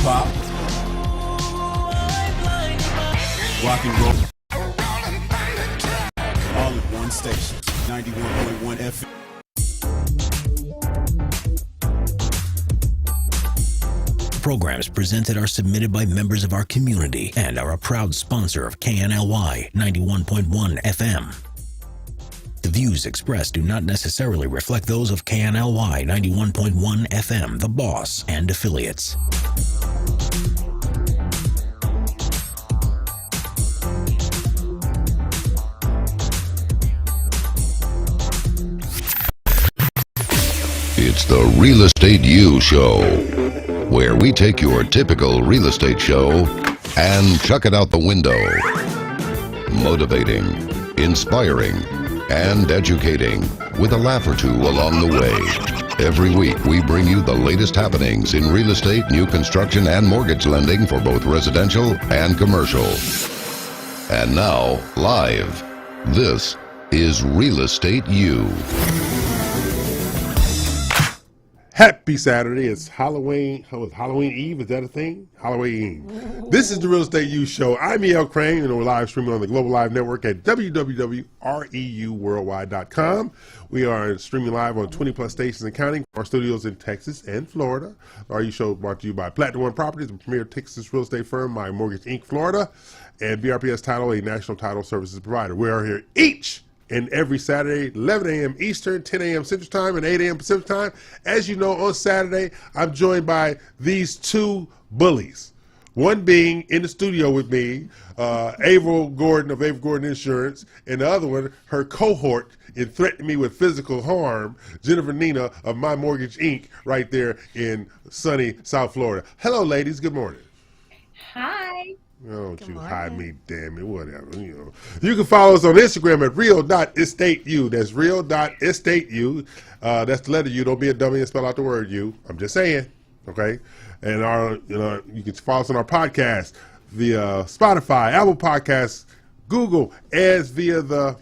hop, rock and roll, all at one station, 91.1 FM. Programs presented are submitted by members of our community and are a proud sponsor of KNLY 91.1 FM. The views expressed do not necessarily reflect those of KNLY 91.1 FM, The Boss, and affiliates. It's the Real Estate U Show, where we take your typical real estate show and chuck it out the window. Motivating, inspiring, and educating with a laugh or two along the way. Every week we bring you the latest happenings in real estate, new construction, and mortgage lending for both residential and commercial. And now, live, this is Real Estate U. Happy Saturday. It's Halloween. Oh, it's Halloween Eve. Is that a thing? Halloween Eve. This is the Real Estate U Show. I'm E.L. Crane, and we're live streaming on the Global Live Network at www.reuworldwide.com. We are streaming live on 20-plus stations and counting. Our studios in Texas and Florida. Our U Show brought to you by Platinum One Properties, the premier Texas real estate firm, My Mortgage Inc. Florida, and BRPS Title, a national title services provider. We are here each and every Saturday, 11 a.m. Eastern, 10 a.m. Central Time, and 8 a.m. Pacific Time. As you know, on Saturday, I'm joined by these two bullies. One being in the studio with me, Averill Gordon of Averill Gordon Insurance, and the other one, her cohort in threatening me with physical harm, Jennifer Nina of My Mortgage Inc., right there in sunny South Florida. Hello, ladies. Good morning. Hi. Don't you hide me, damn it, whatever, you know. You can follow us on Instagram at real.estateu. That's real.estateu. That's the letter U. Don't be a dummy and spell out the word U. I'm just saying, okay? And you can follow us on our podcast via Spotify, Apple Podcasts, Google, as via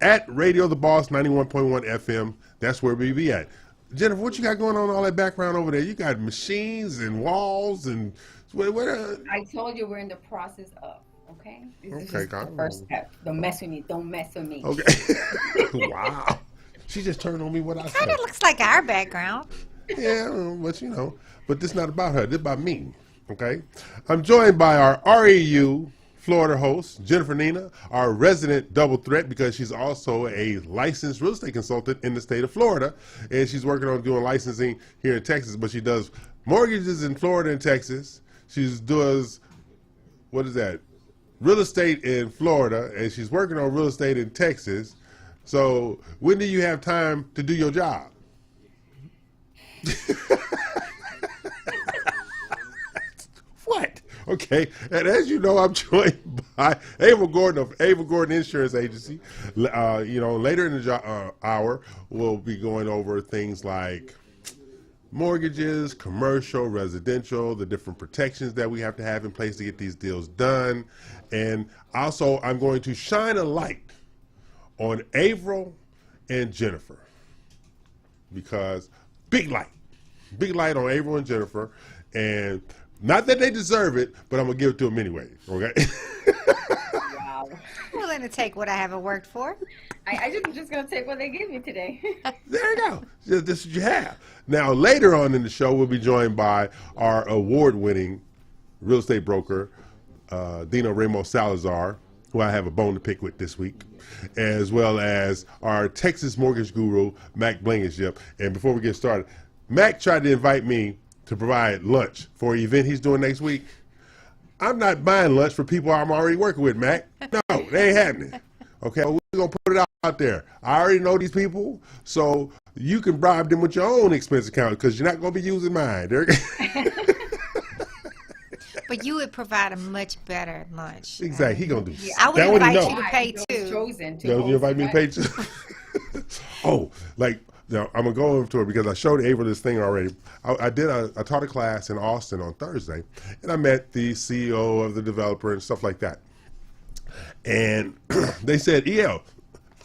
at Radio The Boss 91.1 FM. That's where we be at. Jennifer, what you got going on all that background over there? You got machines and walls and I told you we're in the process of, okay? This is Okay, the first step. Don't mess with me. Don't mess with me. Okay. Wow. She just turned on me what I said. Kind of looks like our background. Yeah, but but this is not about her. This is about me, okay? I'm joined by our REU Florida host, Jennifer Nina, our resident double threat because she's also a licensed real estate consultant in the state of Florida, and she's working on doing licensing here in Texas, but she does mortgages in Florida and Texas. She does, what is that, real estate in Florida, and she's working on real estate in Texas. So when do you have time to do your job? What? Okay, and as you know, I'm joined by Averill Gordon of Averill Gordon Insurance Agency. Later in the hour, we'll be going over things like mortgages, commercial, residential, the different protections that we have to have in place to get these deals done. And also, I'm going to shine a light on Averill and Jennifer because big light on Averill and Jennifer. And not that they deserve it, but I'm going to give it to them anyway, okay? Wow. I'm willing to take what I haven't worked for. I'm just going to take what they give me today. There you go. This is what you have. Now, later on in the show, we'll be joined by our award-winning real estate broker, Dino Ramos Salazar, who I have a bone to pick with this week, as well as our Texas mortgage guru, Mac Blankenship. And before we get started, Mac tried to invite me to provide lunch for an event he's doing next week. I'm not buying lunch for people I'm already working with, Mac. No, they ain't happening. Okay, we're going to put it out there. I already know these people, so you can bribe them with your own expense account because you're not going to be using mine. But you would provide a much better lunch. Exactly. He going to do I would that. invite you to pay too. You invite me to pay too? Oh, now, I'm going to go over to her because I showed Averill this thing already. I taught a class in Austin on Thursday, and I met the CEO of the developer and stuff like that. And they said, EL,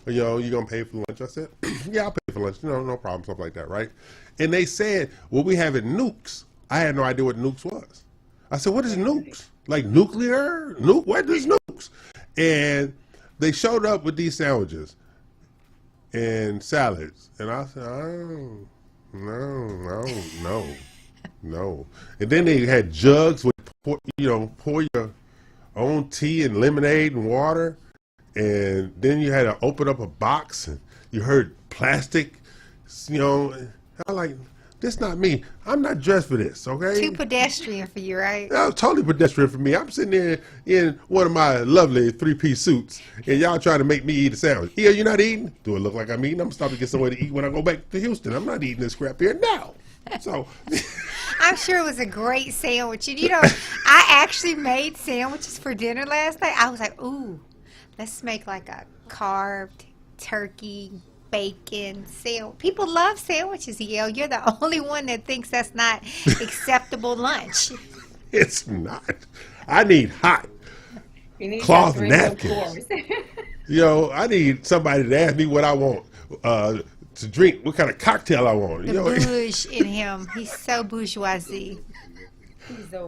you going to pay for lunch? I said, yeah, I'll pay for lunch. No problem, stuff like that, right? And they said, well, we have it Nukes. I had no idea what Nukes was. I said, what is nukes? Like nuclear? What is nukes? And they showed up with these sandwiches and salads. And I said, oh, no. And then they had jugs with, pour your own tea and lemonade and water. And then you had to open up a box and you heard plastic, I'm like, this not me. I'm not dressed for this, okay? Too pedestrian for you, right? That was totally pedestrian for me. I'm sitting there in one of my lovely three-piece suits, and y'all trying to make me eat a sandwich. Here, you're not eating? Do it look like I'm eating? I'm stopping to get somewhere to eat when I go back to Houston. I'm not eating this crap here now. So, I'm sure it was a great sandwich. And, I actually made sandwiches for dinner last night. I was like, ooh, let's make like a carved turkey bacon sandwich. People love sandwiches, Yale. You're the only one that thinks that's not acceptable lunch. It's not. I need hot cloth napkins. I need somebody to ask me what I want to drink, what kind of cocktail I want. The bouge in him. He's so bourgeoisie.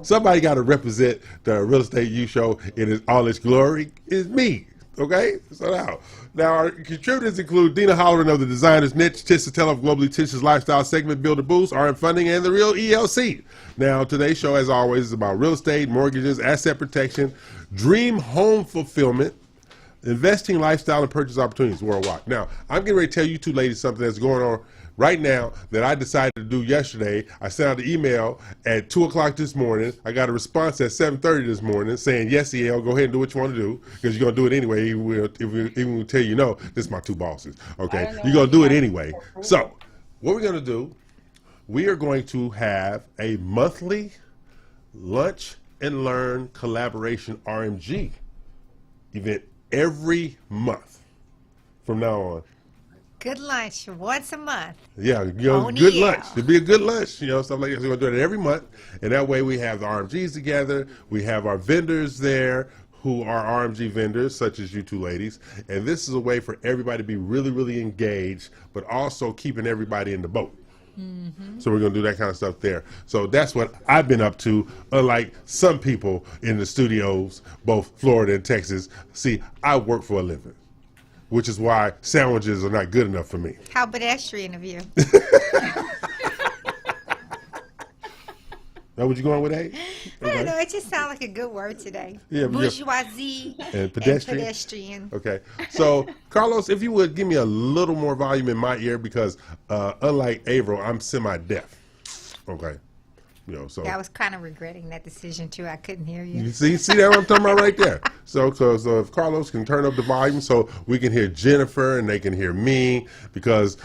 Somebody got to represent the Real Estate U Show in all its glory. Is me. Okay? So now our contributors include Dina Holloran of the Designer's Niche, Tish Satella of Globally Tish's Lifestyle Segment, Builder Boost, RM Funding, and The Real ELC. Now, today's show, as always, is about real estate, mortgages, asset protection, dream home fulfillment, investing, lifestyle, and purchase opportunities worldwide. Now, I'm getting ready to tell you two ladies something that's going on right now that I decided to do yesterday. I sent out an email at 2 o'clock this morning. I got a response at 7:30 this morning saying, yes, EL, go ahead and do what you want to do because you're going to do it anyway. Even we tell you no, this is my two bosses. Okay, you're going to do it anyway. So what we're going to do, we are going to have a monthly lunch and learn collaboration RMG event every month from now on. Good lunch once a month. Yeah, good lunch. It'll be a good lunch, stuff like that. So we're going to do it every month. And that way we have the RMGs together. We have our vendors there who are RMG vendors, such as you two ladies. And this is a way for everybody to be really, really engaged, but also keeping everybody in the boat. Mm-hmm. So we're going to do that kind of stuff there. So that's what I've been up to, unlike some people in the studios, both Florida and Texas. See, I work for a living, which is why sandwiches are not good enough for me. How pedestrian of you. That what you going with, A? I don't know. It just sounds like a good word today. Yeah, bourgeoisie and pedestrian. Okay. So, Carlos, if you would give me a little more volume in my ear because unlike Averill, I'm semi-deaf. Okay. So I was kind of regretting that decision too. I couldn't hear you. You see that what I'm talking about right there. So if Carlos can turn up the volume so we can hear Jennifer and they can hear me because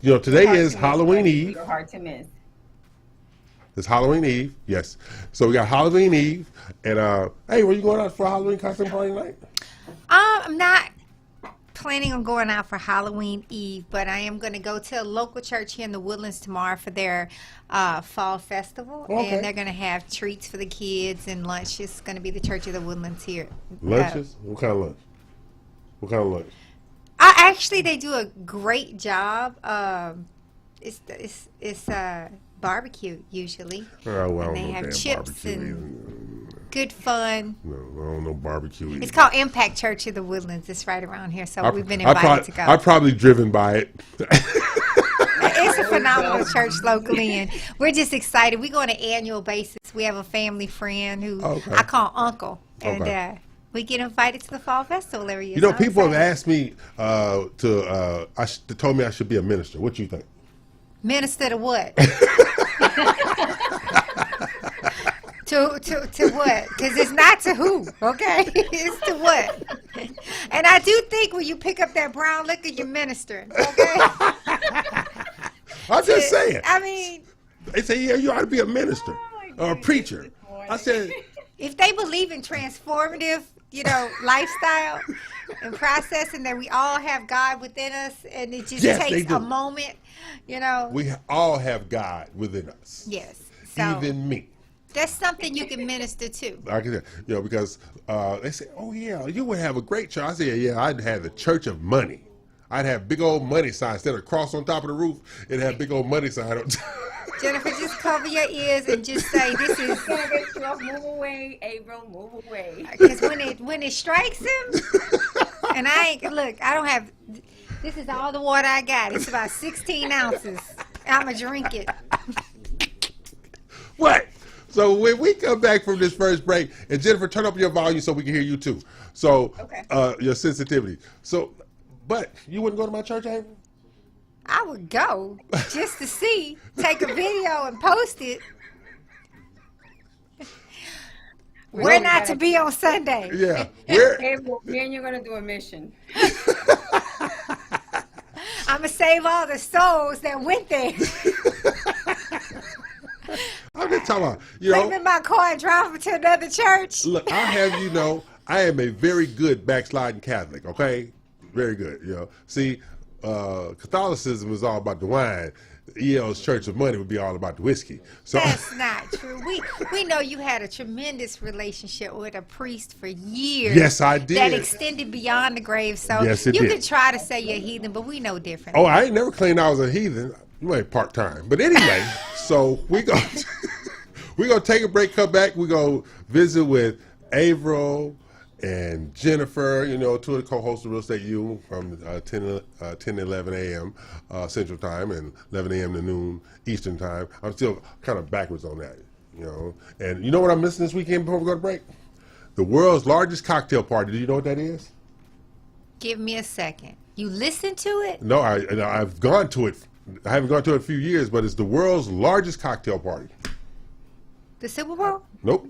today is Halloween Eve. Hard to miss. It's Halloween Eve, yes. So we got Halloween Eve, and hey, were you going out for a Halloween costume party tonight? I'm not planning on going out for Halloween Eve, but I am going to go to a local church here in the Woodlands tomorrow for their fall festival, and they're going to have treats for the kids and lunch. It's going to be the Church of the Woodlands here. Lunches? What kind of lunch? What kind of lunch? Actually, they do a great job. It's barbecue usually. Oh, well, and they have chips and good fun. No, I don't know barbecue either. It's called Impact Church of the Woodlands. It's right around here, so we've been invited to go. I've probably driven by it. It's a phenomenal church locally, and we're just excited. We go on an annual basis. We have a family friend who I call Uncle, and we get invited to the fall festival every year. People have asked me told me I should be a minister. What do you think? Minister to what? to what? Because it's not to who, okay? It's to what? And I do think when you pick up that brown liquor, you're ministering, okay? I'm just saying. I mean, they say, yeah, you ought to be a minister or a preacher. I said, if they believe in transformative, lifestyle and process, and that we all have God within us, and it just takes a moment, We all have God within us. Yes. So even me. That's something you can minister to. I can, because they say, oh, yeah, you would have a great church. I said, yeah, I'd have the church of money. I'd have big old money signs. Instead of cross on top of the roof, it'd have big old money sign on top. Jennifer, just cover your ears and just say this is. Move away, April. Move away. Because when it strikes him, and I don't have. This is all the water I got. It's about 16 ounces. I'ma drink it. What? So when we come back from this first break, and Jennifer, turn up your volume so we can hear you too. So your sensitivity. So, but you wouldn't go to my church, April? I would go just to see, take a video and post it. Where not to be on Sunday. Yeah. April, me and you're gonna do a mission. I'm going to save all the souls that went there. I'm just talking about, Leave them in my car and drive them to another church. Look, I have you know, I am a very good backsliding Catholic, okay? Very good, you know. See, Catholicism is all about the wine. EL's Church of Money would be all about the whiskey. So That's not true. We know you had a tremendous relationship with a priest for years. Yes, I did. That extended beyond the grave. So Yes, it you did. could try to say you're a heathen, but we know different. Oh, I ain't never claimed I was a heathen. You ain't part-time. But anyway, so we gonna take a break, come back. We gonna visit with Averill and Jennifer, you know, two of the co-hosts of Real Estate U from 10 to 11 a.m. Central Time and 11 a.m. to noon Eastern Time. I'm still kind of backwards on that, you know. And you know what I'm missing this weekend before we go to break? The world's largest cocktail party. Do you know what that is? Give me a second. You listen to it? No, I've gone to it. I haven't gone to it in a few years, but it's the world's largest cocktail party. The Super Bowl? Nope.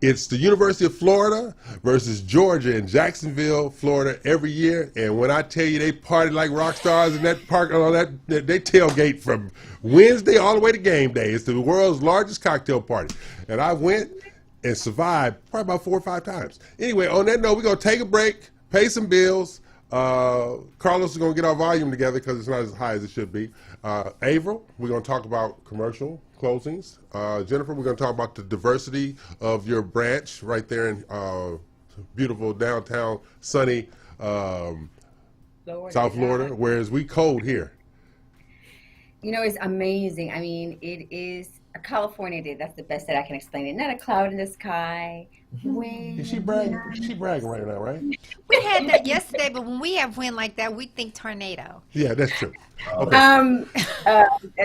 It's the University of Florida versus Georgia in Jacksonville, Florida every year. And when I tell you they party like rock stars in that park, all that they tailgate from Wednesday all the way to game day. It's the world's largest cocktail party. And I went and survived probably about 4 or 5 times. Anyway, on that note, we're going to take a break, pay some bills. Carlos is going to get our volume together because it's not as high as it should be. Averill, we're going to talk about commercial closings. Jennifer, we're going to talk about the diversity of your branch right there in beautiful downtown, sunny South Florida, whereas we cold here. You know, it's amazing. I mean, it is a California day. That's the best that I can explain it. Not a cloud in the sky. Wind. Is she bragging? She bragging right now, right? We had that yesterday, but when we have wind like that, we think tornado. Yeah, that's true. Okay.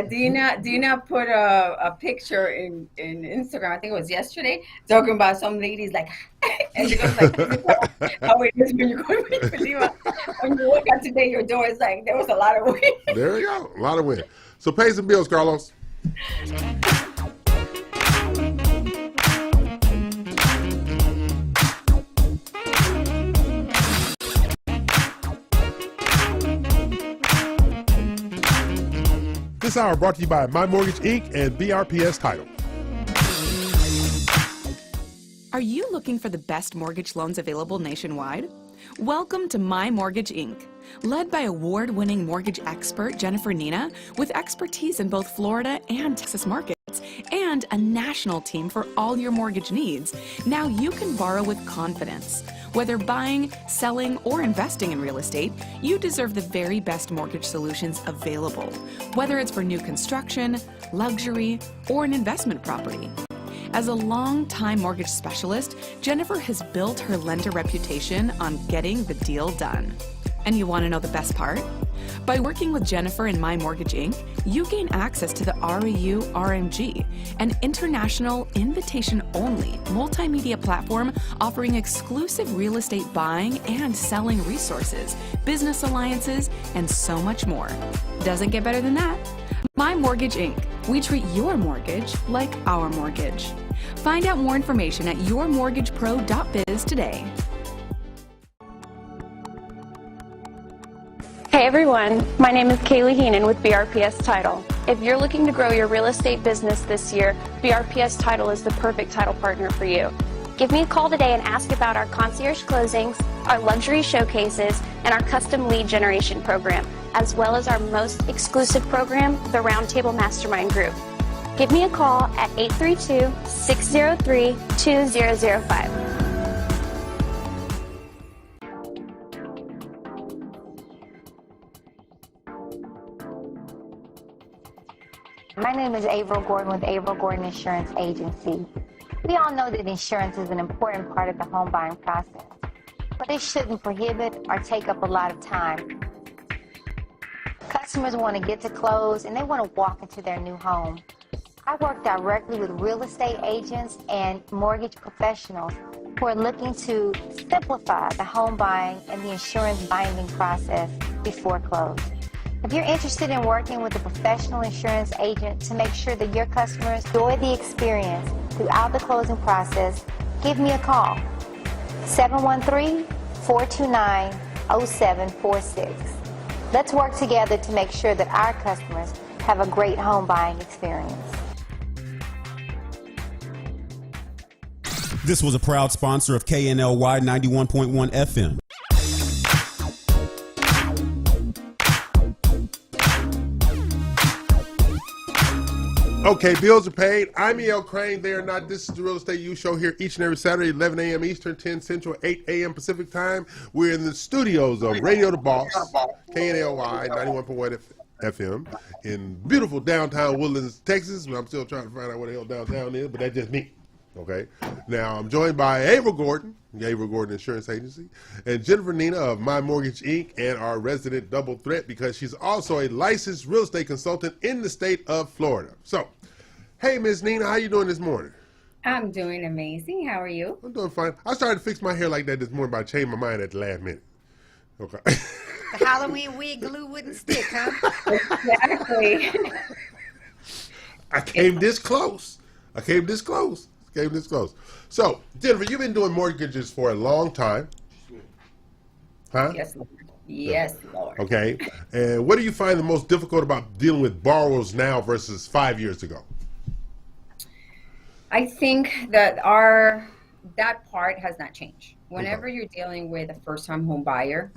Do you not put a picture in Instagram? I think it was yesterday, talking about some ladies like, and she goes like, "Oh wait, this when you're going to Lima. When you walk out today, your door is like there was a lot of wind." There we go, a lot of wind. So pay some bills, Carlos. This hour brought to you by My Mortgage Inc. and BRPS Title. Are you looking for the best mortgage loans available nationwide? Welcome to My Mortgage Inc. Led by award-winning mortgage expert Jennifer Nina, with expertise in both Florida and Texas markets, and a national team for all your mortgage needs, now you can borrow with confidence. Whether buying, selling, or investing in real estate, you deserve the very best mortgage solutions available, whether it's for new construction, luxury, or an investment property. As a long-time mortgage specialist, Jennifer has built her lender reputation on getting the deal done. And you want to know the best part? By working with Jennifer and My Mortgage Inc., you gain access to the REU RMG, an international invitation-only multimedia platform offering exclusive real estate buying and selling resources, business alliances, and so much more. Doesn't get better than that. My Mortgage Inc. We treat your mortgage like our mortgage. Find out more information at yourmortgagepro.biz today. Hey everyone, my name is Kaylee Heenan with BRPS Title. If you're looking to grow your real estate business this year, BRPS Title is the perfect title partner for you. Give me a call today and ask about our concierge closings, our luxury showcases, and our custom lead generation program, as well as our most exclusive program, the Roundtable Mastermind Group. Give me a call at 832-603-2005. My name name is Averill Gordon with Averill Gordon Insurance Agency. We all know that insurance is an important part of the home buying process, but it shouldn't prohibit or take up a lot of time. Customers want to get to close and they want to walk into their new home. I work directly with real estate agents and mortgage professionals who are looking to simplify the home buying and the insurance binding process before close. If you're interested in working with a professional insurance agent to make sure that your customers enjoy the experience throughout the closing process, give me a call. 713-429-0746. Let's work together to make sure that our customers have a great home buying experience. This was a proud sponsor of KNLY 91.1 FM. Okay, bills are paid. I'm E.L. Crane. They are not. This is the Real Estate U Show here each and every Saturday, 11 a.m. Eastern, 10 Central, 8 a.m. Pacific Time. We're in the studios of Radio The Boss, KNLY 91.1 FM in beautiful downtown Woodlands, Texas. I'm still trying to find out what the hell downtown is, but that's just me. Okay. Now, I'm joined by Averill Gordon, the Averill Gordon Insurance Agency, and Jennifer Nina of My Mortgage, Inc., and our resident double threat because she's also a licensed real estate consultant in the state of Florida. So, hey, Miss Nina, how you doing this morning? I'm doing amazing. How are you? I'm doing fine. I started to fix my hair like that this morning, but I changed my mind at the last minute. Okay. The Halloween wig glue wouldn't stick, huh? Exactly. I came this close. So, Jennifer, you've been doing mortgages for a long time. Huh? Yes, Lord. Yes, Lord. Okay. And what do you find the most difficult about dealing with borrowers now versus 5 years ago? I think that that part has not changed. Whenever you're dealing with a first-time home buyer,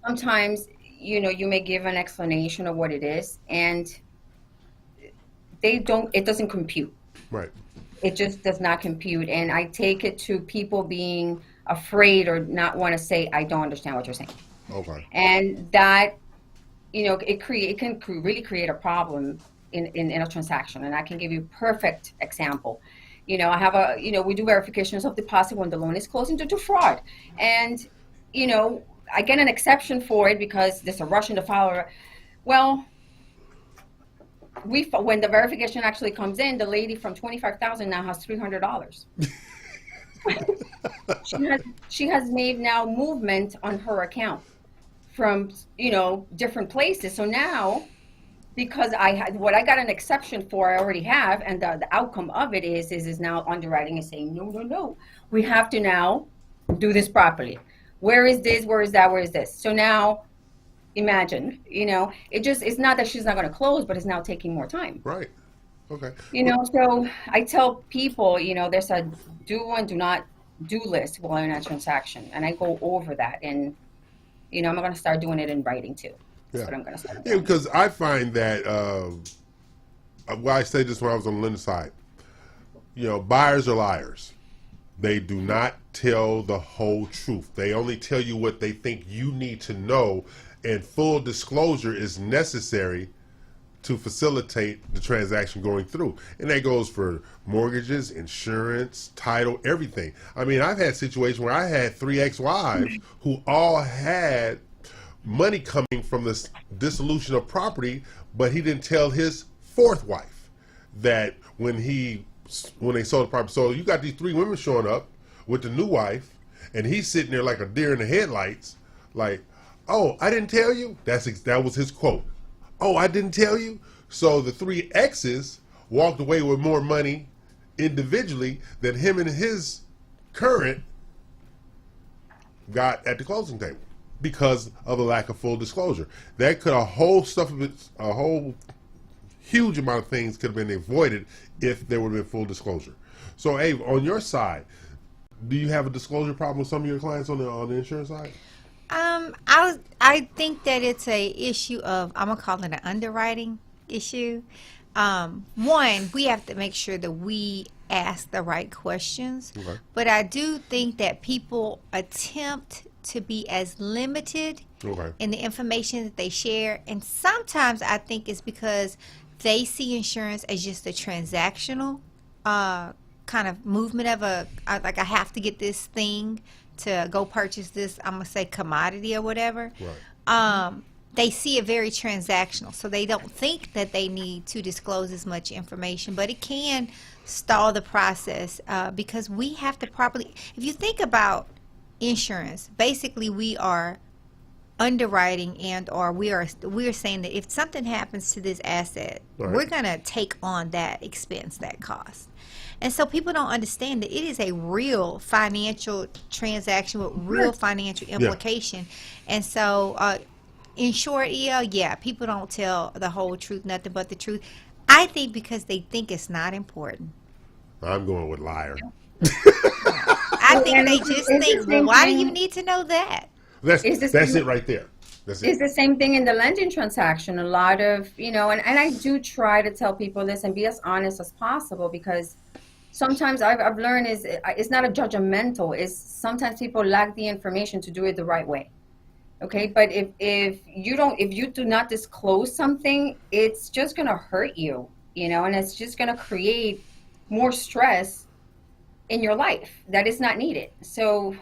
sometimes, you may give an explanation of what it is, and it doesn't compute. Right. It just does not compute. And I take it to people being afraid or not want to say, I don't understand what you're saying. Okay. And that, it can really create a problem in a transaction. And I can give you a perfect example. I have we do verifications of deposit when the loan is closing due to fraud. And, I get an exception for it because there's a rush in the file. Well, when the verification actually comes in, the lady from $25,000 now has $300. she has made now movement on her account from different places. So now, because what I got an exception for, I already have, and the outcome of it is now underwriting is saying no, we have to now do this properly. Where is this? Where is that? Where is this? So now, imagine, it's not that she's not going to close, but it's now taking more time. Right. Okay. So I tell people, there's a do and do not do list while in a transaction, and I go over that, and I'm going to start doing it in writing too. That's what I'm going to start doing. Yeah, because I find that, I said this when I was on the lender side, buyers are liars. They do not tell the whole truth. They only tell you what they think you need to know, and full disclosure is necessary to facilitate the transaction going through. And that goes for mortgages, insurance, title, everything. I mean, I've had situations where I had 3 ex-wives who all had money coming from this dissolution of property, but he didn't tell his 4th wife that when they sold the property. So you got these 3 women showing up with the new wife, and he's sitting there like a deer in the headlights, like, oh, I didn't tell you? That was his quote. Oh, I didn't tell you? So the 3 exes walked away with more money individually than him and his current got at the closing table because of a lack of full disclosure. That could a whole huge amount of things could have been avoided if there would have been full disclosure. So, Abe, on your side, do you have a disclosure problem with some of your clients on the insurance side? I think that it's a issue of, I'm gonna call it an underwriting issue. One, we have to make sure that we ask the right questions. Okay. But I do think that people attempt to be as limited in the information that they share, and sometimes I think it's because they see insurance as just a transactional kind of movement of like I have to get this thing to go purchase this, I'm gonna say commodity or whatever. Right. They see it very transactional, so they don't think that they need to disclose as much information, but it can stall the process because we have to properly, if you think about insurance, basically we are underwriting and or we're saying that if something happens to this asset, right, we're going to take on that expense, that cost. And so people don't understand that it is a real financial transaction with real financial implication. Yeah. And so in short, yeah, people don't tell the whole truth, nothing but the truth. I think because they think it's not important. I'm going with liar. I think they just think, well, why do you need to know that? That's it right there. That's it. It's the same thing in the lending transaction. A lot of, and I do try to tell people this and be as honest as possible, because sometimes I've learned it's not a judgmental. It's sometimes people lack the information to do it the right way. Okay, but if you do not disclose something, it's just gonna hurt you, and it's just gonna create more stress in your life that is not needed. So,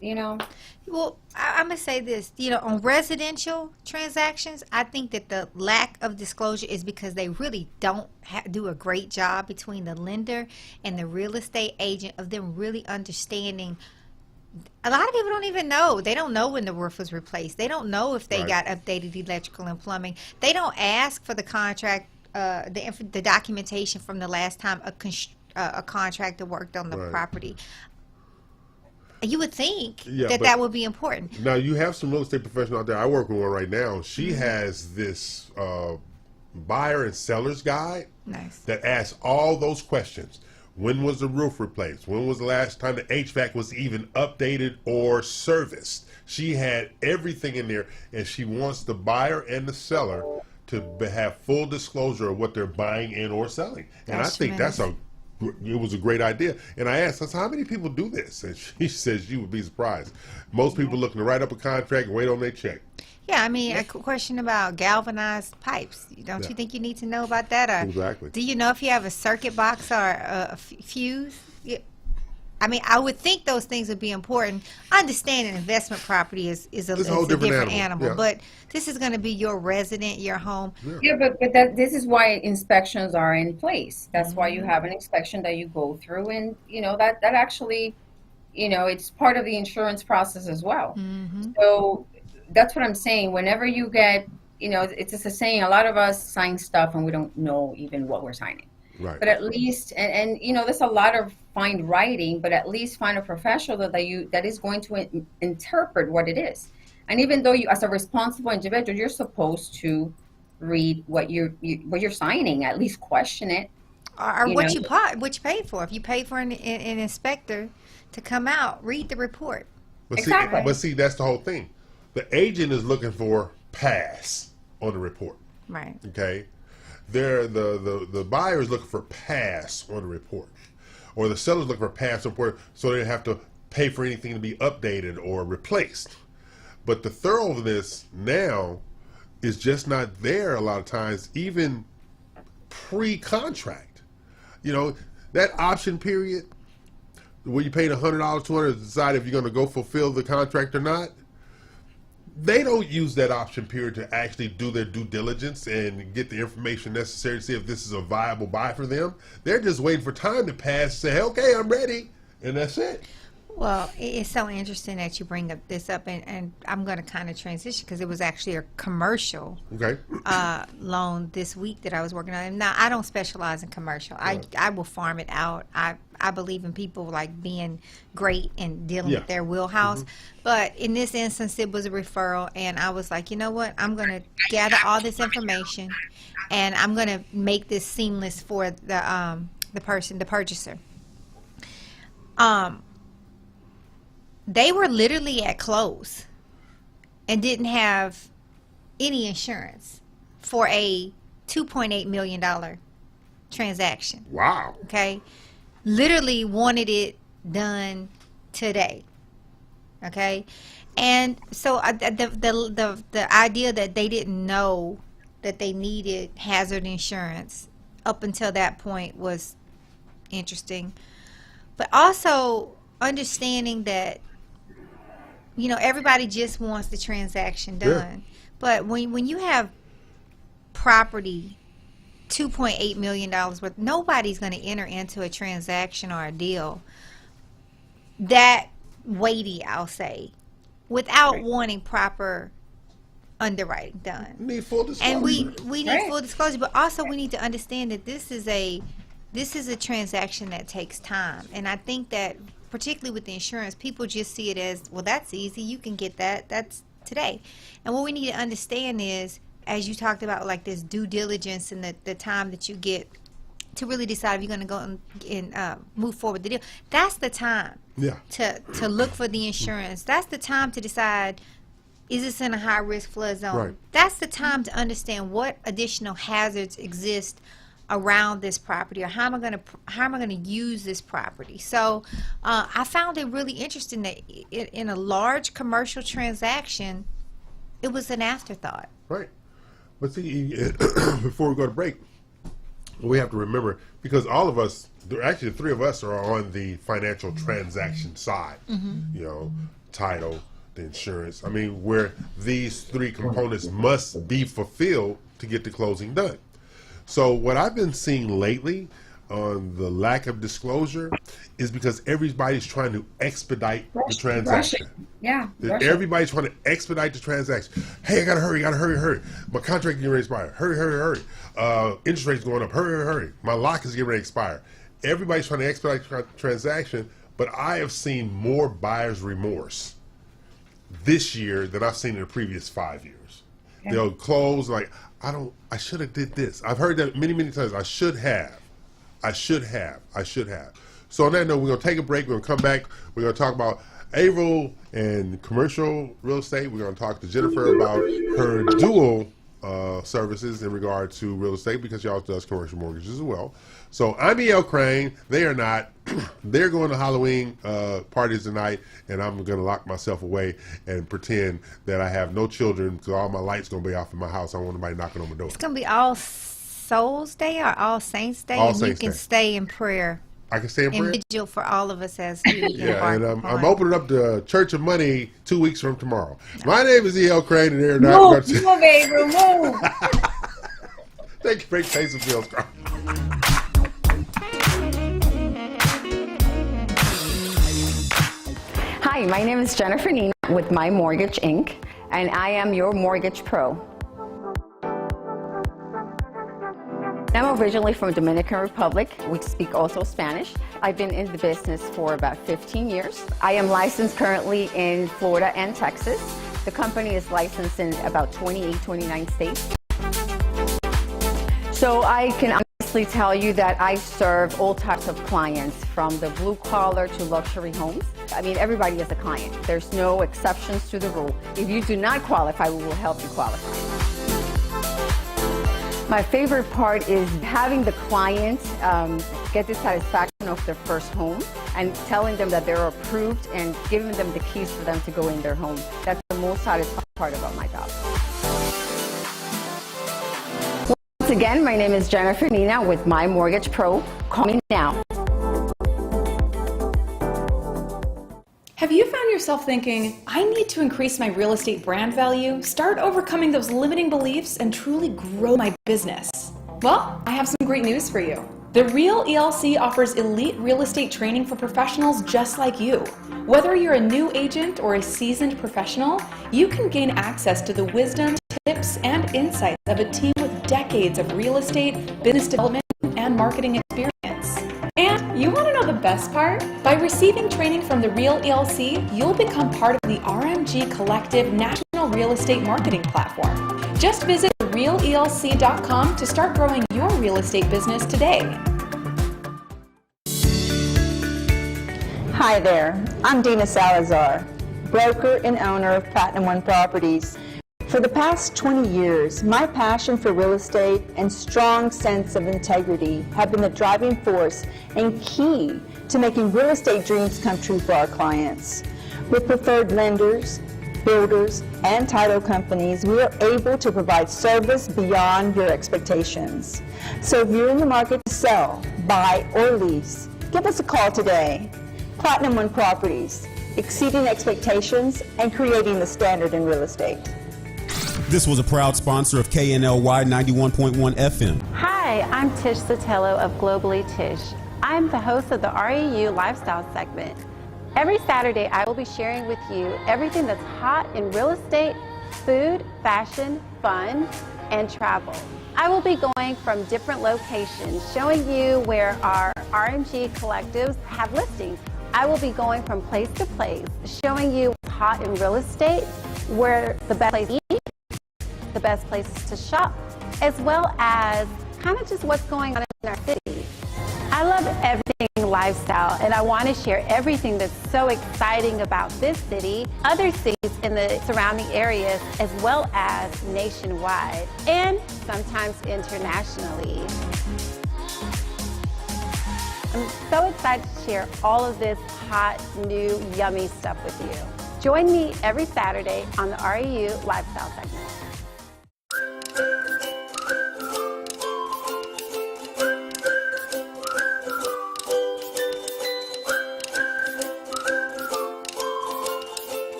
Well, I'm going to say this, on residential transactions, I think that the lack of disclosure is because they really don't do a great job between the lender and the real estate agent of them really understanding. A lot of people don't even know. They don't know when the roof was replaced. They don't know if they got updated electrical and plumbing. They don't ask for the contract, the documentation from the last time a contractor worked on the property. You would think that would be important. Now, you have some real estate professional out there. I work with one right now. She has this buyer and seller's guide that asks all those questions. When was the roof replaced? When was the last time the HVAC was even updated or serviced? She had everything in there, and she wants the buyer and the seller to have full disclosure of what they're buying in or selling. And I think it was a great idea. And I asked, how many people do this? And she says you would be surprised. Most people looking to write up a contract and wait on their check. Yeah, I mean, a question about galvanized pipes. Don't you think you need to know about that? Or exactly. Do you know if you have a circuit box or a fuse? Yeah. I mean, I would think those things would be important. Understanding investment property is a different animal. Yeah. But this is going to be your resident, your home. Yeah, but this is why inspections are in place. That's why you have an inspection that you go through, and that actually, it's part of the insurance process as well. Mm-hmm. So that's what I'm saying. Whenever you get, it's just a saying. A lot of us sign stuff and we don't know even what we're signing. Right. But at least, and there's a lot of fine writing, but at least find a professional that is going to interpret what it is. And even though you, as a responsible individual, you're supposed to read what you're signing, at least question it. Or what you paid for. If you paid for an inspector to come out, read the report. But see, that's the whole thing. The agent is looking for pass on the report. Right. Okay. The buyer is looking for pass on the report, or the seller's looking for pass on the report, so they don't have to pay for anything to be updated or replaced. But the thoroughness now is just not there a lot of times, even pre-contract. That option period where you paid $100, $200 to decide if you're going to go fulfill the contract or not. They don't use that option period to actually do their due diligence and get the information necessary to see if this is a viable buy for them. They're just waiting for time to pass, say, okay, I'm ready, and that's it. Well, it's so interesting that you bring this up, and I'm going to kind of transition because it was actually a commercial loan this week that I was working on. Now, I don't specialize in commercial. I will farm it out. I believe in people like being great and dealing with their wheelhouse. Mm-hmm. But in this instance, it was a referral, and I was like, you know what? I'm going to gather all this information, and I'm going to make this seamless for the purchaser. They were literally at close and didn't have any insurance for a $2.8 million transaction. Wow. Okay. Literally wanted it done today. Okay. And so the idea that they didn't know that they needed hazard insurance up until that point was interesting. But also understanding that, you know, everybody just wants the transaction done. But when you have property, $2.8 million worth, nobody's going to enter into a transaction or a deal that weighty, I'll say, without wanting proper underwriting done. We need full disclosure. And we need full disclosure, but also we need to understand that this is a transaction that takes time. And I think that particularly with the insurance, people just see it as, well, that's easy, you can get that, that's today. And what we need to understand is, as you talked about, like this due diligence and the time that you get to really decide if you're going to go and move forward with the deal, that's the time to look for the insurance. That's the time to decide, is this in a high-risk flood zone? Right. That's the time to understand what additional hazards exist around this property, or how am I going to use this property. So I found it really interesting that in a large commercial transaction, it was an afterthought. Right. But see, before we go to break, we have to remember, because all of us, actually the three of us are on the financial transaction side, you know, title, the insurance. I mean, where these three components must be fulfilled to get the closing done. So what I've been seeing lately on the lack of disclosure is because everybody's trying to expedite the transaction. Everybody's trying to expedite the transaction. Hey, I gotta hurry. My contract is getting ready to expire. Hurry. Interest rates going up. Hurry. My lock is getting ready to expire. Everybody's trying to expedite the transaction, but I have seen more buyer's remorse this year than I've seen in the previous 5 years. They'll close like, I should have did this. I've heard that many times. I should have. So on that note, we're going to take a break. We're going to come back. We're going to talk about Averill and commercial real estate. We're going to talk to Jennifer about her dual services in regard to real estate, because she also does commercial mortgages as well. So I'm E.L. Crane. They are not. They're going to Halloween parties tonight, and I'm going to lock myself away and pretend that I have no children, because all my lights going to be off in my house. I don't want nobody knocking on my door. It's going to be All Souls Day or All Saints Day, and you can stay in prayer. I can stay in prayer? Vigil for all of us as we and I'm opening up the Church of Money 2 weeks from tomorrow. My name is E.L. Crane, and they're not move, Averill, move. Thank you for paying some bills, Carl. Hi, my name is Jennifer Nina with My Mortgage Inc., and I am your mortgage pro. I'm originally from Dominican Republic. We speak also Spanish. I've been in the business for about 15 years. I am licensed currently in Florida and Texas. The company is licensed in about 28, 29 states. So I can honestly tell you that I serve all types of clients, from the blue collar to luxury homes. I mean, everybody is a client. There's no exceptions to the rule. If you do not qualify, we will help you qualify. My favorite part is having the client get the satisfaction of their first home and telling them that they're approved and giving them the keys for them to go in their home. That's the most satisfying part about my job. Once again, my name is Jennifer Nina with My Mortgage Pro. Call me now. Have you found yourself thinking, I need to increase my real estate brand value, start overcoming those limiting beliefs, and truly grow my business? Well, I have some great news for you. The Real ELC offers elite real estate training for professionals just like you. Whether you're a new agent or a seasoned professional, you can gain access to the wisdom, tips, and insights of a team with decades of real estate, business development, and marketing experience. And you want to know the best part? By receiving training from the Real ELC, you'll become part of the RMG Collective National Real Estate Marketing Platform. Just visit realelc.com to start growing your real estate business today. Hi there, I'm Dina Salazar, broker and owner of Platinum One Properties. For the past 20 years, my passion for real estate and strong sense of integrity have been the driving force and key to making real estate dreams come true for our clients. With preferred lenders, builders, and title companies, we are able to provide service beyond your expectations. So if you're in the market to sell, buy, or lease, give us a call today. Platinum One Properties, exceeding expectations and creating the standard in real estate. This was a proud sponsor of KNLY 91.1 FM. Hi, I'm Tish Sotelo of Globally Tish. I'm the host of the REU Lifestyle segment. Every Saturday, I will be sharing with you everything that's hot in real estate, food, fashion, fun, and travel. I will be going from different locations, showing you where our RMG collectives have listings. I will be going from place to place, showing you what's hot in real estate, where the best place to eat, the best places to shop, as well as kind of just what's going on in our city. I love everything lifestyle, and I want to share everything that's so exciting about this city, other cities in the surrounding areas, as well as nationwide, and sometimes internationally. I'm so excited to share all of this hot, new, yummy stuff with you. Join me every Saturday on the REU Lifestyle segment.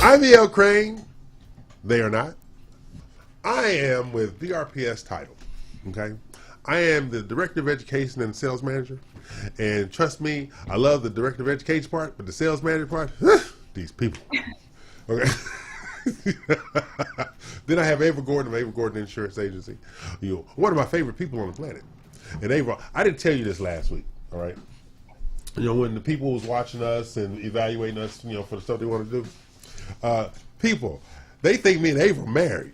I'm E.L. Crane. They are not. I am with BRPS Title. Okay. I am the Director of Education and Sales Manager. And trust me, I love the Director of Education part, but the Sales Manager part, these people. Okay. Then I have Ava Gordon of Ava Gordon Insurance Agency. You know, one of my favorite people on the planet. And Ava, I didn't tell you this last week, all right? You know, when the people was watching us and evaluating us, you know, for the stuff they want to do, people, they think me and Ava are married.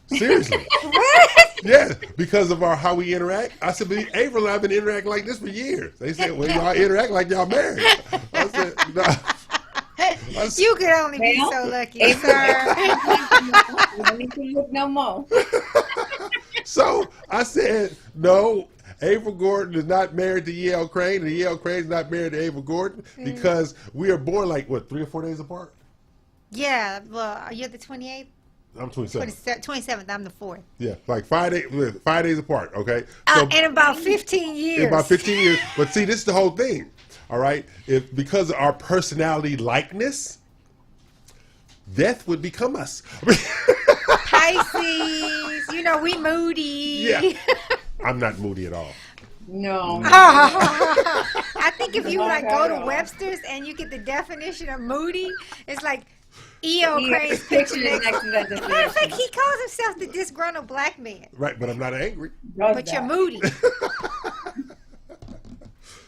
Seriously. Yeah, because of how we interact. I said, but Ava and I have been interacting like this for years. They said, well, y'all interact like y'all married. I said, no. You could only be so lucky, sir. No more. So I said, no, Ava Gordon is not married to E.L. Crane, and E.L. Crane is not married to Ava Gordon because we are born like, what, 3 or 4 days apart? Yeah, well, you're the 28th? I'm 27. 27th, I'm the 4th. Yeah, like 5 days apart, okay? So, in about 15 years. In about 15 years. But see, this is the whole thing, all right? Because of our personality likeness, death would become us. Pisces, you know, we moody. Yeah. I'm not moody at all. No. I think if you like go to Webster's and you get the definition of moody, it's like E.O. Crane's picture next to that definition. Matter of fact, he calls himself the disgruntled black man. Right, but I'm not angry. But you're moody.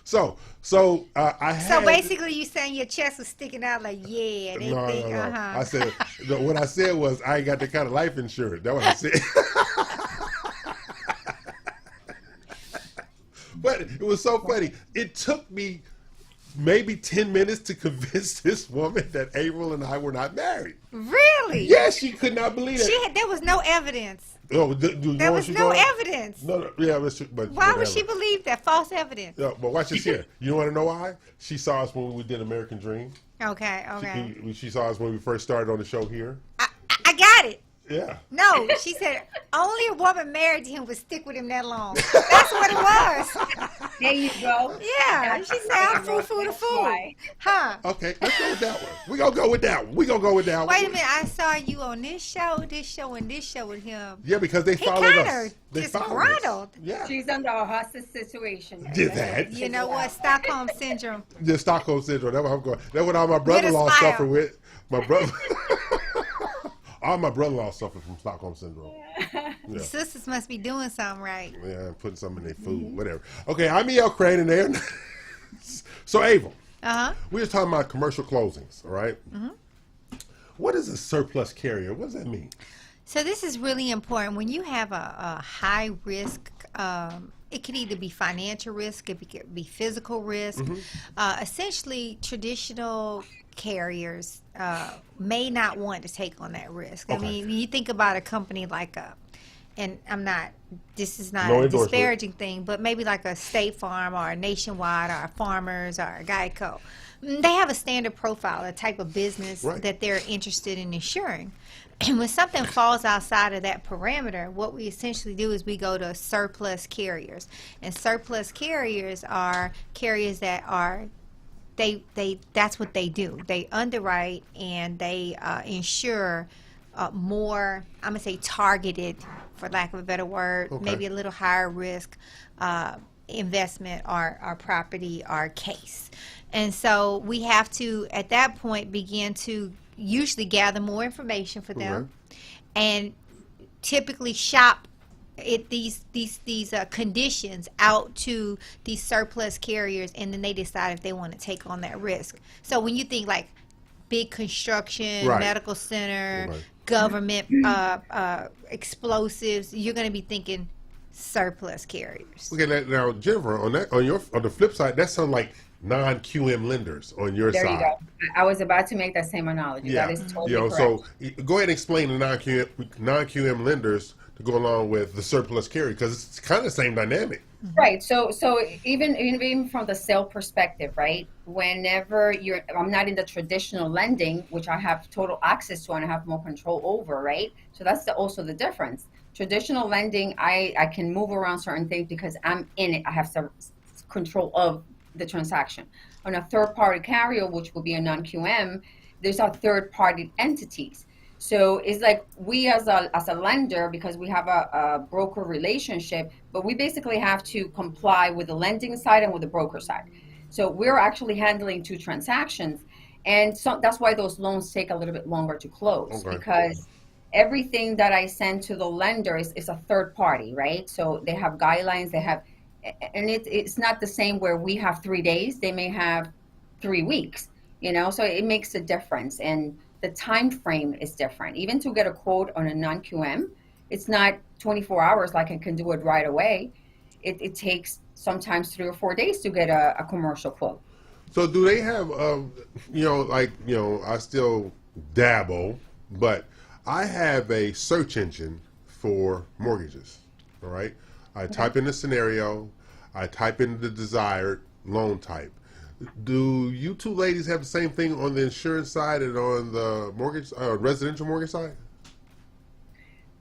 So I had. So basically, you saying your chest was sticking out like, yeah, they think, No. I said, what I said was, I ain't got that kind of life insurance. That's what I said. But it was so funny. It took me maybe 10 minutes to convince this woman that April and I were not married. Really? Yes, she could not believe it. There was no evidence. Oh, there was no evidence. No, yeah, but why would she believe that? False evidence. No, but watch this here. You want to know why? She saw us when we did American Dream. Okay. She saw us when we first started on the show here. I got it. Yeah. No, she said only a woman married to him would stick with him that long. That's what it was. There you go. Yeah. She said I'm fool to fool. Huh. Okay, let's go with that one. We're going to go with that one. Wait a minute. I saw you on this show, and this show with him. Yeah, because they followed us. They disgruntled. Yeah. She's under a hostage situation. Did that. You know what? Stockholm Syndrome. The Stockholm Syndrome. That's what I'm going. That's what all my brother-in-law suffer with. My brother. All my brother-in-law suffered from Stockholm Syndrome. Yeah. Your sisters must be doing something right. Yeah, putting something in their food, whatever. Okay, I'm E.L. Crane, and there. So, Ava, we were talking about commercial closings, all right? What is a surplus carrier? What does that mean? So this is really important. When you have a high risk, it could either be financial risk, it could be physical risk. Essentially, traditional carriers may not want to take on that risk. I mean, you think about a company like and this is not a disparaging thing, but maybe like a State Farm or a Nationwide or a Farmers or a Geico. They have a standard profile, a type of business that they're interested in insuring. And when something falls outside of that parameter, what we essentially do is we go to surplus carriers. And surplus carriers are carriers that are, that's what they do. They underwrite and they insure more, I'm going to say targeted, for lack of a better word, maybe a little higher risk investment or property or case. And so we have to, at that point, begin to usually gather more information for them and typically shop these conditions out to these surplus carriers, and then they decide if they want to take on that risk. So when you think like big construction, medical center, government explosives, you're going to be thinking surplus carriers. Okay, now Jennifer, on the flip side, that sounds like non-QM lenders on your side. There you go. I was about to make that same analogy. Yeah. That is totally correct. So go ahead and explain the non-QM lenders to go along with the surplus carrier, because it's kind of the same dynamic. Right. So even from the sale perspective, right? Whenever I'm not in the traditional lending, which I have total access to and I have more control over, right? So that's also the difference. Traditional lending, I can move around certain things because I'm in it. I have some control of the transaction. On a third-party carrier, which will be a non-QM, there's our third-party entities. So it's like we as a lender, because we have a broker relationship, but we basically have to comply with the lending side and with the broker side. So we're actually handling two transactions, and so that's why those loans take a little bit longer to close, because everything that I send to the lender is a third party, right? So they have guidelines, and it's not the same where we have 3 days, they may have 3 weeks, so it makes a difference. And the time frame is different. Even to get a quote on a non-QM, it's not 24 hours like I can do it right away. It takes sometimes 3 or 4 days to get a commercial quote. So do they have, I still dabble, but I have a search engine for mortgages, all right? I type in the scenario, I type in the desired loan type. Do you two ladies have the same thing on the insurance side and on the mortgage, residential mortgage side?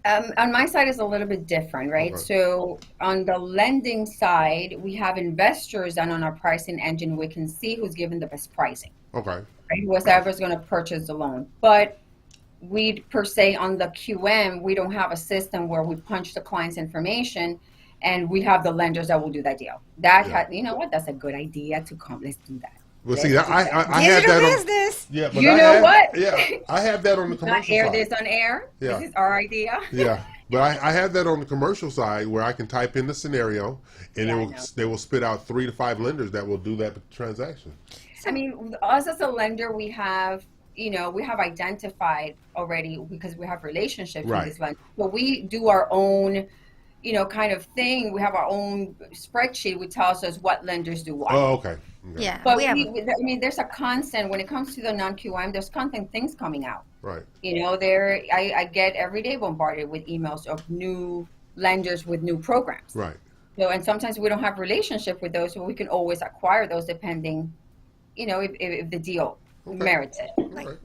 On my side, it's a little bit different, right? So on the lending side, we have investors, and on our pricing engine, we can see who's giving the best pricing. Right? Whoever's going to purchase the loan. But we, per se, on the QM, we don't have a system where we punch the client's information and we have the lenders that will do that deal. You know what? That's a good idea to come. Let's do that. Well, see, I have that business. But I have that on the commercial not air side. This on air. Yeah. This is our idea. But I have that on the commercial side where I can type in the scenario, and they will spit out 3 to 5 lenders that will do that transaction. I mean, us as a lender, we have identified already, because we have relationships with these lenders. But we do our own, kind of thing. We have our own spreadsheet which tells us what lenders do what. Oh, okay. Yeah. But there's a constant, when it comes to the non-QM, there's constant things coming out. Right. I get every day bombarded with emails of new lenders with new programs. Right. So, and sometimes we don't have relationship with those, so we can always acquire those depending, if the deal merits it.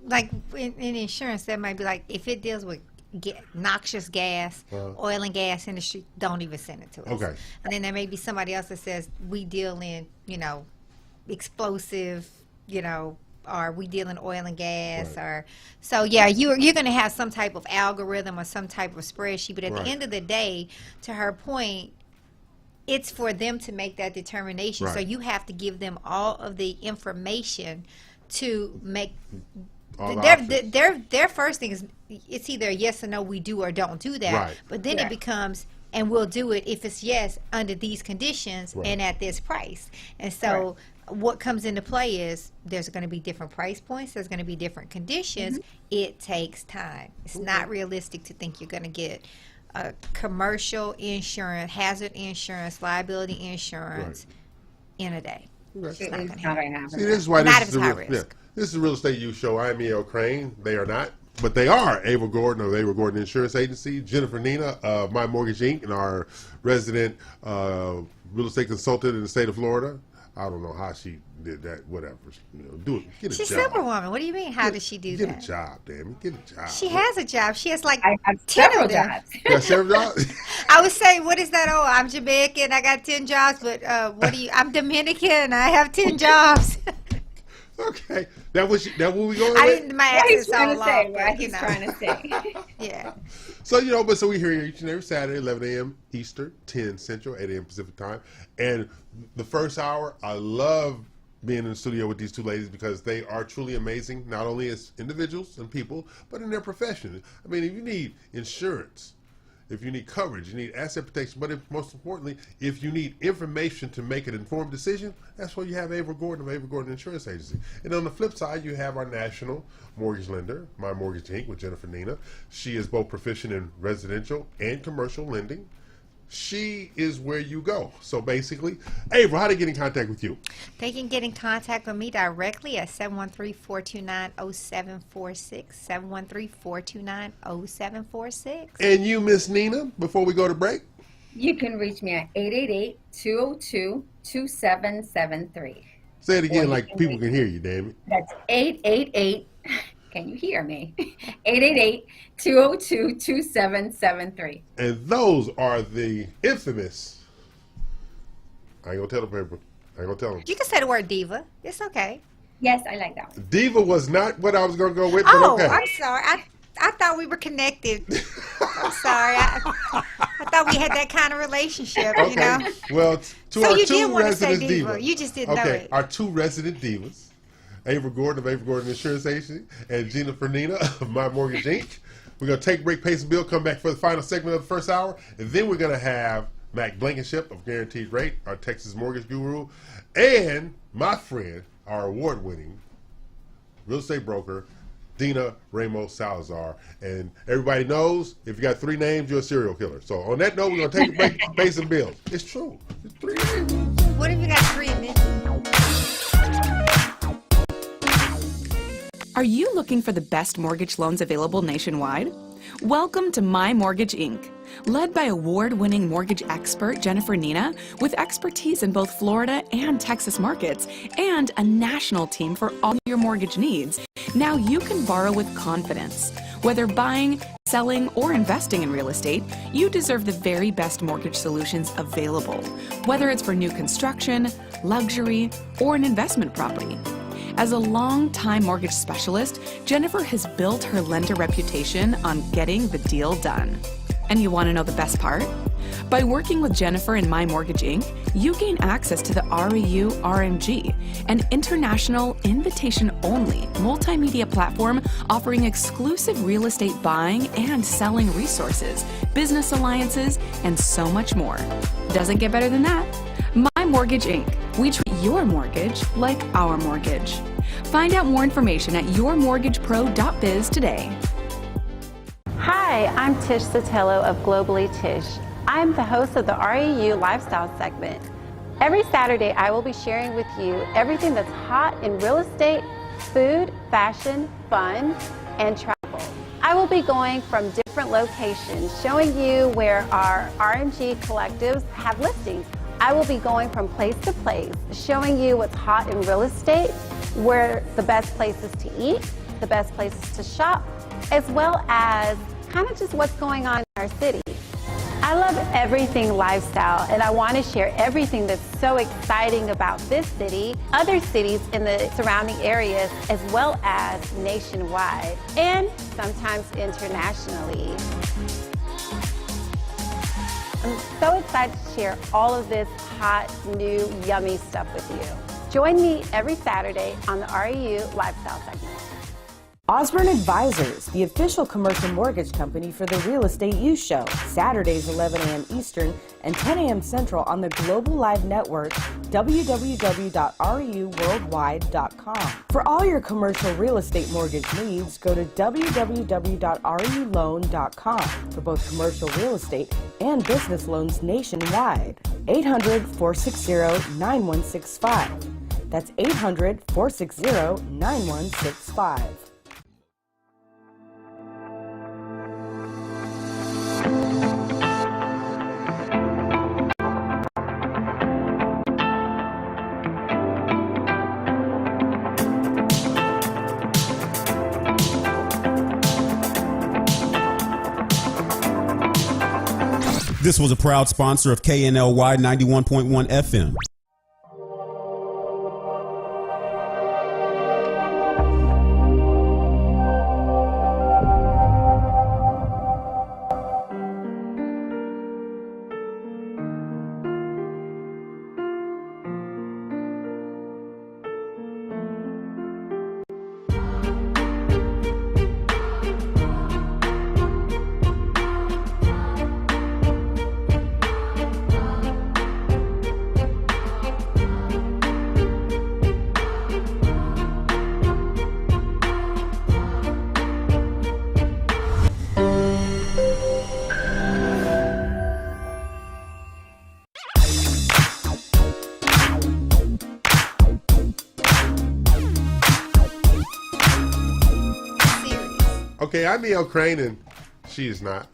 Like in insurance, that might be like, if it deals with noxious gas, oil and gas industry, don't even send it to us. Okay. And then there may be somebody else that says we deal in, explosive, or we deal in oil and gas, or so. Yeah, you're going to have some type of algorithm or some type of spreadsheet. But at the end of the day, to her point, it's for them to make that determination. So you have to give them all of the information to make. Their first thing is, it's either yes or no, we do or don't do that. But then it becomes, and we'll do it if it's yes under these conditions and at this price. And so what comes into play is there's going to be different price points. There's going to be different conditions. It takes time. It's not realistic to think you're going to get commercial insurance, hazard insurance, liability insurance in a day. It's not going to happen. See, this is why this is the Real Estate You Show. I'm E.L. Crane. They are not. But they are Ava Gordon of Ava Gordon Insurance Agency, Jennifer Nina of My Mortgage Inc., and our resident real estate consultant in the state of Florida. I don't know how she did that. Whatever, do it. Get a She's job. Superwoman. What do you mean? How does she do that? Get a job, damn it. Get a job. She has a job. She has like I have 10 several of them. jobs. You got several jobs? I would say, what is that? Oh, I'm Jamaican. I got 10 jobs. But what do you? I'm Dominican. I have 10 jobs. Okay, that what we going I with? didn't. My What he's accent's trying all to say, long. what But, he's trying to say. Yeah. So, so we here each and every Saturday, 11 a.m. Eastern, 10 Central, 8 a.m. Pacific time. And the first hour, I love being in the studio with these two ladies because they are truly amazing, not only as individuals and people, but in their profession. I mean, if you need insurance, if you need coverage, you need asset protection, but most importantly, if you need information to make an informed decision, that's where you have Ava Gordon of Ava Gordon Insurance Agency. And on the flip side, you have our national mortgage lender, My Mortgage Inc., with Jennifer Nina. She is both proficient in residential and commercial lending. She is where you go. So basically, Ava, how do they get in contact with you? They can get in contact with me directly at 713-429-0746, 713-429-0746. And you, Miss Nina, before we go to break? You can reach me at 888-202-2773. Say it again like people can hear you, damn it. That's 888. Can you hear me? 888-202-2773. And those are the infamous. I ain't gonna tell the paper. I ain't gonna tell them. You can say the word diva. It's okay. Yes, I like that one. Diva was not what I was gonna go with, but Oh, okay. I'm sorry. I thought we were connected. I'm sorry. I thought we had that kind of relationship, you know. Well, to So our you two did want to say resident diva. divas. You just didn't know Okay, it. our two resident divas, Ava Gordon of Ava Gordon Insurance Agency and Jennifer Nina of My Mortgage Inc. We're going to take a break, pay some bill, come back for the final segment of the first hour, and then we're going to have Mac Blankenship of Guaranteed Rate, our Texas mortgage guru, and my friend, our award-winning real estate broker, Dina Ramos Salazar. And everybody knows if you got three names, you're a serial killer. So on that note, we're going to take a break, pay some bills. It's true. It's three names. What if you got three men? Are you looking for the best mortgage loans available nationwide? Welcome to My Mortgage Inc., led by award-winning mortgage expert Jennifer Nina, with expertise in both Florida and Texas markets, and a national team for all your mortgage needs. Now you can borrow with confidence. Whether buying, selling, or investing in real estate, you deserve the very best mortgage solutions available, whether it's for new construction, luxury, or an investment property. As a long-time mortgage specialist, Jennifer has built her lender reputation on getting the deal done. And you want to know the best part? By working with Jennifer and My Mortgage Inc., you gain access to the REU RMG, an international invitation-only multimedia platform offering exclusive real estate buying and selling resources, business alliances, and so much more. Doesn't get better than that. My Mortgage Inc. We treat your mortgage like our mortgage. Find out more information at yourmortgagepro.biz today. Hi, I'm Tish Sotelo of Globally Tish. I'm the host of the REU Lifestyle segment. Every Saturday, I will be sharing with you everything that's hot in real estate, food, fashion, fun, and travel. I will be going from different locations, showing you where our RMG collectives have listings. I will be going from place to place, showing you what's hot in real estate, where the best places to eat, the best places to shop, as well as kind of just what's going on in our city. I love everything lifestyle, and I want to share everything that's so exciting about this city, other cities in the surrounding areas, as well as nationwide, and sometimes internationally. I'm so excited to share all of this hot, new, yummy stuff with you. Join me every Saturday on the REU Lifestyle segment. Osborne Advisors, the official commercial mortgage company for the Real Estate You Show, Saturdays 11 a.m. Eastern and 10 a.m. Central on the Global Live Network, www.ruworldwide.com. For all your commercial real estate mortgage needs, go to www.ruloan.com for both commercial real estate and business loans nationwide. 800-460-9165. That's 800-460-9165. This was a proud sponsor of KNLY 91.1 FM. Okay, I'm E.L. Crane, and she is not,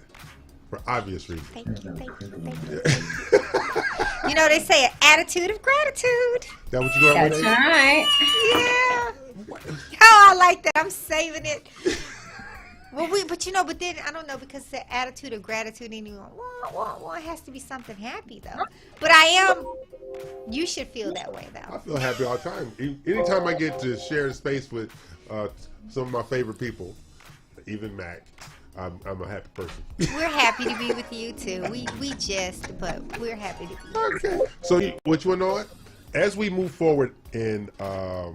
for obvious reasons. Thank you, thank you, thank you, thank you. You know, they say an attitude of gratitude. That what you going with? That's right. Yeah. Oh, I like that. I'm saving it. Well, but then I don't know, because the attitude of gratitude, anyone, well, it has to be something happy though. But you should feel that way though. I feel happy all the time. Anytime I get to share the space with some of my favorite people, even Mac, I'm a happy person. We're happy to be with you too. We jest, but we're happy to be with you. Okay. So what you want to know? What? As we move forward in the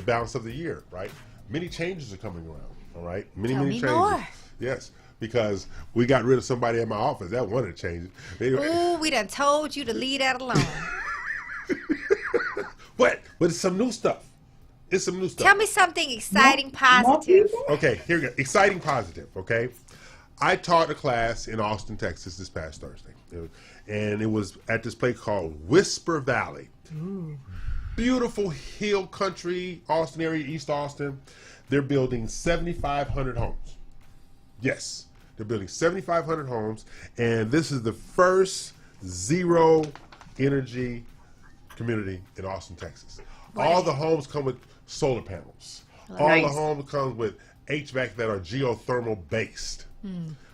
balance of the year, right? Many changes are coming around. All right, many changes. More. Yes, because we got rid of somebody at my office. That wanted to change it. Ooh, we done told you to leave that alone. What? But it's some new stuff. It's some new stuff. Tell me something exciting, positive. Okay, here we go. Exciting, positive. Okay, I taught a class in Austin, Texas this past Thursday, and it was at this place called Whisper Valley. Ooh. Beautiful hill country, Austin area, East Austin. They're building 7,500 homes. Yes, they're building 7,500 homes, and this is the first zero energy community in Austin, Texas. All the homes come with solar panels. All the homes come with HVAC that are geothermal based.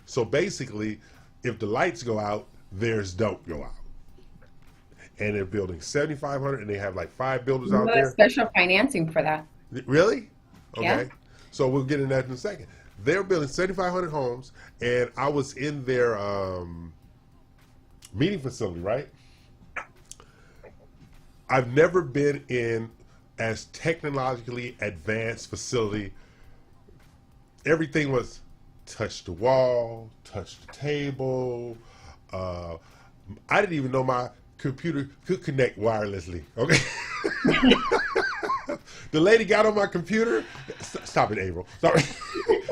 So basically, if the lights go out, theirs don't go out. And they're building 7,500, and they have like 5 builders out there. Special financing for that. Really? Okay. Yeah. So we'll get into that in a second. They're building 7,500 homes, and I was in their meeting facility, right? I've never been in as technologically advanced facility. Everything was touch the wall, touch the table. I didn't even know my computer could connect wirelessly. Okay. The lady got on my computer. Stop it, April. Sorry.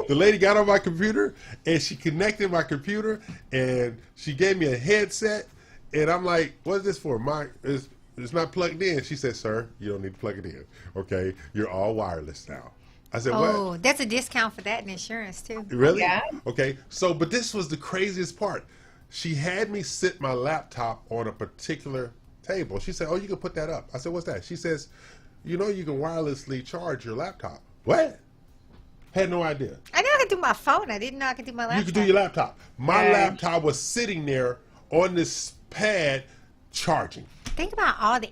The lady got on my computer, and she connected my computer, and she gave me a headset, and I'm like, "What is this for? It's not plugged in." She said, "Sir, you don't need to plug it in. Okay, you're all wireless now." I said, "What?" Oh, that's a discount for that in insurance too. Really? Yeah. Okay. So, but this was the craziest part. She had me sit my laptop on a particular table. She said, "Oh, you can put that up." I said, "What's that?" She says, "You know, you can wirelessly charge your laptop." What? Had no idea. I know I could do my phone. I didn't know I could do my laptop. You could do your laptop. My laptop was sitting there on this pad charging. Think about all the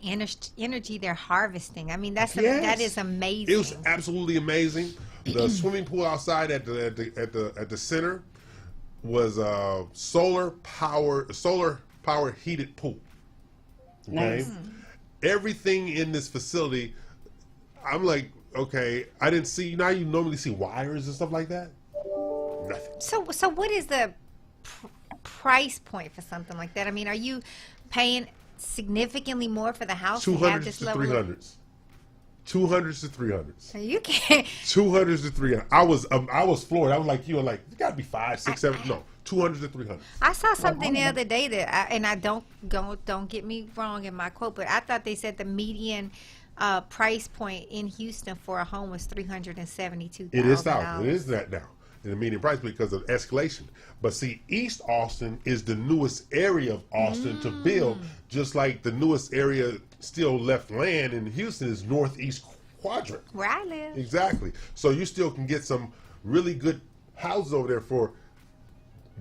energy they're harvesting. I mean, that is amazing. It was absolutely amazing. The swimming pool outside at the center was a solar power heated pool. Okay? Nice. Everything in this facility, I'm like, okay, I didn't see. Now you normally see wires and stuff like that. Nothing. So what is the price point for something like that? I mean, are you paying significantly more for the house to have 200s this to level? 300s. 200s to 300s. So you can't. 200s to 300s. I was floored. I was like, you gotta be 5, 6, 7. No, 200s to 300s. I saw something the other day and I don't get me wrong in my quote, but I thought they said the median price point in Houston for a home was $372,000. It is now. It is that now. In the median price because of escalation. But see, East Austin is the newest area of Austin to build, just like the newest area still left land in Houston is Northeast Quadrant. Where I live. Exactly. So you still can get some really good houses over there for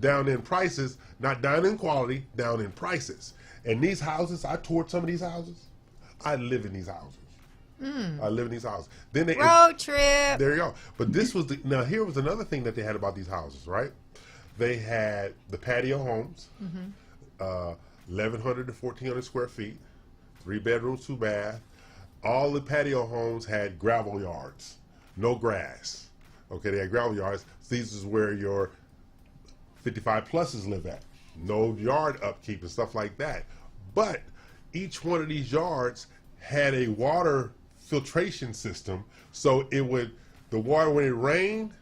down in prices, not down in quality, down in prices. And these houses, I toured some of these houses. I live in these houses. I live in these houses. Then they road trip. There you go. But this was now here was another thing that they had about these houses, right? They had the patio homes, 1,100 to 1,400 square feet, 3 bedrooms, 2 baths. All the patio homes had gravel yards, no grass. Okay, they had gravel yards. These is where your 55 pluses live at. No yard upkeep and stuff like that. But each one of these yards had a water filtration system, so the water, when it rained,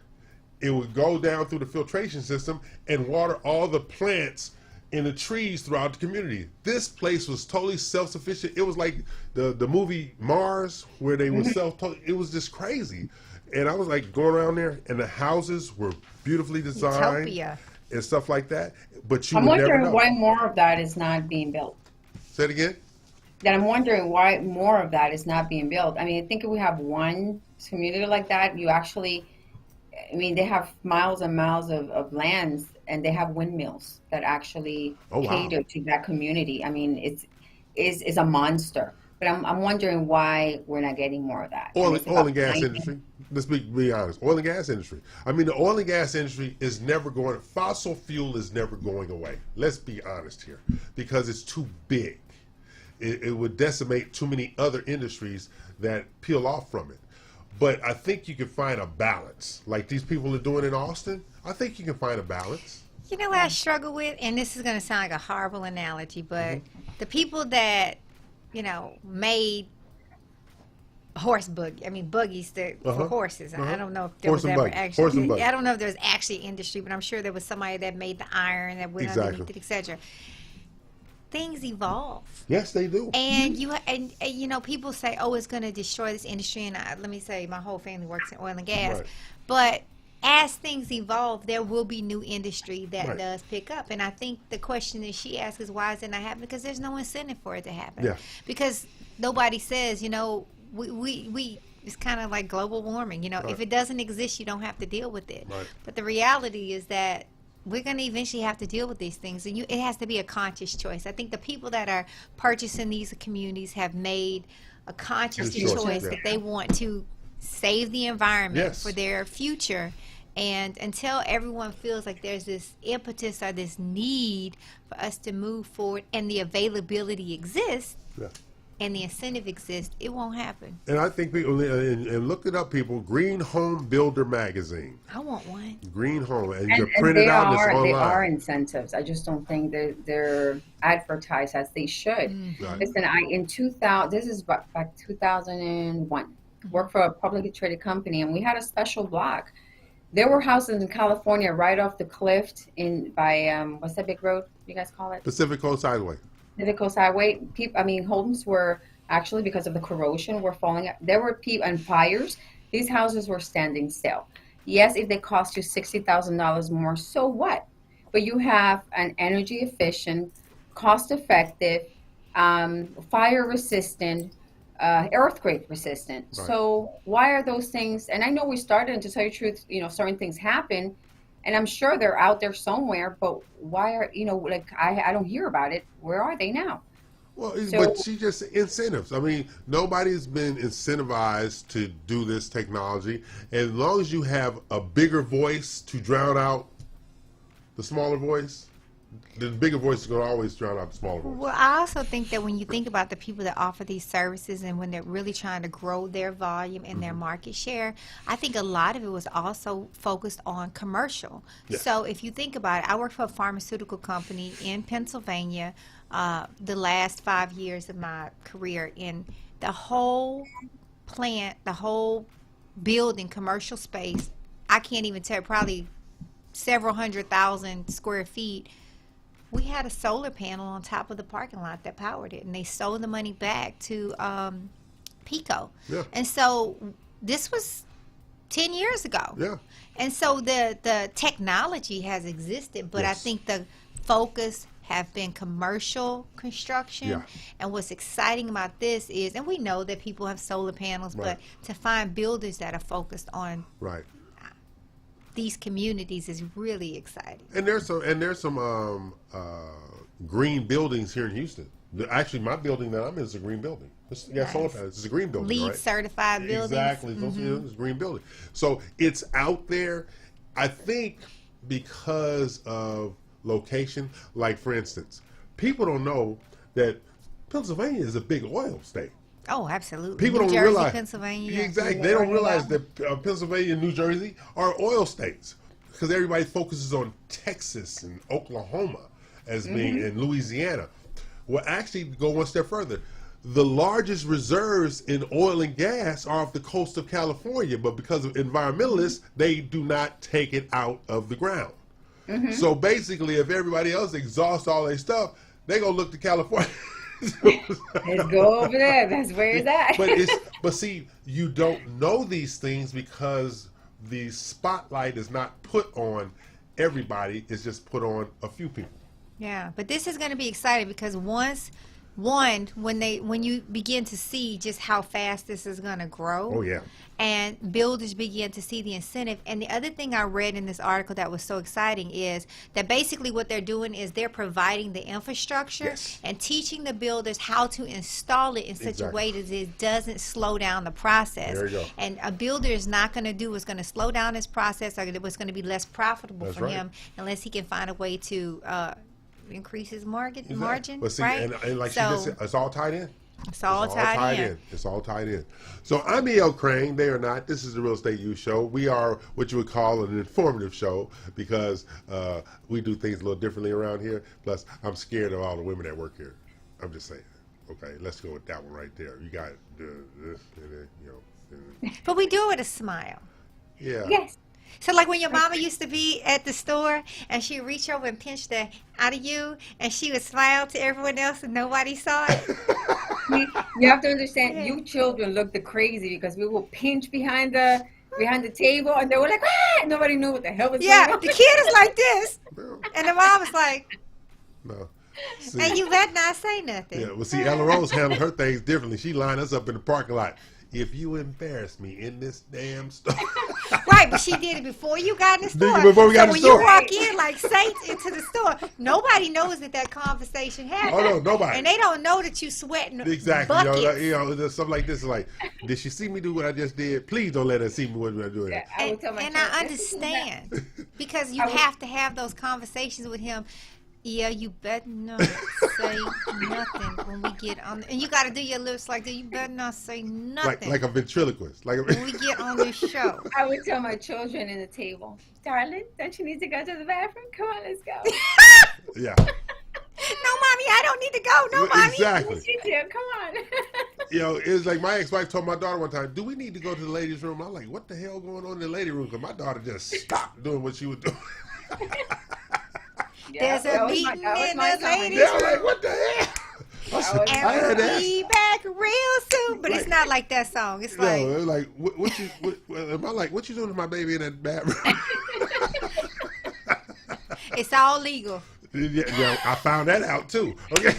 it would go down through the filtration system and water all the plants and the trees throughout the community. This place was totally self-sufficient. It was like the movie Mars, where they were it was just crazy. And I was like going around there, and the houses were beautifully designed. Utopia. And stuff like that. But I'm would never wondering know. why more of that is not being built. Say it again. That I'm wondering why more of that is not being built. I mean, I think if we have one community like that, you actually, I mean, they have miles and miles of lands, and they have windmills that actually cater to that community. I mean, it's a monster. But I'm wondering why we're not getting more of that. Oil and gas industry. Let's be honest. Oil and gas industry. I mean, the oil and gas industry is never going. Fossil fuel is never going away. Let's be honest here, because it's too big. It would decimate too many other industries that peel off from it. But I think you can find a balance, like these people are doing in Austin. I think you can find a balance. You know what I struggle with, and this is going to sound like a horrible analogy, but the people that made buggies for horses. I don't know if there was ever actually. I don't know if there's actually industry, but I'm sure there was somebody that made the iron that went underneath it, etc. Things evolve. Yes, they do. And people say, "Oh, it's going to destroy this industry." And let me say, my whole family works in oil and gas. Right. But as things evolve, there will be new industry that does pick up. And I think the question that she asked is, why is it not happening? Because there's no incentive for it to happen. Yeah. Because nobody says, we it's kind of like global warming. If it doesn't exist, you don't have to deal with it. Right. But the reality is that we're going to eventually have to deal with these things, and it has to be a conscious choice. I think the people that are purchasing these communities have made a conscious choice that they want to save the environment for their future. And until everyone feels like there's this impetus or this need for us to move forward, and the availability exists, and the incentive exists, it won't happen. And I think people, and look it up, people, Green Home Builder Magazine. I want one. Green Home. And you print it out and it's online. They are incentives. I just don't think they're advertised as they should. Right. Listen, in 2000, this is back 2001, worked for a publicly traded company, and we had a special block. There were houses in California right off the cliff by, what's that big road you guys call it? Pacific Coast Highway. Pacific Coast Highway. Homes were actually, because of the corrosion, were falling. There were and fires. These houses were standing still. Yes, if they cost you $60,000 more, so what? But you have an energy efficient, cost effective, fire resistant, earthquake resistant. Right. So why are those things? And I know we started, and to tell you the truth, certain things happen, and I'm sure they're out there somewhere, but why are, I don't hear about it. Where are they now? Well, but she just incentives. I mean, nobody's been incentivized to do this technology. As long as you have a bigger voice to drown out the smaller voice, the bigger voice is going to always drown out the smaller voice. Well, I also think that when you think about the people that offer these services and when they're really trying to grow their volume and their market share, I think a lot of it was also focused on commercial. Yes. So if you think about it, I worked for a pharmaceutical company in Pennsylvania the last 5 years of my career, in the whole plant, the whole building, commercial space, I can't even tell, probably several 100,000 square feet. We had a solar panel on top of the parking lot that powered it, and they sold the money back to Pico. Yeah. And so this was 10 years ago. Yeah. And so the technology has existed, but I Yes. think the focus have been commercial construction. Yeah. And what's exciting about this is, and we know that people have solar panels, Right. but to find builders that are focused on Right. these communities is really exciting. And there's some green buildings here in Houston. Actually, my building that I'm in is a green building. It's got solar panels. It's a green building, LEED right? certified buildings. Exactly. Those it's a green building. So it's out there. I think because of location, like for instance, people don't know that Pennsylvania is a big oil state. Oh, absolutely. People New don't Jersey, realize Pennsylvania. Yeah, exactly. They don't realize that Pennsylvania and New Jersey are oil states because everybody focuses on Texas and Oklahoma as being in Louisiana. Well, actually, go one step further. The largest reserves in oil and gas are off the coast of California, but because of environmentalists, they do not take it out of the ground. So basically, if everybody else exhausts all their stuff, they gonna look to California. Let's go over there. That's where it's at. But see, you don't know these things because the spotlight is not put on everybody. It's just put on a few people. Yeah, but this is going to be exciting because when you begin to see just how fast this is going to grow. Oh yeah. And builders begin to see the incentive. And the other thing I read in this article that was so exciting is that basically what they're doing is they're providing the infrastructure and teaching the builders how to install it in such a way that it doesn't slow down the process. There you go. And a builder is not going to do what's going to slow down his process, or what's going to be less profitable for him unless he can find a way to increase his margin. But see, right? and like So- she just said, it's all tied in. It's all tied in. It's all tied in. So I'm E.L. Crane. They are not. This is the Real Estate U Show. We are what you would call an informative show because we do things a little differently around here. Plus, I'm scared of all the women that work here. I'm just saying. Okay, let's go with that one right there. You got this, and then, and But we do it with a smile. yeah. Yes. So like when your mama used to be at the store and she'd reach over and pinch the out of you and she would smile to everyone else and nobody saw it. You have to understand, you children look the crazy because we will pinch behind the table and they were like, ah! And nobody knew what the hell was going Yeah, on. the kid is like this. And the mom was like, No. See, and you better not say nothing. yeah. Well, see, Ella Rose handled her things differently. She lined us up in the parking lot. If you embarrass me in this damn store. Right, but she did it before you got in the store. Before we got in the when store. you walk in like saints into the store, nobody knows that conversation happened. Oh, no, nobody. And they don't know that you sweating Exactly. buckets. There's something like this. Like, did she see me do what I just did? Please don't let her see me what I'm doing. Yeah, I would tell my And children, I this is understand because you have to have those conversations with him. Yeah, you better not say nothing when we get on. And you got to do your lips like that. You better not say nothing Like a ventriloquist. Like when we get on this show. I would tell my children in the table, darling, don't you need to go to the bathroom? Come on, let's go. Yeah. No, mommy, I don't need to go. No, mommy. Exactly. Yes, you do. Come on. It's like my ex-wife told my daughter one time, do we need to go to the ladies' room? I'm like, what the hell going on in the ladies' room? Because my daughter just stopped doing what she was doing. There's a meeting in the ladies' Yeah, I'm room. like, what the hell? And heard we'll that. be back real soon. But it's not like that song. It's like, No, it's like, am I like, what you doing to my baby in that bathroom? it's all legal. Yeah, I found that out too. Okay.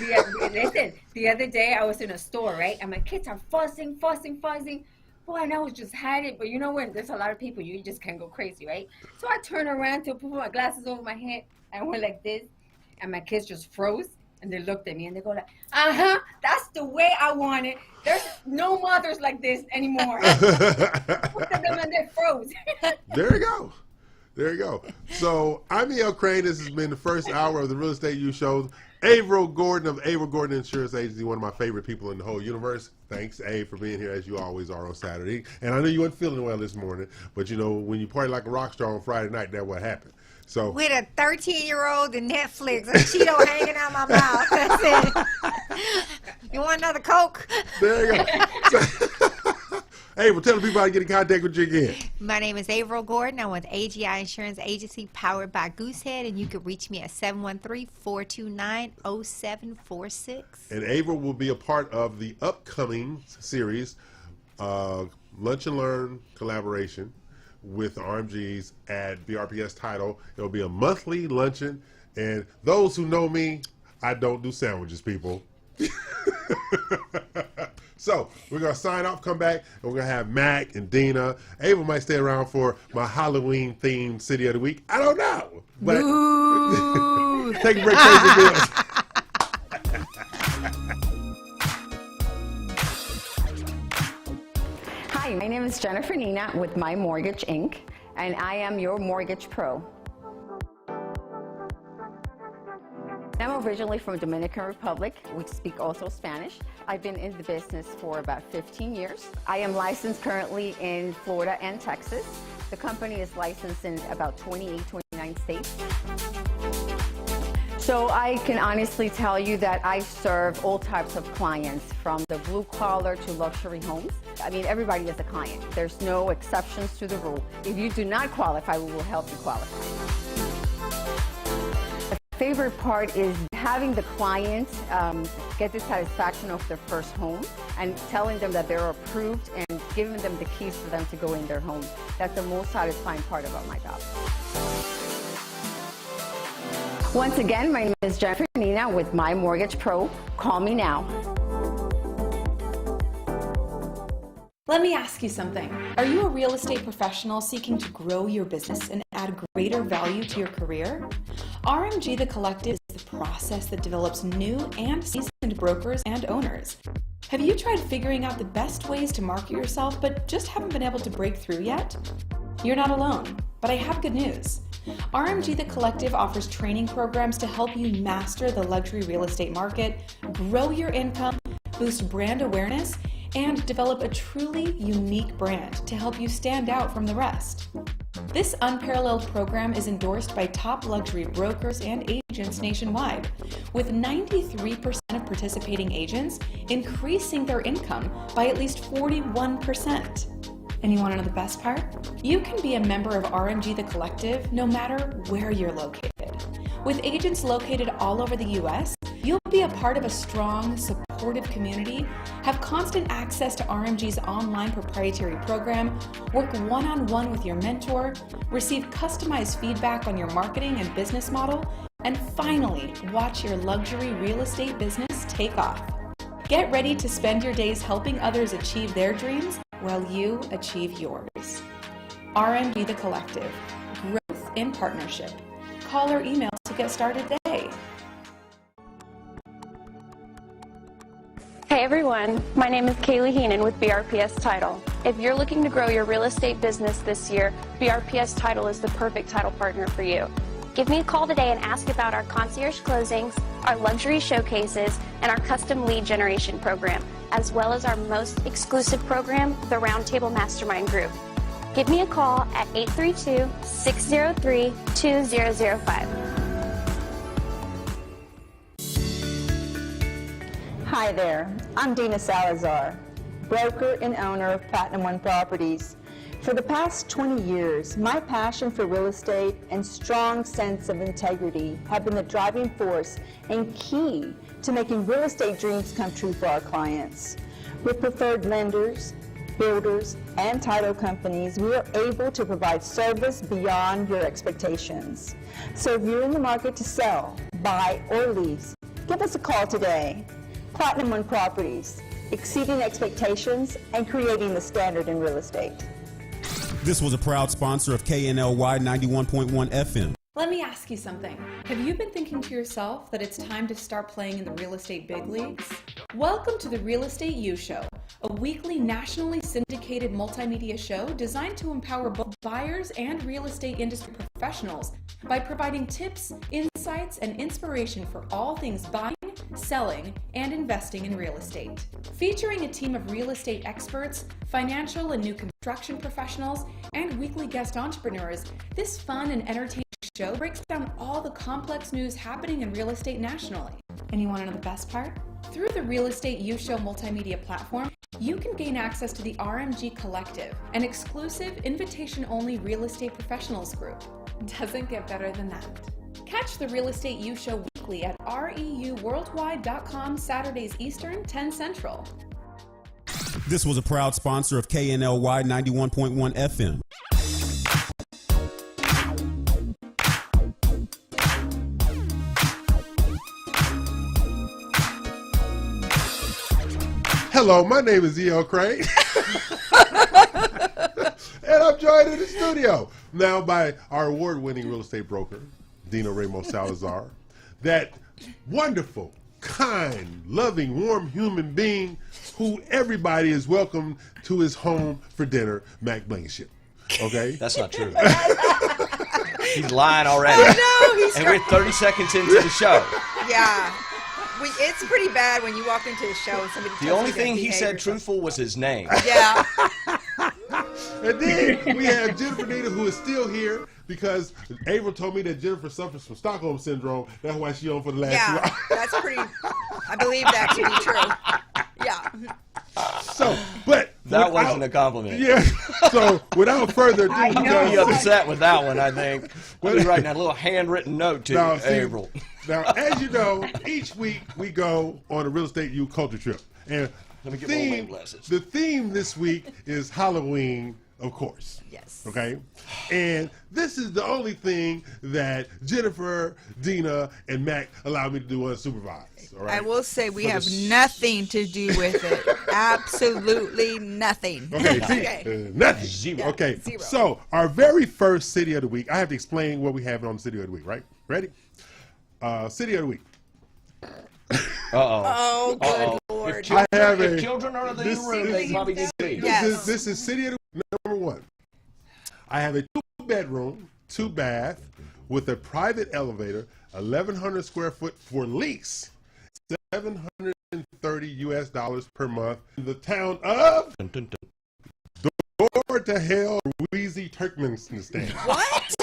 Listen, the other day I was in a store, right? And my kids are fussing. Boy, and I was just hiding. But you know when there's a lot of people, you just can't go crazy, right? So I turned around to put my glasses over my head. I went like this. And my kids just froze. And they looked at me and they go like, that's the way I want it. There's no mothers like this anymore. Looked at them and they froze. There you go. There you go. So I'm E.L. Crane. This has been the first hour of the Real Estate U Show. Averill Gordon of Averill Gordon Insurance Agency, one of my favorite people in the whole universe. Thanks, A, for being here as you always are on Saturday. And I know you weren't feeling well this morning, but you know, when you party like a rock star on Friday night, that's what happened. So with a 13-year-old and Netflix, a Cheeto hanging out my mouth. That's it. You want another Coke? There you go. Hey, well, tell the people how to get in contact with you again. My name is Averill Gordon. I'm with AGI Insurance Agency, powered by Goosehead, and you can reach me at 713-429-0746. And Averill will be a part of the upcoming series, Lunch and Learn collaboration with RMGs at BRPS Title. It'll be a monthly luncheon, and those who know me, I don't do sandwiches, people. So we're going to sign off, come back, and we're going to have Mac and Dina. Ava might stay around for my Halloween-themed City of the Week. I don't know. But take a break, pay the bills. Hi, my name is Jennifer Nina with My Mortgage Inc., and I am your mortgage pro. I'm originally from Dominican Republic. We speak also Spanish. I've been in the business for about 15 years. I am licensed currently in Florida and Texas. The company is licensed in about 28, 29 states. So I can honestly tell you that I serve all types of clients, from the blue collar to luxury homes. I mean, everybody is a client. There's no exceptions to the rule. If you do not qualify, we will help you qualify. My favorite part is having the client get the satisfaction of their first home and telling them that they're approved and giving them the keys for them to go in their home. That's the most satisfying part about my job. Once again, my name is Jennifer Nina with My Mortgage Pro. Call me now. Let me ask you something. Are you a real estate professional seeking to grow your business and add greater value to your career? RMG The Collective is the process that develops new and seasoned brokers and owners. Have you tried figuring out the best ways to market yourself but just haven't been able to break through yet? You're not alone, but I have good news. RMG The Collective offers training programs to help you master the luxury real estate market, grow your income, boost brand awareness, and develop a truly unique brand to help you stand out from the rest. This unparalleled program is endorsed by top luxury brokers and agents nationwide, with 93% of participating agents increasing their income by at least 41%. And you want to know the best part? You can be a member of RMG The Collective no matter where you're located. With agents located all over the U.S., you'll be a part of a strong, supportive community, have constant access to RMG's online proprietary program, work one-on-one with your mentor, receive customized feedback on your marketing and business model, and finally, watch your luxury real estate business take off. Get ready to spend your days helping others achieve their dreams while you achieve yours. RMG The Collective, growth in partnership. Call or email to get started today. Hey everyone, my name is Kaylee Heenan with BRPS Title. If you're looking to grow your real estate business this year, BRPS Title is the perfect title partner for you. Give me a call today and ask about our concierge closings, our luxury showcases, and our custom lead generation program, as well as our most exclusive program, the Roundtable Mastermind Group. Give me a call at 832-603-2005. Hi there, I'm Dina Salazar, broker and owner of Platinum One Properties. For the past 20 years, my passion for real estate and strong sense of integrity have been the driving force and key to making real estate dreams come true for our clients. With preferred lenders, builders, and title companies, we are able to provide service beyond your expectations. So if you're in the market to sell, buy, or lease, give us a call today. Platinum One Properties, exceeding expectations and creating the standard in real estate. This was a proud sponsor of KNLY 91.1 FM. Let me ask you something. Have you been thinking to yourself that it's time to start playing in the real estate big leagues? Welcome to the Real Estate U Show, a weekly nationally syndicated multimedia show designed to empower both buyers and real estate industry professionals by providing tips, insights, and inspiration for all things buying, selling, and investing in real estate. Featuring a team of real estate experts, financial and new construction professionals, and weekly guest entrepreneurs, this fun and entertaining show breaks down all the complex news happening in real estate nationally. And you want to know the best part? Through the Real Estate U Show multimedia platform, you can gain access to the RMG Collective, an exclusive invitation-only real estate professionals group. Doesn't get better than that. Catch the Real Estate U Show weekly at reuworldwide.com Saturdays Eastern, 10 Central. This was a proud sponsor of KNLY 91.1 FM. Hello, my name is E.L. Craig. And I'm joined in the studio now by our award-winning real estate broker, Dina Ramos Salazar, that wonderful, kind, loving, warm human being who everybody is welcome to his home for dinner, Mac Blankenship. Okay? That's not true. He's lying already. I know, and we're 30 seconds into the show. Yeah. It's pretty bad when you walk into a show and somebody The tells only you their thing he said behavior. truthful was his name. Yeah. And then we have Jennifer Nita, who is still here because April told me that Jennifer suffers from Stockholm Syndrome. That's why she's on for the last 2 hours. That's pretty, I believe that to be true. Yeah. So, but that wasn't a compliment. Yeah. So, without further ado, You'll be upset with that one, I think. We'll be writing a little handwritten note to Now, you, see, April. Now, as you know, each week we go on a real estate U culture trip. And Let me get my wind glasses. the theme this week is Halloween, of course. Yes. Okay? And this is the only thing that Jennifer, Dina, and Mac allow me to do unsupervised. All right? I will say we have nothing to do with it. Absolutely nothing. Okay, see, nothing. Zero. Okay, Zero. so our very first city of the week, I have to explain what we have on the city of the week, right? Ready? City of the week. Oh, good Lord. If children are in the room, they probably need to leave. Yes. This is city of the week number one. I have a 2-bedroom, 2-bath with a private elevator, 1,100 square foot for lease, $730 US per month in the town of Door to Hell, Louisiana, Turkmenistan. What?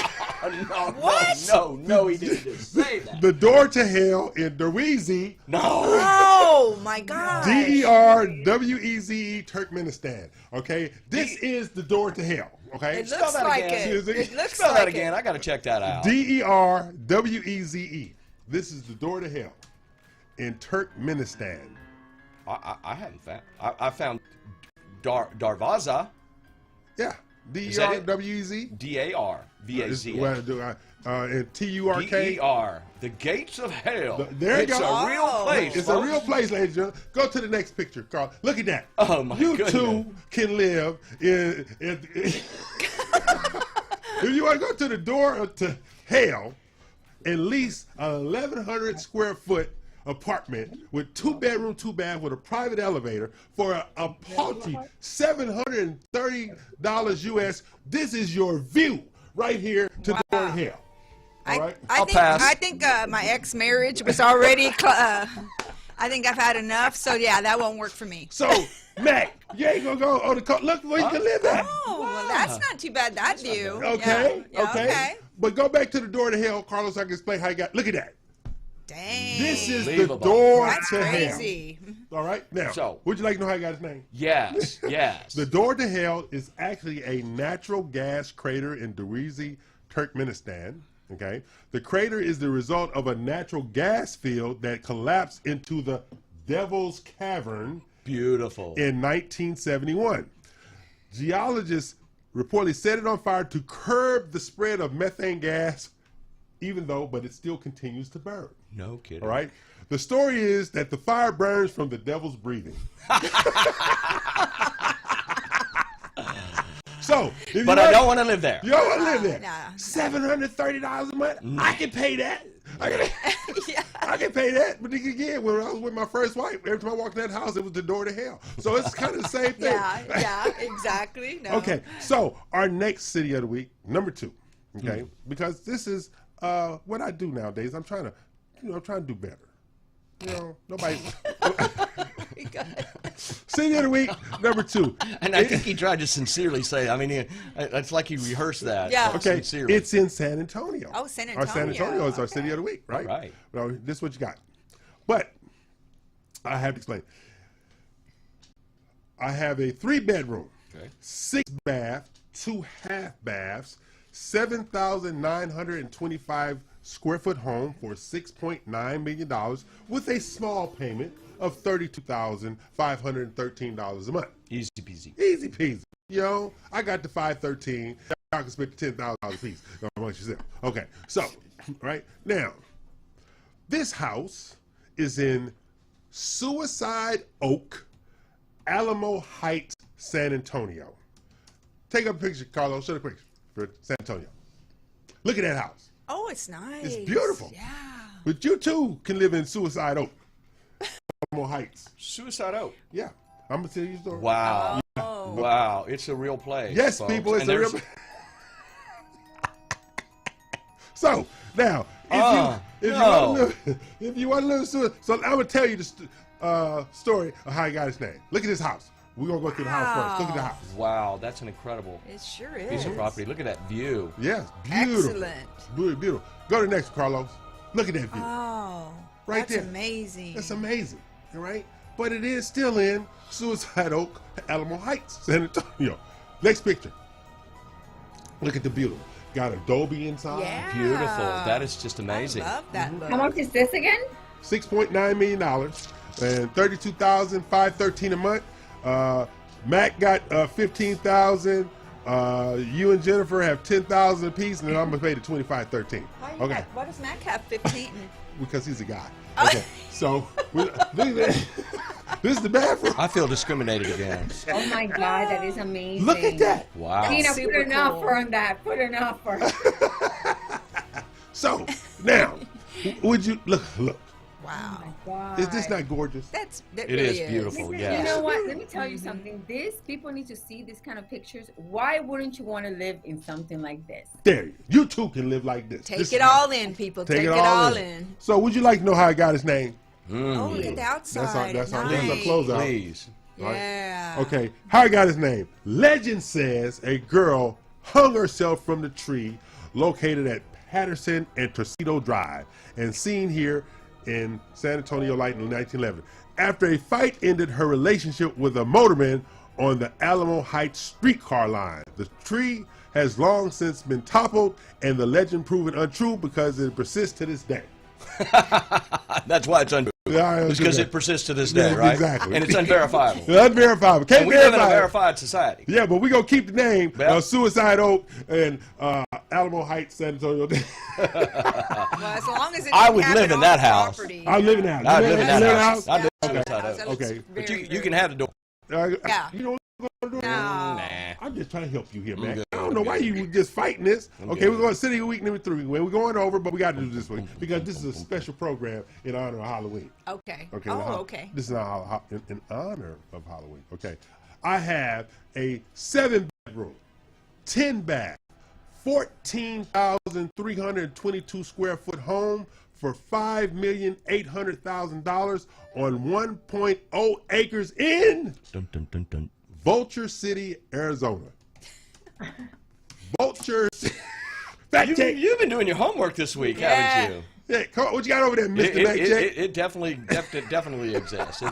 No, he didn't just say that. The Door to Hell in Derweze. No. Oh, my God. DERWEZE, Turkmenistan. Okay? This is the Door to Hell. Okay? It looks like it. It looks Spell like that again. I got to check that out. DERWEZE. This is the Door to Hell in Turkmenistan. I haven't found. I found Darvaza. Yeah. DERWEZ. DARVAZ. And TURK. DER. The Gates of Hell. There you it's go. a real place. It's folks. a real place, ladies and gentlemen. Go to the next picture, Carl. Look at that. Oh, my You goodness. too can live in if you want to go to the Door to Hell and lease a 1,100 square foot apartment with 2-bedroom, 2-bath with a private elevator for a paltry $730 US. This is your view right here to the Door to Hell. All right? I think my ex-marriage was already, I think I've had enough. So, yeah, that won't work for me. So, Mac, you ain't going to go on the coast. Look where you can live at. Oh, well, that's not too bad, that view. Okay, Yeah, okay. But go back to the Door to Hell, Carlos. I can explain how you got. Look at that. Dang. This is the Unbelievable. Door That's to crazy. Hell. All right. Now, So- would you like to know how he got his name? Yes. The Door to Hell is actually a natural gas crater in Derweze, Turkmenistan. Okay. The crater is the result of a natural gas field that collapsed into the Devil's Cavern Beautiful. in 1971. Geologists reportedly set it on fire to curb the spread of methane gas, but it still continues to burn. No kidding. All right. The story is that the fire burns from the devil's breathing. So, but I don't want to live there. You don't want to live there. Nah. $730 a month. I can pay that. I can pay that. But again, when I was with my first wife, every time I walked in that house, it was the door to hell. So it's kind of the same thing. Yeah, exactly. No. Okay, so our next city of the week, number 2. Okay, because this is what I do nowadays. I'm trying to do better. You know, nobody. City of the week, number 2. And I think he tried to sincerely say, I mean, it's like he rehearsed that. Yeah. Okay, sincerely. it's in San Antonio. Oh, San Our San Antonio. Antonio is our city of the week, right? Right. Well, this is what you got. But I have to explain. I have a 3-bedroom, 6-bath, 2 half baths, 7,925 square foot home for $6.9 million with a small payment of $32,513 a month. Easy peasy. Easy peasy. Yo, I got the $513. Y'all can spend $10,000 a piece amongst yourself. Okay, so right now, this house is in Suicide Oak, Alamo Heights, San Antonio. Take up a picture, Carlos. Show the picture for San Antonio. Look at that house. Oh, it's nice. It's beautiful. Yeah. But you too can live in Suicide Oak, Alamo Heights. Suicide Oak. Yeah, I'm gonna tell you a story. Wow. Oh. Wow. It's a real place. Yes, folks. people, it's And a real. there's- So now, if you want to live, so I'm gonna tell you the story of how he got his name. Look at this house. We're gonna go through the house first. Look at the house. Wow, that's an incredible It sure is. piece of property. Look at that view. Yes, beautiful. Excellent. Beautiful. Go to the next, Carlos. Look at that view. Oh, Right that's there. amazing. That's amazing. All right, but it is still in Suicide Oak, Alamo Heights, San Antonio. Next picture. Look at the beautiful. Got Adobe inside. Yeah. Beautiful. That is just amazing. I love that look. How much is this again? $6.9 million and $32,513 a month. Mac got $15,000. You and Jennifer have $10,000 apiece, and then I'm gonna pay the $25,13. Okay, Why does Mac have 15? because he's a guy. Okay, so look at that. This is the bathroom. I feel discriminated against. Oh my God, that is amazing. Look at that. Wow. Tina, Super put an cool. offer on that. Put an offer. So now, would you look? Wow. God. Is this not gorgeous? That It really is beautiful. You Yes. know what? Let me tell you something. People need to see this kind of pictures. Why wouldn't you want to live in something like this? There, you too can live like this. Take This it is- all in, people. Take it all in. So, would you like to know how I got his name? Oh, look at the outside. That's our nice. closeout. Please. Right? Yeah. Okay, how I got his name? Legend says a girl hung herself from the tree located at Patterson and Torcito Drive and seen here in San Antonio Light in 1911. After a fight ended her relationship with a motorman on the Alamo Heights streetcar line. The tree has long since been toppled and the legend proven untrue because it persists to this day. That's why it's untrue. Yeah, It's because it persists to this day, right? Exactly. And it's unverifiable. Unverifiable. Can't And we live in a verify it. verified society. Yeah, but we're going to keep the name Yep. Suicide Oak and Alamo Heights, San Antonio. Well, as long as it I didn't would happen live in on that house. property. I live in that house. I You live in that live house. I live in Yeah. Suicide Oak. That Okay. looks But very, you can have the door. Yeah. You know what we're going to do? No. I'm just trying to help you here, man. good. I don't know why you just fighting this. Okay, good. we're going to City Week number 3. We're going over, but we got to do this week because this is a special program in honor of Halloween. Okay. Okay. Oh, now, okay. This is in honor of Halloween. Okay. I have a 7-bedroom, 10-bath, 14,322 square foot home for $5,800,000 on 1.0 acres in Dun, dun, dun, dun. Vulture City, Arizona. Vulture. Fact check. You've been doing your homework this week, haven't you? Yeah, come on, what you got over there, Mr. Fact check? It definitely exists.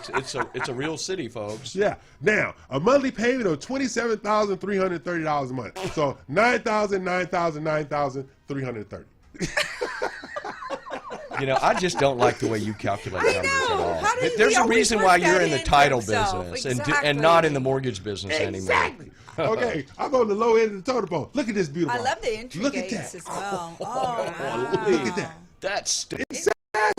It's a real city, folks. Yeah. Now, a monthly payment of $27,330 a month. So $9,330. You know, I just don't like the way you calculate numbers at all. How do you- There's he a always reason works why that you're in the in title himself. business Exactly. and not in the mortgage business anymore. Exactly. Okay, I'm on the low end of the totem pole. Look at this beautiful. I love the entry Look at gates that. as well. Oh, wow. Look at that. That's It Exactly.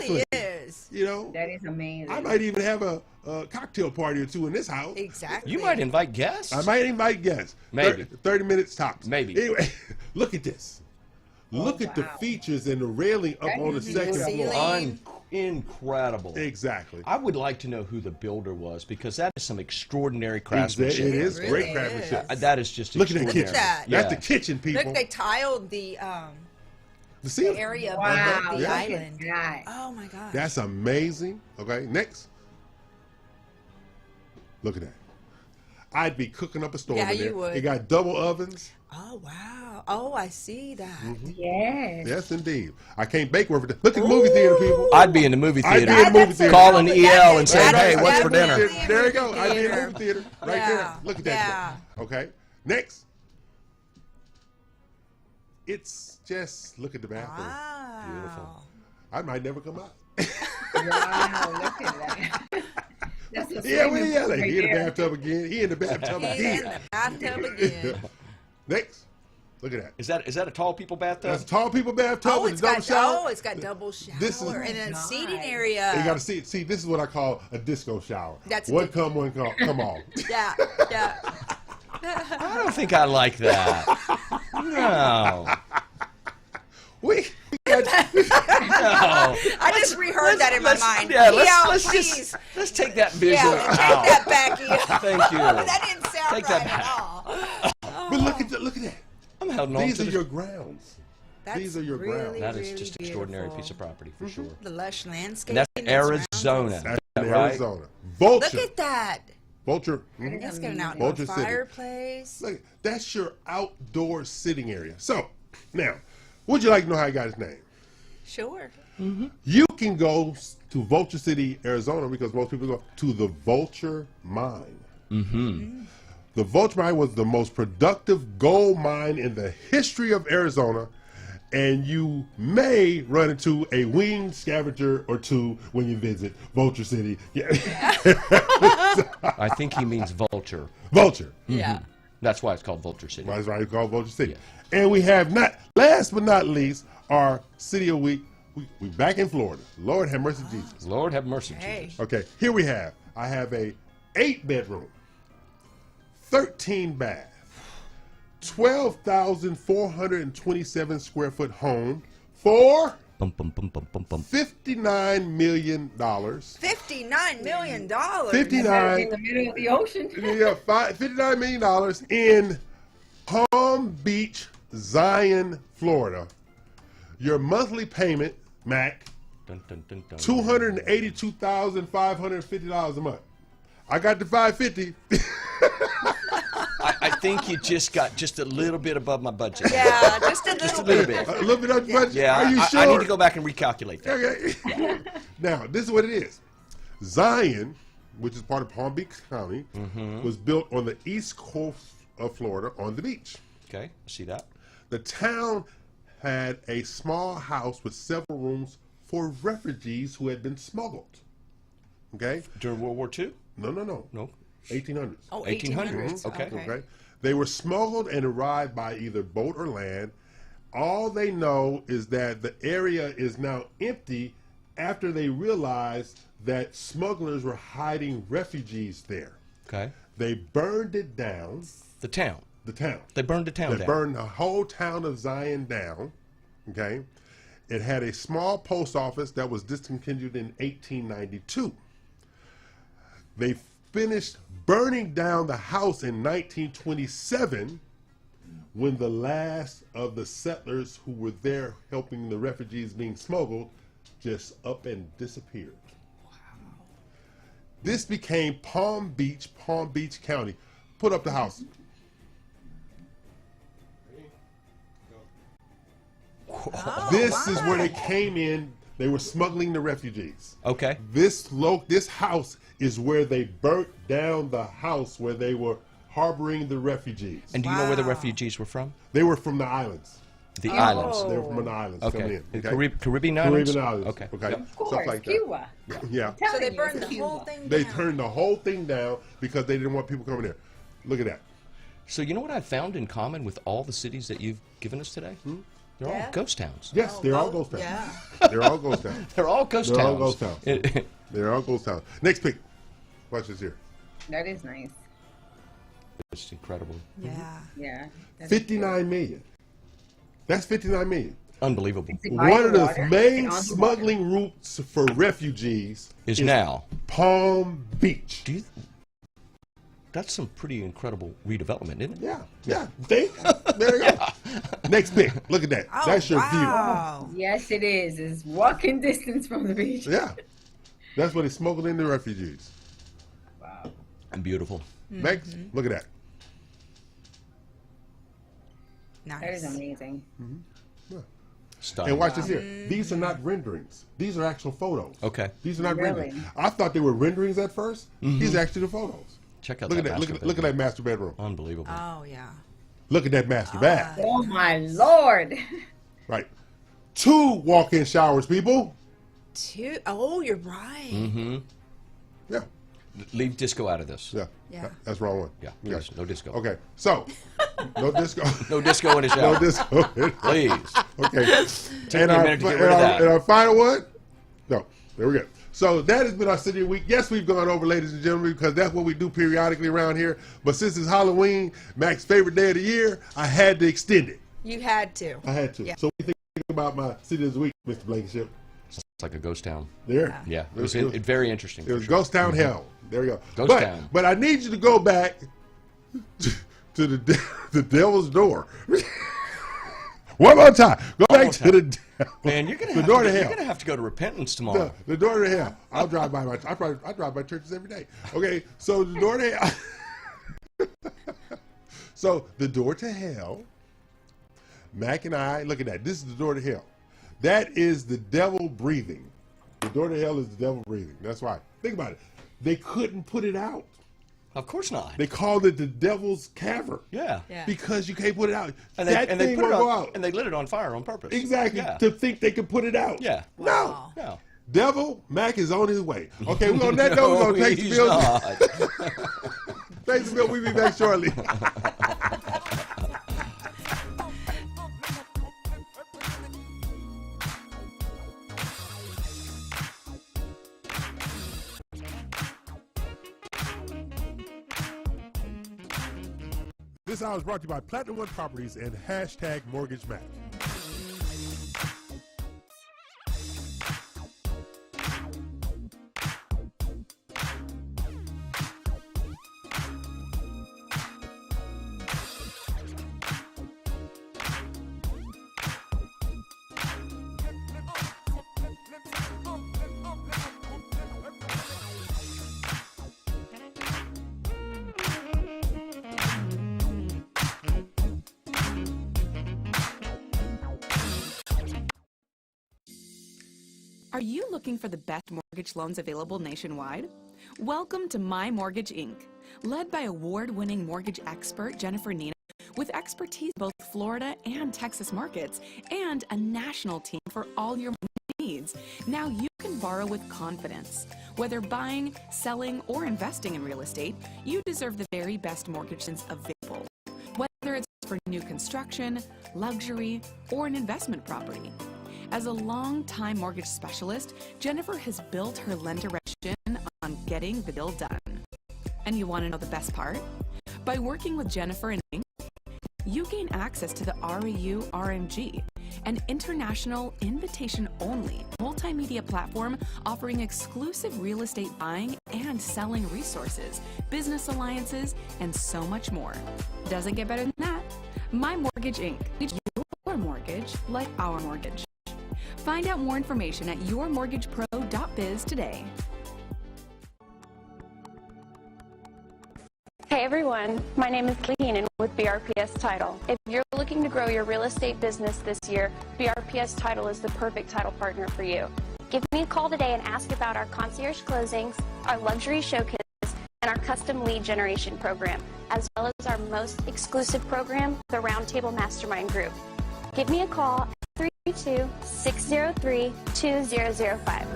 really is. You know, That is amazing. I might even have a a cocktail party or two in this house. Exactly. You might invite guests. I might invite guests. Maybe. 30 minutes tops. Maybe. Anyway, look at this. Look at the features and the railing up on the second floor. Incredible. Exactly. I would like to know who the builder was, because that is some extraordinary craftsmanship. It is great craftsmanship. That is just Look at that extraordinary. kitchen. that. That's the kitchen, people. Look, they tiled the ceiling. area Wow, above the look island. at that. Oh my gosh. That's amazing. Okay, next. Look at that. I'd be cooking up a storm Yeah, in there. you would. It got double ovens. Oh wow. Oh, I see that. Yes. Yes, indeed. I can't bake worth it. Look at the movie theater, people. I'd be in the movie I'd theater. be in the movie theater. Calling EL and saying, That hey, is what's for definitely dinner? There you go. I'd be in the theater. movie theater right there. Look at that. Yeah. Okay, next. It's just, look at the bathroom. Wow. Beautiful. I might never come out. Wow, look at that. That's a Yeah, swimming we yelling. pool He in the right there. bathtub again. He in the bathtub He's again. in the bathtub again. Next. Look at that. Is that a tall people bathtub? That's a tall people bathtub Oh, with it's a double got shower. it's got double shower This is- and then Nice. seating area. You got to see. See, this is what I call a disco shower. That's one good. come, one come on. Yeah, yeah. I don't think I like that. No. We No. I just reheard that in my mind. Yeah, Yeah, let's please. let's take that visual Yeah, take out. that back, Ian. Thank you. That didn't sound Take right that at all. But look at that. I'm holding on These to are the- your grounds. That's These are your really, grounds. That is really just an extraordinary beautiful. piece of property for sure. The lush landscape. And that's Arizona. That's Is in that right? Arizona. Look Vulture. at that. Vulture. That's got an outdoor Vulture City. fireplace. Look, that's your outdoor sitting area. So, now, would you like to know how he got his name? Sure. You can go to Vulture City, Arizona, because most people go to the Vulture Mine. The Vulture Mine was the most productive gold mine in the history of Arizona, and you may run into a winged scavenger or two when you visit Vulture City. Yeah. I think he means vulture. Vulture. Yeah. That's why it's called Vulture City. That's why it's called Vulture City. And we have last but not least, our City of Week. We back in Florida. Lord have mercy, Jesus. Lord have mercy, Hey. Jesus. Okay, here we have. I have a 8-bedroom, 13 bath, 12,427 square foot home for Bum, bum, bum, bum, bum, bum. $59 million. $59 million. 59 In the middle of the ocean. Yeah, $59 million in Palm Beach, Zion, Florida. Your monthly payment, Mac, Dun, dun, dun, dun. $282,550 a month. I got the $550. I think you just got just a little bit above my budget. Yeah, just a Just a little little bit. bit. A little bit of the budget. Yeah, Are you sure? I need to go back and recalculate that. Okay. Now, this is what it is. Zion, which is part of Palm Beach County, was built on the east coast of Florida on the beach. Okay, I see that. The town had a small house with several rooms for refugees who had been smuggled. Okay? During World War II? No. No. 1800s. Oh, 1800s. Okay. Okay. They were smuggled and arrived by either boat or land. All they know is that the area is now empty after they realized that smugglers were hiding refugees there. Okay. They burned it down. The town. The town. They burned the town They down. burned the whole town of Zion down. Okay. It had a small post office that was discontinued in 1892. They finished burning down the house in 1927 when the last of the settlers who were there helping the refugees being smuggled just up and disappeared. Wow. This became Palm Beach County. Put up the house. This is where they came in. They were smuggling the refugees. Okay. This house is where they burnt down the house where they were harboring the refugees. And do you know where the refugees were from? They were from the islands. The islands. They were from the islands coming Okay. in. The Okay? Caribbean islands? Caribbean islands. Okay. Okay. Yep. Of course, Stuff like that. Cuba. Yeah. So they burned the whole thing down. They turned the whole thing down because they didn't want people coming there. Look at that. So you know what I found in common with all the cities that you've given us today? They're all ghost towns. Yes, they're all ghost towns. Yeah. They're all ghost towns. They're all ghost They're all towns. ghost towns. They're all ghost towns. Next pick. Watch this here. That is nice. It's incredible. Yeah. Yeah. 59 million. That's 59 million. Unbelievable. One of the main smuggling routes for refugees is now Palm Beach. That's some pretty incredible redevelopment, isn't it? Yeah. Yeah. See? There you go. Next pic. Look at that. Oh, That's your wow. Yes, it is. It's walking distance from the beach. view. Yeah. That's what they smuggled in the refugees. Wow. And beautiful. Next, look at that. Nice. That is amazing. Yeah. Stunning. And watch this here. These are not renderings. These are actual photos. Okay. These are not Really? renderings. I thought they were renderings at first. These are actually the photos. Check out Look at that that. master Look at that master bedroom. Unbelievable. Oh, yeah. Look at that master bath. Oh my Lord. Right. 2 walk-in showers, people. 2. Oh, you're right. Mm-hmm. Yeah. Leave disco out of this. Yeah. Yeah. That's the wrong one. Yeah, please. No disco. Okay. So, no disco. No disco in the shower. No disco. Please. Okay. Take me a minute to get rid of that. And our final one? No. There we go. So that has been our City of the Week. Yes, we've gone over, ladies and gentlemen, because that's what we do periodically around here. But since it's Halloween, Mac's favorite day of the year, I had to extend it. You had to. I had to. Yeah. So what do you think about my City of the Week, Mr. Blankenship? It's like a ghost town. There. Yeah, it was very interesting. It was Ghost Town Hell. There we go. Ghost Town. But I need you to go back to the Devil's Door. One more time. Go back to the Man, you're gonna the door to you're hell. gonna have to go to repentance tomorrow. The door to hell. I drive by churches every day. Okay, so the door to hell. So the door to hell. Mac and I look at that. This is the door to hell. That is the devil breathing. The door to hell is the devil breathing. That's why. Think about it. They couldn't put it out. Of course not. They called it the devil's cavern. Yeah. Because you can't put it out. And that they thing put it won't go on, out. and they lit it on fire on purpose. Exactly. Yeah. To think they could put it out. Yeah. No. No. Devil, Mac is on his way. Okay, we're on that note. We're going to take the he's bill. not. Take the bill. We'll be back shortly. This hour is brought to you by Platinum One Properties and #MortgageMac. Are you looking for the best mortgage loans available nationwide? Welcome to My Mortgage Inc., led by award-winning mortgage expert Jennifer Nina, with expertise in both Florida and Texas markets, and a national team for all your needs. Now you can borrow with confidence. Whether buying, selling, or investing in real estate, you deserve the very best mortgages available. Whether it's for new construction, luxury, or an investment property. As a long-time mortgage specialist, Jennifer has built her lender reputation on getting the deal done. And you want to know the best part? By working with Jennifer and Inc., you gain access to the REU RMG, an international invitation-only multimedia platform offering exclusive real estate buying and selling resources, business alliances, and so much more. Doesn't get better than that. My Mortgage Inc. Your mortgage like our mortgage. Find out more information at yourmortgagepro.biz today. Hey everyone, my name is Kelly Heenan with BRPS Title. If you're looking to grow your real estate business this year, BRPS Title is the perfect title partner for you. Give me a call today and ask about our concierge closings, our luxury showcase, and our custom lead generation program, as well as our most exclusive program, the Roundtable Mastermind Group. Give me a call at 332-603-2005.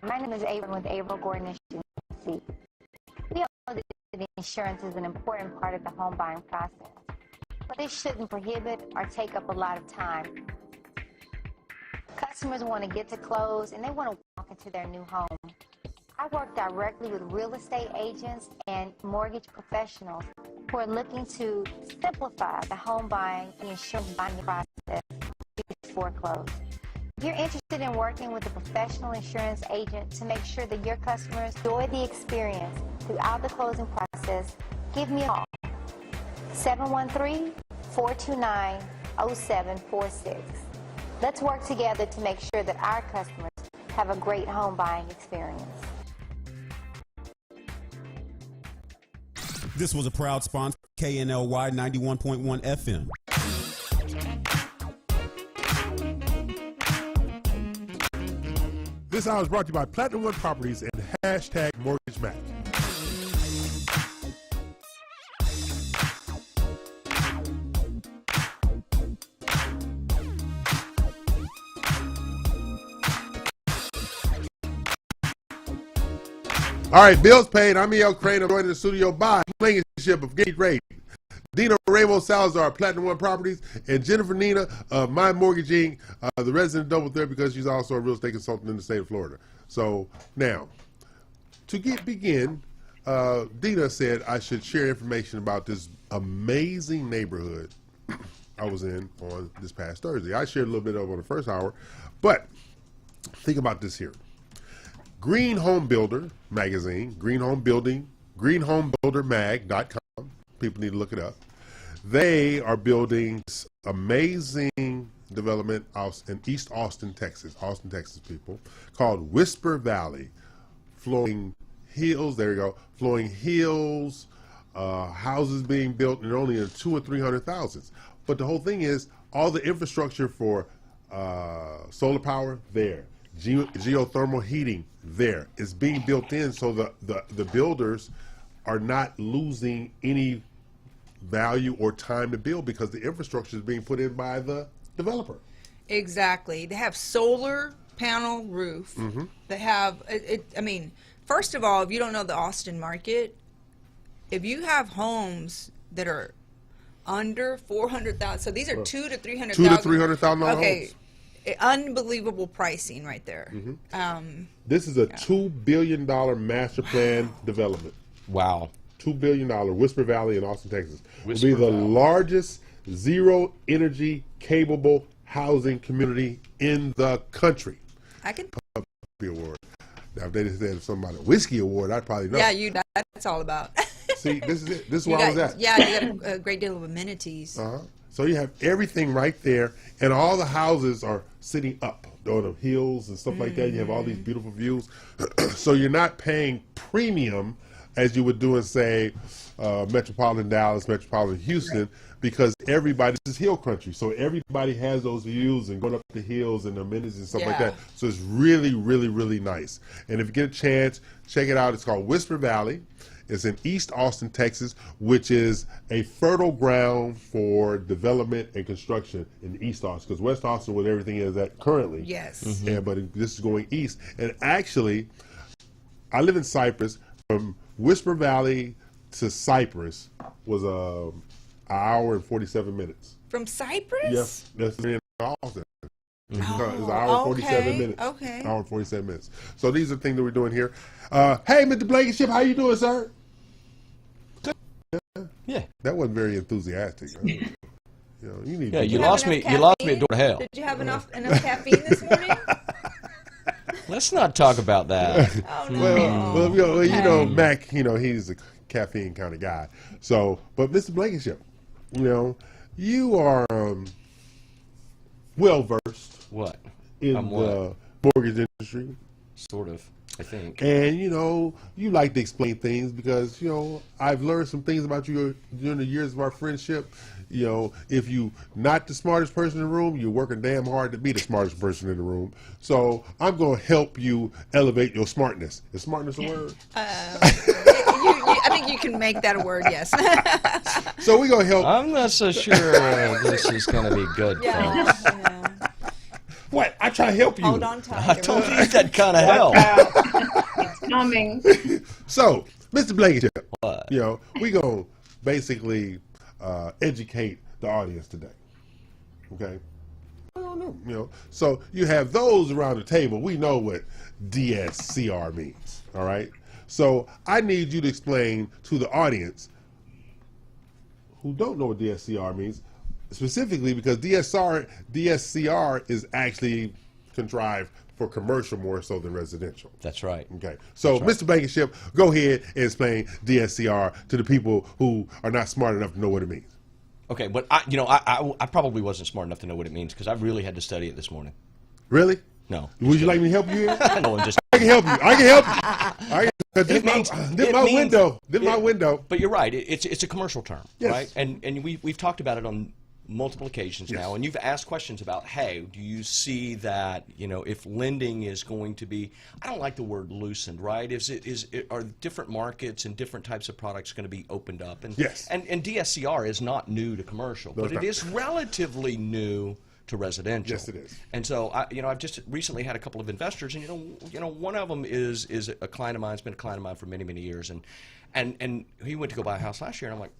My name is Avon with Avon Gordon Insurance. We all know that insurance is an important part of the home buying process. but it shouldn't prohibit or take up a lot of time. Customers want to get to close and they want to walk into their new home. I work directly with real estate agents and mortgage professionals who are looking to simplify the home buying and insurance buying process before close. If you're interested in working with a professional insurance agent to make sure that your customers enjoy the experience throughout the closing process, give me a call. 713-429-0746. Let's work together to make sure that our customers have a great home buying experience. This was a proud sponsor of KNLY 91.1 FM. This hour is brought to you by Platinum One Properties and hashtag Mortgage Mac. All right, bills paid. I'm E.L. Crane. I'm joined in the studio by Blankenship of Gate Rate, Dina Ramos Salazar, Platinum One Properties, and Jennifer Nina of My Mortgage Inc., the resident double threat because she's also a real estate consultant in the state of Florida. So now, to begin, Dina said I should share information about this amazing neighborhood I was in on this past Thursday. I shared a little bit of it on the first hour, but think about this here. Green Home Builder magazine, greenhomebuildermag.com. People need to look it up. They are building this amazing development out in East Austin, Texas, people, called Whisper Valley. Flowing hills, there you go, flowing hills, houses being built, and they're only in 200,000 or 300,000. But the whole thing is all the infrastructure for solar power there. Geothermal heating there is being built in, so the builders are not losing any value or time to build because the infrastructure is being put in by the developer. Exactly. They have solar panel roof. Mm-hmm. They have it. I mean, first of all, if you don't know the Austin market, if you have homes that are under 400,000, so these are $200,000 to $300,000. $200,000 to $300,000 okay. homes. Unbelievable pricing right there. Mm-hmm. This is a $2 billion master plan development. Wow. $2 billion, Whisper Valley in Austin, Texas. Whisper will be the Valley. largest zero energy capable housing community in the country. I can Award. Now, if they just said something about a whiskey award, I'd probably know. Yeah, that's all about. See, this is it. This is where I was at. Yeah, you got a great deal of amenities. So you have everything right there, and all the houses are sitting up on the hills and stuff like that. You have all these beautiful views. So you're not paying premium as you would do in, say, metropolitan Dallas, metropolitan Houston, because everybody, this is hill country, so everybody has those views and going up the hills and the amenities and stuff like that. So it's really, really, really nice. And if you get a chance, check it out. It's called Whisper Valley. It's in East Austin, Texas, which is a fertile ground for development and construction in East Austin, because West Austin, where everything is at currently. Yes. Mm-hmm. But this is going east. And actually, I live in Cypress. From Whisper Valley to Cypress was an hour and 47 minutes. From Cypress? Yes, that's in Austin. Mm-hmm. It's an hour and 47 minutes. Okay. Hour and 47 minutes. So these are things that we're doing here. Hey, Mr. Blankenship, how you doing, sir? Yeah. That wasn't very enthusiastic. You know, you need. Yeah, you lost me. You lost me at door to hell. Did you have enough caffeine this morning? Let's not talk about that. Oh no. Well, you know, Mac. He's a caffeine kind of guy. So, but Mr. Blankenship, you are well versed. What? In the mortgage industry? Sort of. I think. And, you like to explain things because, I've learned some things about you during the years of our friendship. If you not the smartest person in the room, you're working damn hard to be the smartest person in the room. So I'm going to help you elevate your smartness. Is smartness a word? I think you can make that a word, yes. So we're going to help. I'm not so sure this is going to be good, folks. What? I try to help you. Hold on tight. I don't need that kind of help. It's coming. So, Mr. Blankenship, What? we're going to basically educate the audience today. Okay? I don't know, you know. So you have those around the table. We know what DSCR means, all right? So I need you to explain to the audience who don't know what DSCR means, specifically because DSCR is actually contrived for commercial more so than residential. That's right. Okay. So, Mr. Blankenship, go ahead and explain DSCR to the people who are not smart enough to know what it means. Okay, but I probably wasn't smart enough to know what it means because I really had to study it this morning. Really? No. Would you like me to help you here? No, I'm just. I can help you. I can help you. This my window. This my window. But you're right. It's a commercial term, Yes. right? And we've talked about it on multiple occasions now, and you've asked questions about, hey, do you see that, you know, if lending is going to be, I don't like the word loosened, right? Are different markets and different types of products going to be opened up? And, yes. And DSCR is not new to commercial, but it is relatively new to residential. Yes, it is. And so, I've just recently had a couple of investors, and one of them is a client of mine. It's been a client of mine for many, many years, and he went to go buy a house last year, and I'm like,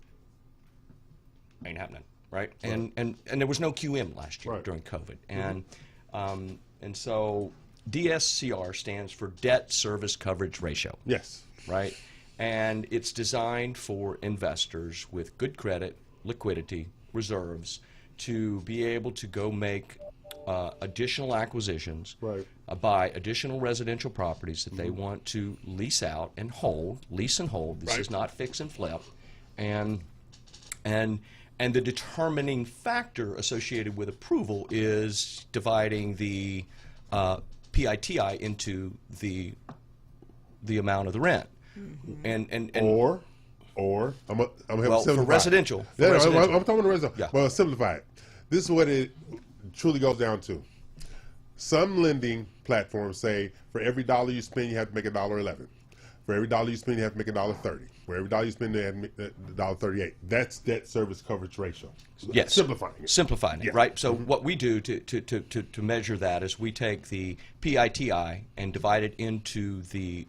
ain't happening. Right, and there was no QM last year during COVID, and so DSCR stands for Debt Service Coverage Ratio. Yes, right, and it's designed for investors with good credit, liquidity, reserves to be able to go make additional acquisitions, buy additional residential properties that they want to lease out and hold, lease and hold. This is not fix and flip, and the determining factor associated with approval is dividing the PITI into the amount of the rent. Or I'm gonna well, simplify for residential. I'm residential. talking about residential. Yeah. Well, simplify it. This is what it truly goes down to. Some lending platforms say for every dollar you spend, you have to make $1.11. For every dollar you spend, you have to make $1.30. For every dollar you spend, you have to make $1.38. That's debt service coverage ratio. Yes. Simplifying it. Right? So what we do to measure that is we take the PITI and divide it into the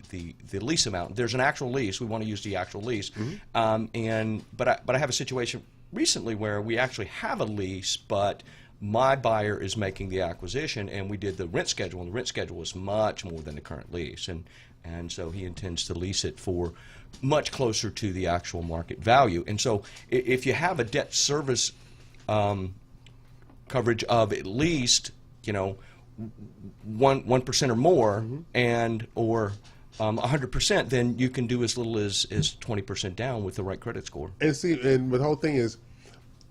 lease amount. There's an actual lease. We want to use the actual lease. But I have a situation recently where we actually have a lease, but my buyer is making the acquisition, and we did the rent schedule, and the rent schedule was much more than the current lease, and so he intends to lease it for much closer to the actual market value. And so if you have a debt service coverage of at least 1% or more, and or 100%, then you can do as little as 20% down with the right credit score. And see, and the whole thing is,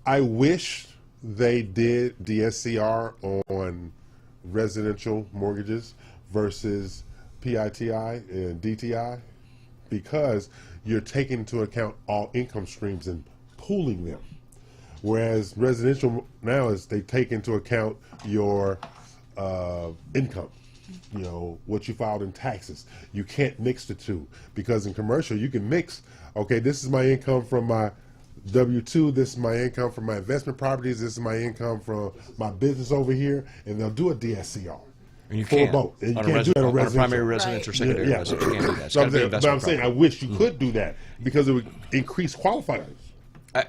I wish they did DSCR on residential mortgages versus PITI and DTI, because you're taking into account all income streams and pooling them. Whereas residential now is they take into account your income, what you filed in taxes. You can't mix the two, because in commercial you can mix, okay, this is my income from my W-2, this is my income from my investment properties, this is my income from my business over here, and they'll do a DSCR. And you can't both. And you can't do that on a primary residence or secondary residence. You can't do that. So I'm saying I wish you could do that, because it would increase qualifiers. I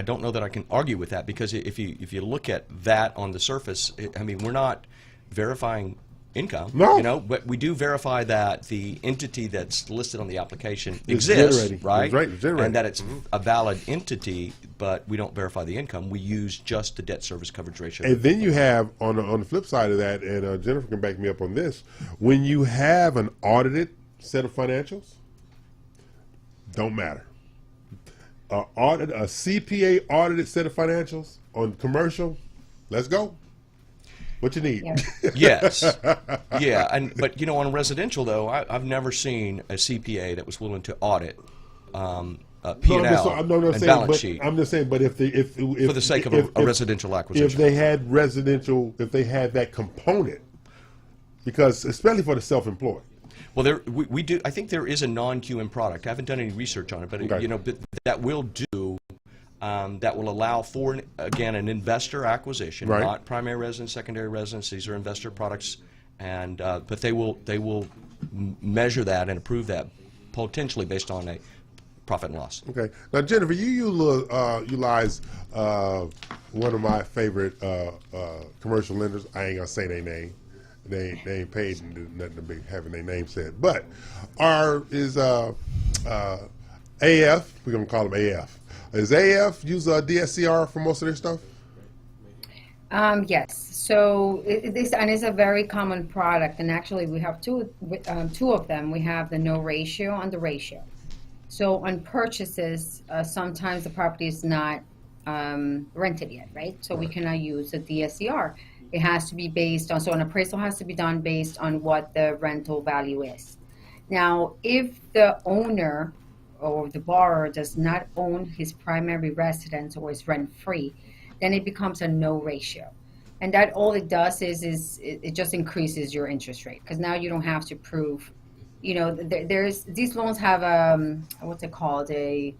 don't know that I can argue with that, because if you look at that on the surface, we're not verifying income. No. But we do verify that the entity that's listed on the application exists, right? And that it's a valid entity, but we don't verify the income. We use just the debt service coverage ratio. And then you have, on the flip side of that, and Jennifer can back me up on this, when you have an audited set of financials, don't matter. A CPA audited set of financials on commercial, let's go. What you need? Yes, yeah, but on residential though, I've never seen a CPA that was willing to audit P&L and balance sheet. I'm just saying, but if for the sake of a residential acquisition, if they had that component, because especially for the self-employed. Well, we do. I think there is a non-QM product. I haven't done any research on it, but but that will do. That will allow for, again, an investor acquisition, not primary residence, secondary residence. These are investor products, and but they will measure that and approve that potentially based on a profit and loss. Okay. Now, Jennifer, you utilize one of my favorite commercial lenders. I ain't gonna say their name. They ain't paid nothing to be having their name said. But is AF? We're gonna call them AF. Is AF use DSCR for most of their stuff? Yes. So this is a very common product, and actually we have two of them. We have the no ratio and the ratio. So on purchases, sometimes the property is not rented yet, right? So we cannot use the DSCR. It has to be based on, so an appraisal has to be done based on what the rental value is. Now, if the owner or the borrower does not own his primary residence or is rent-free, then it becomes a no ratio. And that all it does is it just increases your interest rate, because now you don't have to prove, these loans have what's it called, a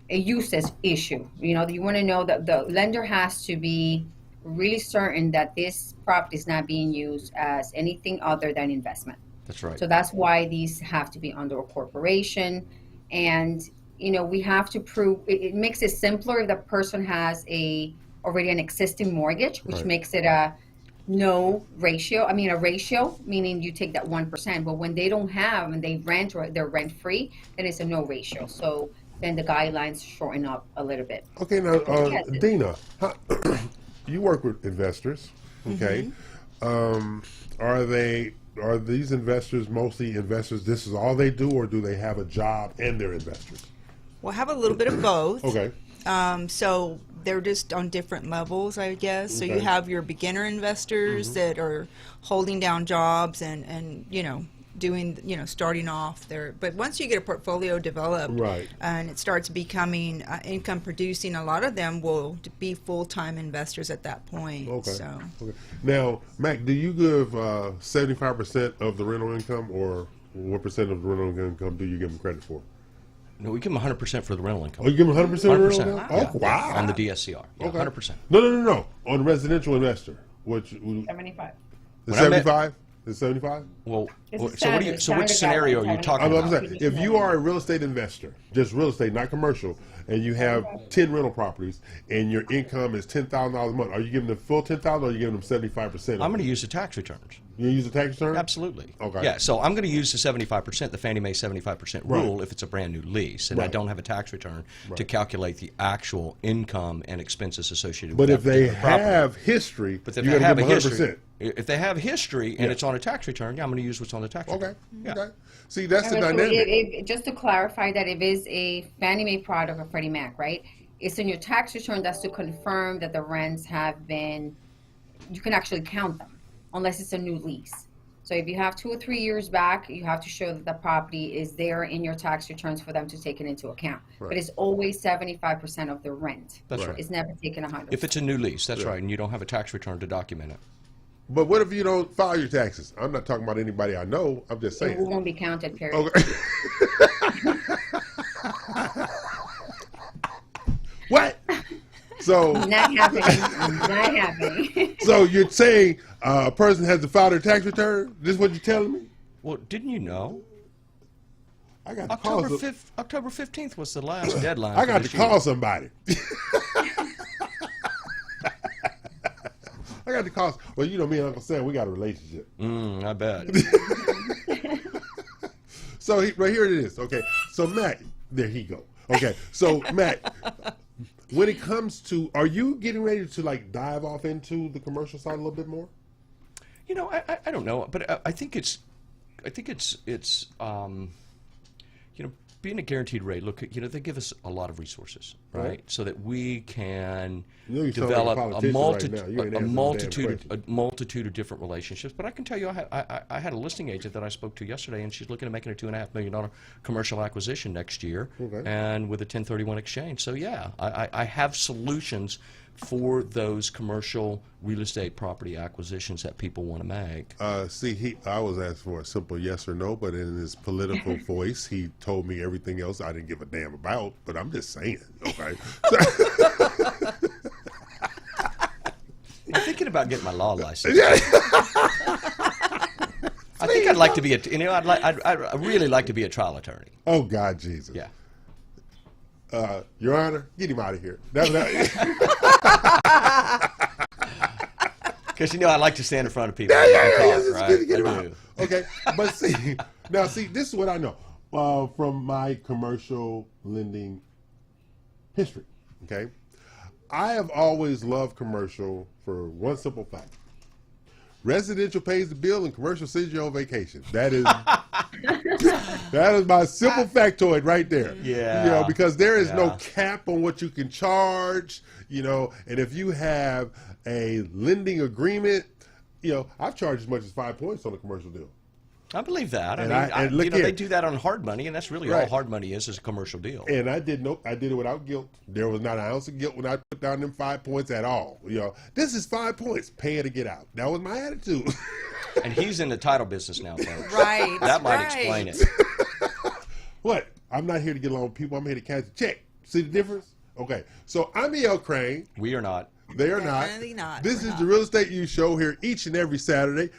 usage issue. You want to know that the lender has to be really certain that this property is not being used as anything other than investment. That's right. So that's why these have to be under a corporation. And we have to prove it makes it simpler if the person has already an existing mortgage, which makes it a no ratio. I mean, a ratio, meaning you take that 1%. But when they don't have and they rent or they're rent free, then it's a no ratio. So then the guidelines shorten up a little bit. Okay, now Dina, you work with investors. Okay, are these investors mostly investors? This is all they do, or do they have a job and they're investors? We'll have a little bit of both. Okay. So they're just on different levels, I guess. So you have your beginner investors that are holding down jobs and doing, starting off there. But once you get a portfolio developed and it starts becoming income producing, a lot of them will be full-time investors at that point. Okay. So. Okay. Now, Mac, do you give 75% of the rental income, or what percent of the rental income do you give them credit for? No, we give them 100% for the rental income. Oh, you give them 100% of the rental income? Yeah. Oh, wow. On the DSCR. Yeah, Okay. 100%. No. On the residential investor, which 75. The 75? Is 75? Well, It's so which scenario are you talking about? If you are a real estate investor, just real estate, not commercial, and you have 10 rental properties and your income is $10,000 a month, are you giving them full $10,000 or are you giving them 75%? I'm going to use the tax returns. You use the tax return? Absolutely. Okay. Yeah, so I'm going to use the 75%, the Fannie Mae 75% rule if it's a brand new lease, and I don't have a tax return to calculate the actual income and expenses associated with that. But if they property. have history, But if you they got have to a give them 100%. history, if they have history and it's on a tax return, I'm going to use what's on the tax return. Okay. See, that's the dynamic. Just to clarify that if it's a Fannie Mae product or Freddie Mac, right? It's in your tax return. That's to confirm that the rents have been, you can actually count them, unless it's a new lease. So if you have 2 or 3 years back, you have to show that the property is there in your tax returns for them to take it into account. But it's always 75% of the rent. That's right. It's never taken 100%. If it's a new lease, that's right, and you don't have a tax return to document it. But what if you don't file your taxes? I'm not talking about anybody I know. I'm just saying. It won't be counted, period. Okay. What? So Not happening. Not happening. So you're saying a person has to file their tax return? This is what you're telling me? Well, didn't you know? I got to October 15th was the last deadline. I got to call somebody. I got to call. Well, you know me and Uncle Sam, we got a relationship. I bet. So right here it is. Okay. So Matt, there he go. Okay. So Matt, when it comes to, are you getting ready to like dive off into the commercial side a little bit more? You know, I don't know, but I think it's you know, being a guaranteed rate. Look, you know, they give us a lot of resources, right? So that we can develop a multitude of different relationships. But I can tell you, I had a listing agent that I spoke to yesterday, and she's looking at making a $2.5 million commercial acquisition next year, and with a 1031 exchange. So yeah, I have solutions for those commercial real estate property acquisitions that people want to make. See, I was asked for a simple yes or no, but in his political voice, he told me everything else I didn't give a damn about, but I'm just saying, okay? I'm thinking about getting my law license. I think I'd like to be I'd really like to be a trial attorney. Oh, God, Jesus. Yeah. Your Honor, get him out of here. Because I like to stand in front of people. Get him out. Okay, but see, this is what I know from my commercial lending history. Okay, I have always loved commercial for one simple fact: residential pays the bill and commercial sends you on vacation. That is my simple factoid right there. Yeah. Because there is no cap on what you can charge. And if you have a lending agreement, I've charged as much as 5 points on a commercial deal. I believe that. And they do that on hard money, and that's really all hard money is a commercial deal. And I did it without guilt. There was not an ounce of guilt when I put down them 5 points at all. This is 5 points. Pay it to get out. That was my attitude. And he's in the title business now, folks. Right. That might explain it. What? I'm not here to get along with people. I'm here to cash a check. See the difference? Okay. So I'm E.L. Crane. We are not. They are Definitely not. This is the Real Estate U Show here each and every Saturday.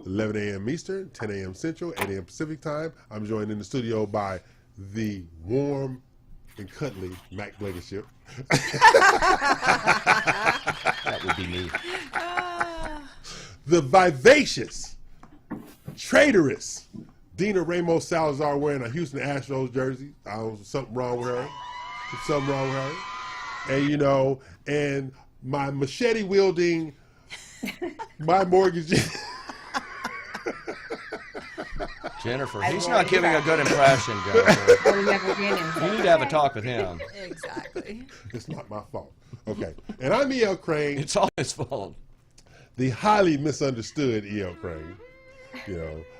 11 a.m. Eastern, 10 a.m. Central, 8 a.m. Pacific time. I'm joined in the studio by the warm and cuddly Mac Blankenship. That would be me. The vivacious, traitorous Dina Ramos Salazar wearing a Houston Astros jersey. Something wrong with her. And my machete wielding, my mortgage. Jennifer, he's not giving a good impression, Jennifer. You need to have a talk with him. Exactly. It's not my fault. Okay. And I'm E.L. Crane. It's all his fault. The highly misunderstood E.L. Crane.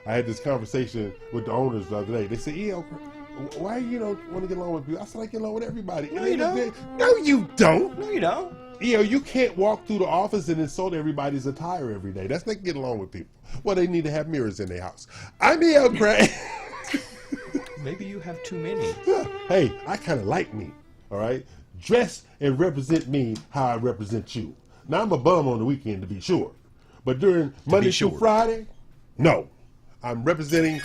I had this conversation with the owners the other day. They said, E.L. Crane, why you don't want to get along with people? I said, I get along with everybody. No, you don't. No, you don't. No, you don't. You can't walk through the office and insult everybody's attire every day. That's not getting along with people. Well, they need to have mirrors in their house. I'm E.L. Crane. Maybe you have too many. Hey, I kind of like me, all right? Dress and represent me how I represent you. Now, I'm a bum on the weekend, to be sure. But during Monday through Friday, no. I'm representing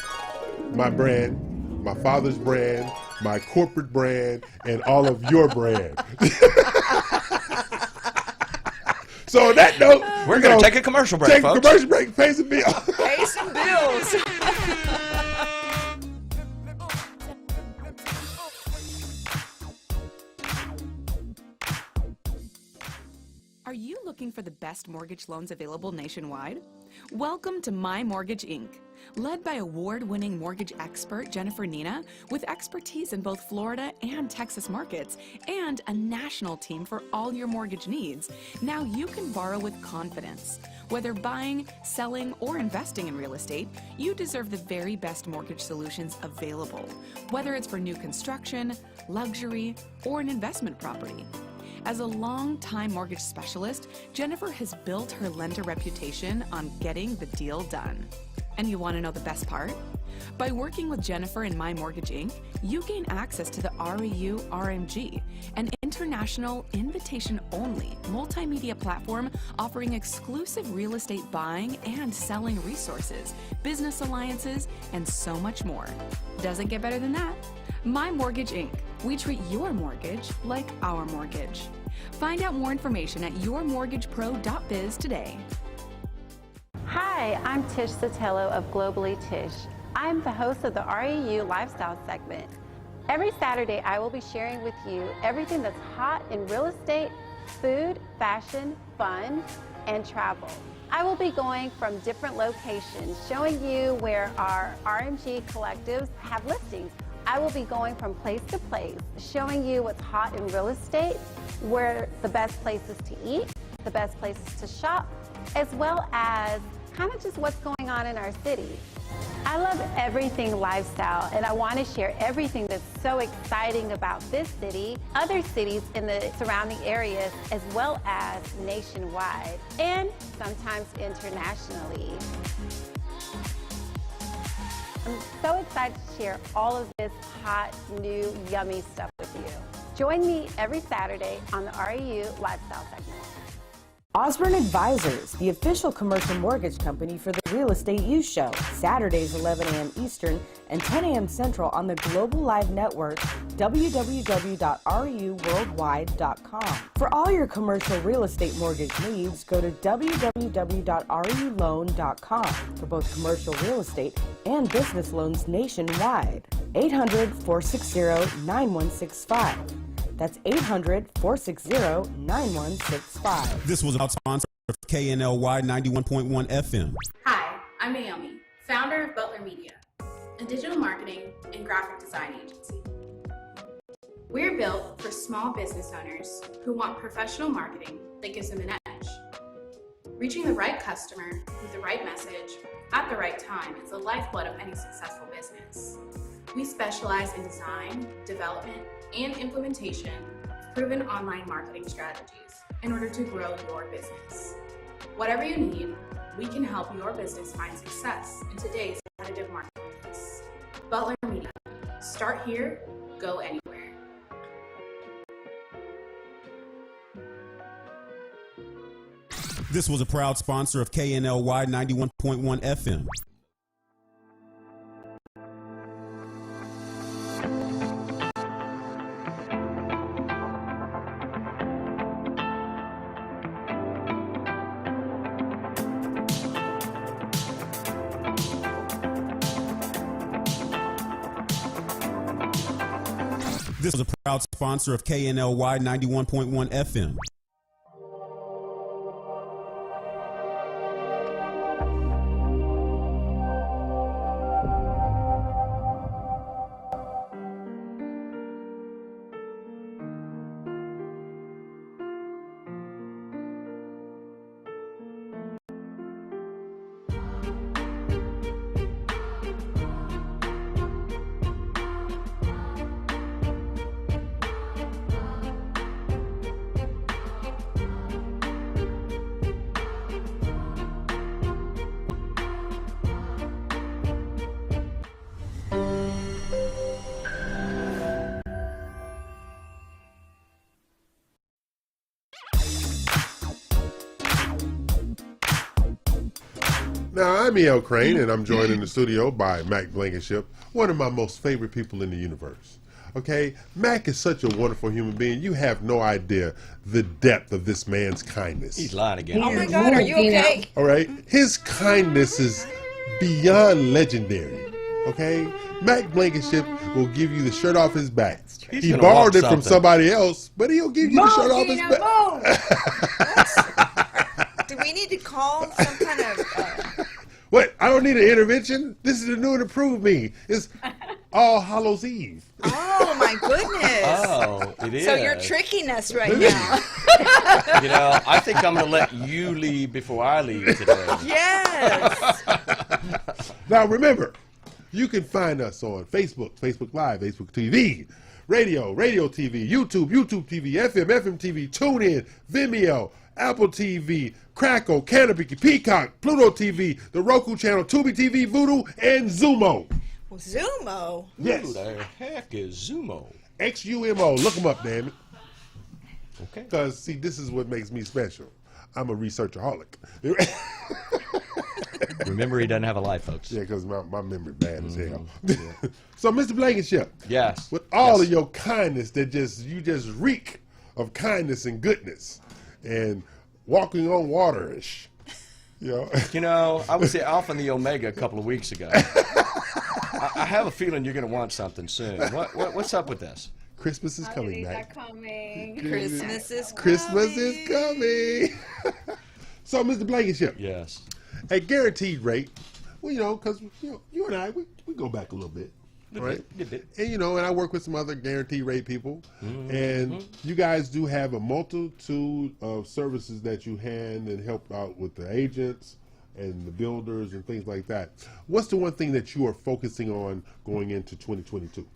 my brand, my father's brand, my corporate brand, and all of your brand. So on that note, we're going to take a commercial break, folks. Take a commercial break, pay some bills. Pay some bills. Are you looking for the best mortgage loans available nationwide? Welcome to My Mortgage Inc., led by award-winning mortgage expert Jennifer Nina, with expertise in both Florida and Texas markets, and a national team for all your mortgage needs. Now you can borrow with confidence. Whether buying, selling, or investing in real estate, you deserve the very best mortgage solutions available, whether it's for new construction, luxury, or an investment property. As a long-time mortgage specialist, Jennifer has built her lender reputation on getting the deal done. And you want to know the best part? By working with Jennifer and My Mortgage Inc., you gain access to the REU RMG, an international invitation-only multimedia platform offering exclusive real estate buying and selling resources, business alliances, and so much more. Doesn't get better than that. My Mortgage Inc. We treat your mortgage like our mortgage. Find out more information at yourmortgagepro.biz today. Hi, I'm Tish Sotelo of Globally Tish. I'm the host of the REU Lifestyle segment. Every Saturday, I will be sharing with you everything that's hot in real estate, food, fashion, fun, and travel. I will be going from different locations, showing you where our RMG collectives have listings. I will be going from place to place, showing you what's hot in real estate, where the best places to eat, the best places to shop, as well as kind of just what's going on in our city. I love everything lifestyle, and I want to share everything that's so exciting about this city, other cities in the surrounding areas, as well as nationwide, and sometimes internationally. I'm so excited to share all of this hot, new, yummy stuff with you. Join me every Saturday on the REU Lifestyle segment. Osborne Advisors, the official commercial mortgage company for the Real Estate You Show, Saturdays 11 a.m. Eastern and 10 a.m. Central on the Global Live Network, www.ruworldwide.com. For all your commercial real estate mortgage needs, go to www.ruloan.com for both commercial real estate and business loans nationwide. 800-460-9165. That's 800-460-9165. This was a sponsor of KNLY 91.1 FM. Hi, I'm Naomi, founder of Butler Media, a digital marketing and graphic design agency. We're built for small business owners who want professional marketing that gives them an edge. Reaching the right customer with the right message at the right time is the lifeblood of any successful business. We specialize in design, development, and implementation of proven online marketing strategies in order to grow your business. Whatever you need, we can help your business find success in today's competitive marketplace. Butler Media. Start here, go anywhere. This was a proud sponsor of KNLY 91.1 FM. This was a proud sponsor of KNLY 91.1 FM. Now, I'm E.L. Crane, and I'm joined in the studio by Mac Blankenship, one of my most favorite people in the universe. Okay? Mac is such a wonderful human being. You have no idea the depth of this man's kindness. He's lying again. Oh my God, are you okay? All right? His kindness is beyond legendary. Okay? Mac Blankenship will give you the shirt off his back. He's He gonna borrowed walk it from something. somebody else, but he'll give you the shirt off his back. Do we need to call some kind of... What? I don't need an intervention. This is the new and improved me. It's All Hallows Eve. Oh, my goodness. Oh, it is. So you're tricking us right now. You know, I think I'm going to let you leave before I leave today. Yes. Now remember, you can find us on Facebook, Facebook Live, Facebook TV, Radio, Radio TV, YouTube, YouTube TV, FM, FM TV, TuneIn, Vimeo, Apple TV, Crackle, Canopy, Peacock, Pluto TV, the Roku channel, Tubi TV, Vudu, and Zumo. Well, Zumo? Yes. Who the heck is Zumo? XUMO. Look them up, damn it. Okay. Because, see, this is what makes me special. I'm a researchaholic. Remember, he doesn't have a life, folks. Yeah, because my memory bad as hell. So, Mr. Blankenship. Yes. With all of your kindness that you just reek of kindness and goodness and walking on water-ish. You know, I was the Alpha and the Omega a couple of weeks ago. I have a feeling you're going to want something soon. What's up with this? Christmas is coming, Holidays Mac. are coming. Christmas is Christmas is coming. So, Mr. Blankenship. Yes. At guaranteed rate, well, you know, because you and I, we go back a little bit. Right? And and I work with some other guaranteed rate people, and you guys do have a multitude of services that you hand and help out with the agents and the builders and things like that. What's the one thing that you are focusing on going into 2022?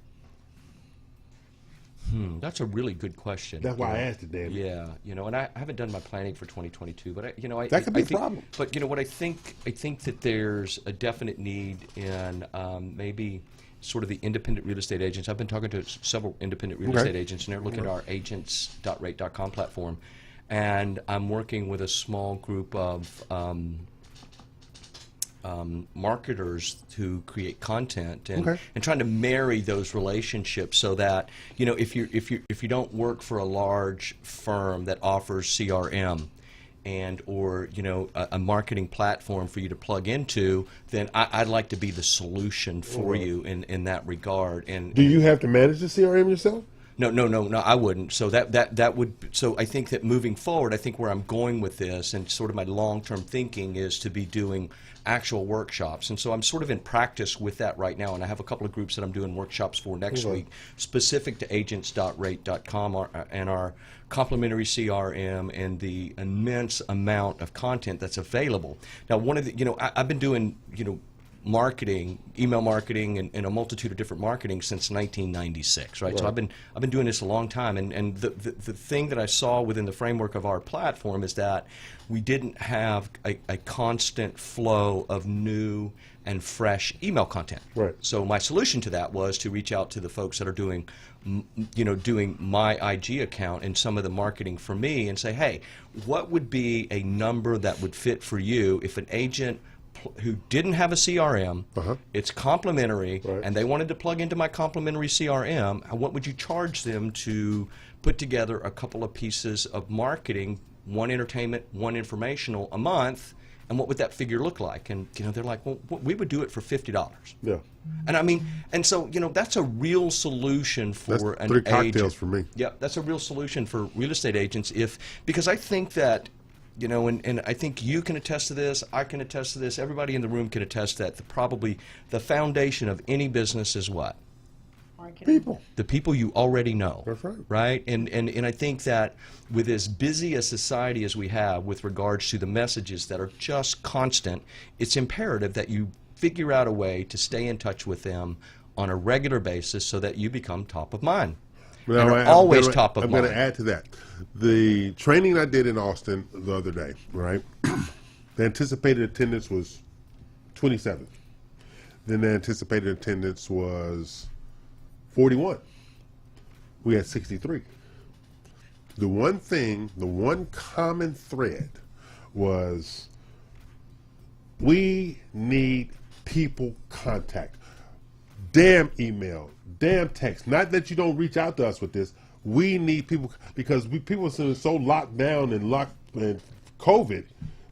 That's a really good question. That's why I asked it, Dan. Yeah, and I haven't done my planning for 2022, but that could be a problem. But what I think that there's a definite need in maybe sort of the independent real estate agents. I've been talking to several independent real estate agents, and they're looking at our agents.rate.com platform. and I'm working with a small group of marketers to create content and trying to marry those relationships so that, you know, if you don't work for a large firm that offers CRM and or, you know, a marketing platform for you to plug into, then I'd like to be the solution for you in that regard. And do you have to manage the CRM yourself? No, I wouldn't. So that would. So I think that moving forward, I think where I'm going with this, and sort of my long-term thinking, is to be doing actual workshops. And so I'm sort of in practice with that right now. And I have a couple of groups that I'm doing workshops for next week, specific to agents.rate.com and our complimentary CRM and the immense amount of content that's available. Now, one of the, you know, I've been doing, you know, marketing, email marketing, and a multitude of different marketing since 1996, right? So I've been doing this a long time, and the thing that I saw within the framework of our platform is that we didn't have a constant flow of new and fresh email content. Right. So my solution to that was to reach out to the folks that are doing, you know, doing my IG account and some of the marketing for me, and say, hey, what would be a number that would fit for you if an agent who didn't have a CRM, it's complimentary, and they wanted to plug into my complimentary CRM, what would you charge them to put together a couple of pieces of marketing, one entertainment, one informational, a month, and what would that figure look like? And, you know, they're like, well, we would do it for $50. Yeah. And I mean, and so, you know, that's a real solution for an agent. 3 cocktails for me. Yeah, that's a real solution for real estate agents, because I think that, you know, and I think you can attest to this, I can attest to this, everybody in the room can attest that probably the foundation of any business is what? People. The people you already know. That's right. Right? And I think that with as busy a society as we have with regards to the messages that are just constant, it's imperative that you figure out a way to stay in touch with them on a regular basis so that you become top of mind. And are always top of mind. I'm going to add to that. The training I did in Austin the other day, right? The anticipated attendance was 27. Then the anticipated attendance was 41. We had 63. The one common thread was we need people contact. Damn email, damn text. Not that you don't reach out to us with this. We need people, because people are so locked down and COVID,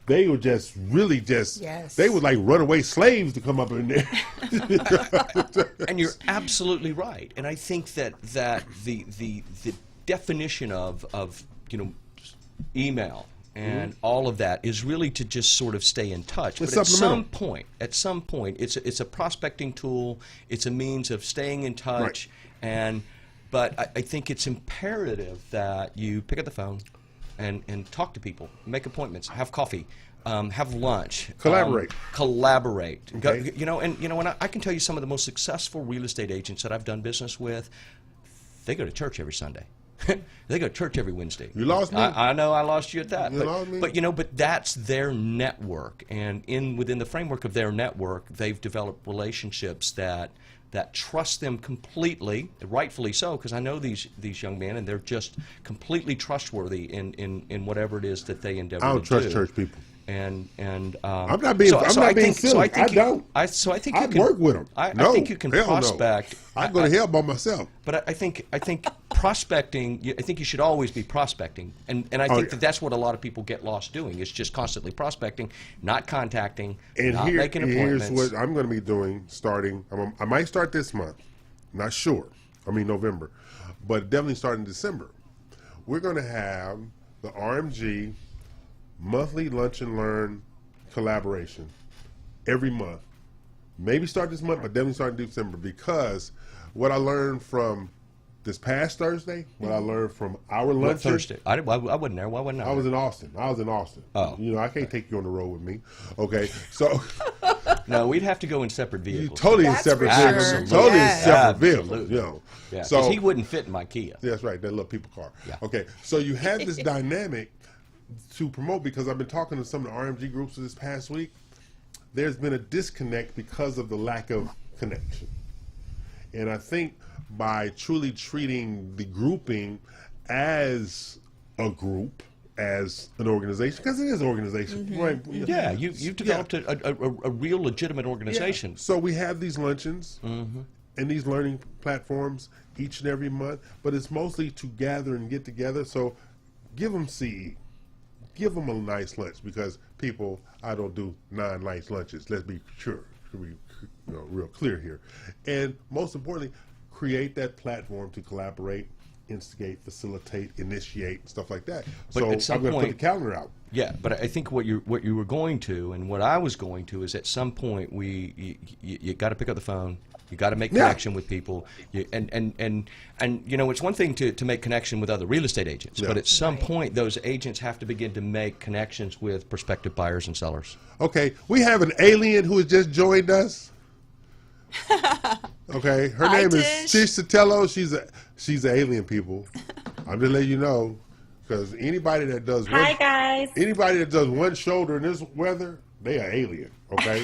they were just really they were like runaway slaves to come up in there. And you're absolutely right. And I think that the definition of you know, email and all of that is really to just sort of stay in touch. But at some point, it's a prospecting tool. It's a means of staying in touch. Right. But I think it's imperative that you pick up the phone and talk to people, make appointments, have coffee, have lunch, collaborate. Okay. And I can tell you some of the most successful real estate agents that I've done business with, they go to church every Sunday. They go to church every Wednesday. You lost me. I know I lost you at that. You lost me. But that's their network, and within the framework of their network, they've developed relationships that trust them completely, rightfully so, because I know these young men, and they're just completely trustworthy in whatever it is that they endeavor to do. I don't trust church people. I'm not being silly. I don't. I think you can work with them. I think you can prospect. No. I go to hell by myself. But I think prospecting. I think you should always be prospecting, and I think that's what a lot of people get lost doing. Is just constantly prospecting, not contacting, not making appointments. Here's what I'm going to be doing starting. I might start this month. Not sure. November, but definitely starting December. We're going to have the RMG monthly lunch and learn collaboration every month. Maybe start this month, but definitely start in December, because what I learned from this past Thursday, what I learned from our lunch Thursday. I wasn't there. Why wasn't I? I was in Austin. Oh. I can't take you on the road with me. Okay, so no, we'd have to go in separate vehicles. Totally in separate vehicles. Totally in separate vehicles. Yeah, so he wouldn't fit in my Kia. That's right, that little people car. Yeah. Okay, so you have this dynamic to promote, because I've been talking to some of the RMG groups this past week. There's been a disconnect because of the lack of connection. And I think by truly treating the grouping as a group as an organization, because it is an organization, right? Yeah, you've developed a real legitimate organization. Yeah. So we have these luncheons and these learning platforms each and every month, but it's mostly to gather and get together. So give them CE. Give them a nice lunch, because people, I don't do non-nice lunches. Let's be sure. Real clear here. And most importantly, create that platform to collaborate, instigate, facilitate, initiate, stuff like that. But so at some I'm going to put point- the calendar out. Yeah, but I think what you were going to, and what I was going to, is at some point you got to pick up the phone. You got to make connection with people, and you know, it's one thing to make connection with other real estate agents, but at some point those agents have to begin to make connections with prospective buyers and sellers. Okay, we have an alien who has just joined us. Okay, her name is Tish Sotelo. She's an alien, people. I'm just letting you know, because anybody that does anybody that does one shoulder in this weather, they are alien. Okay.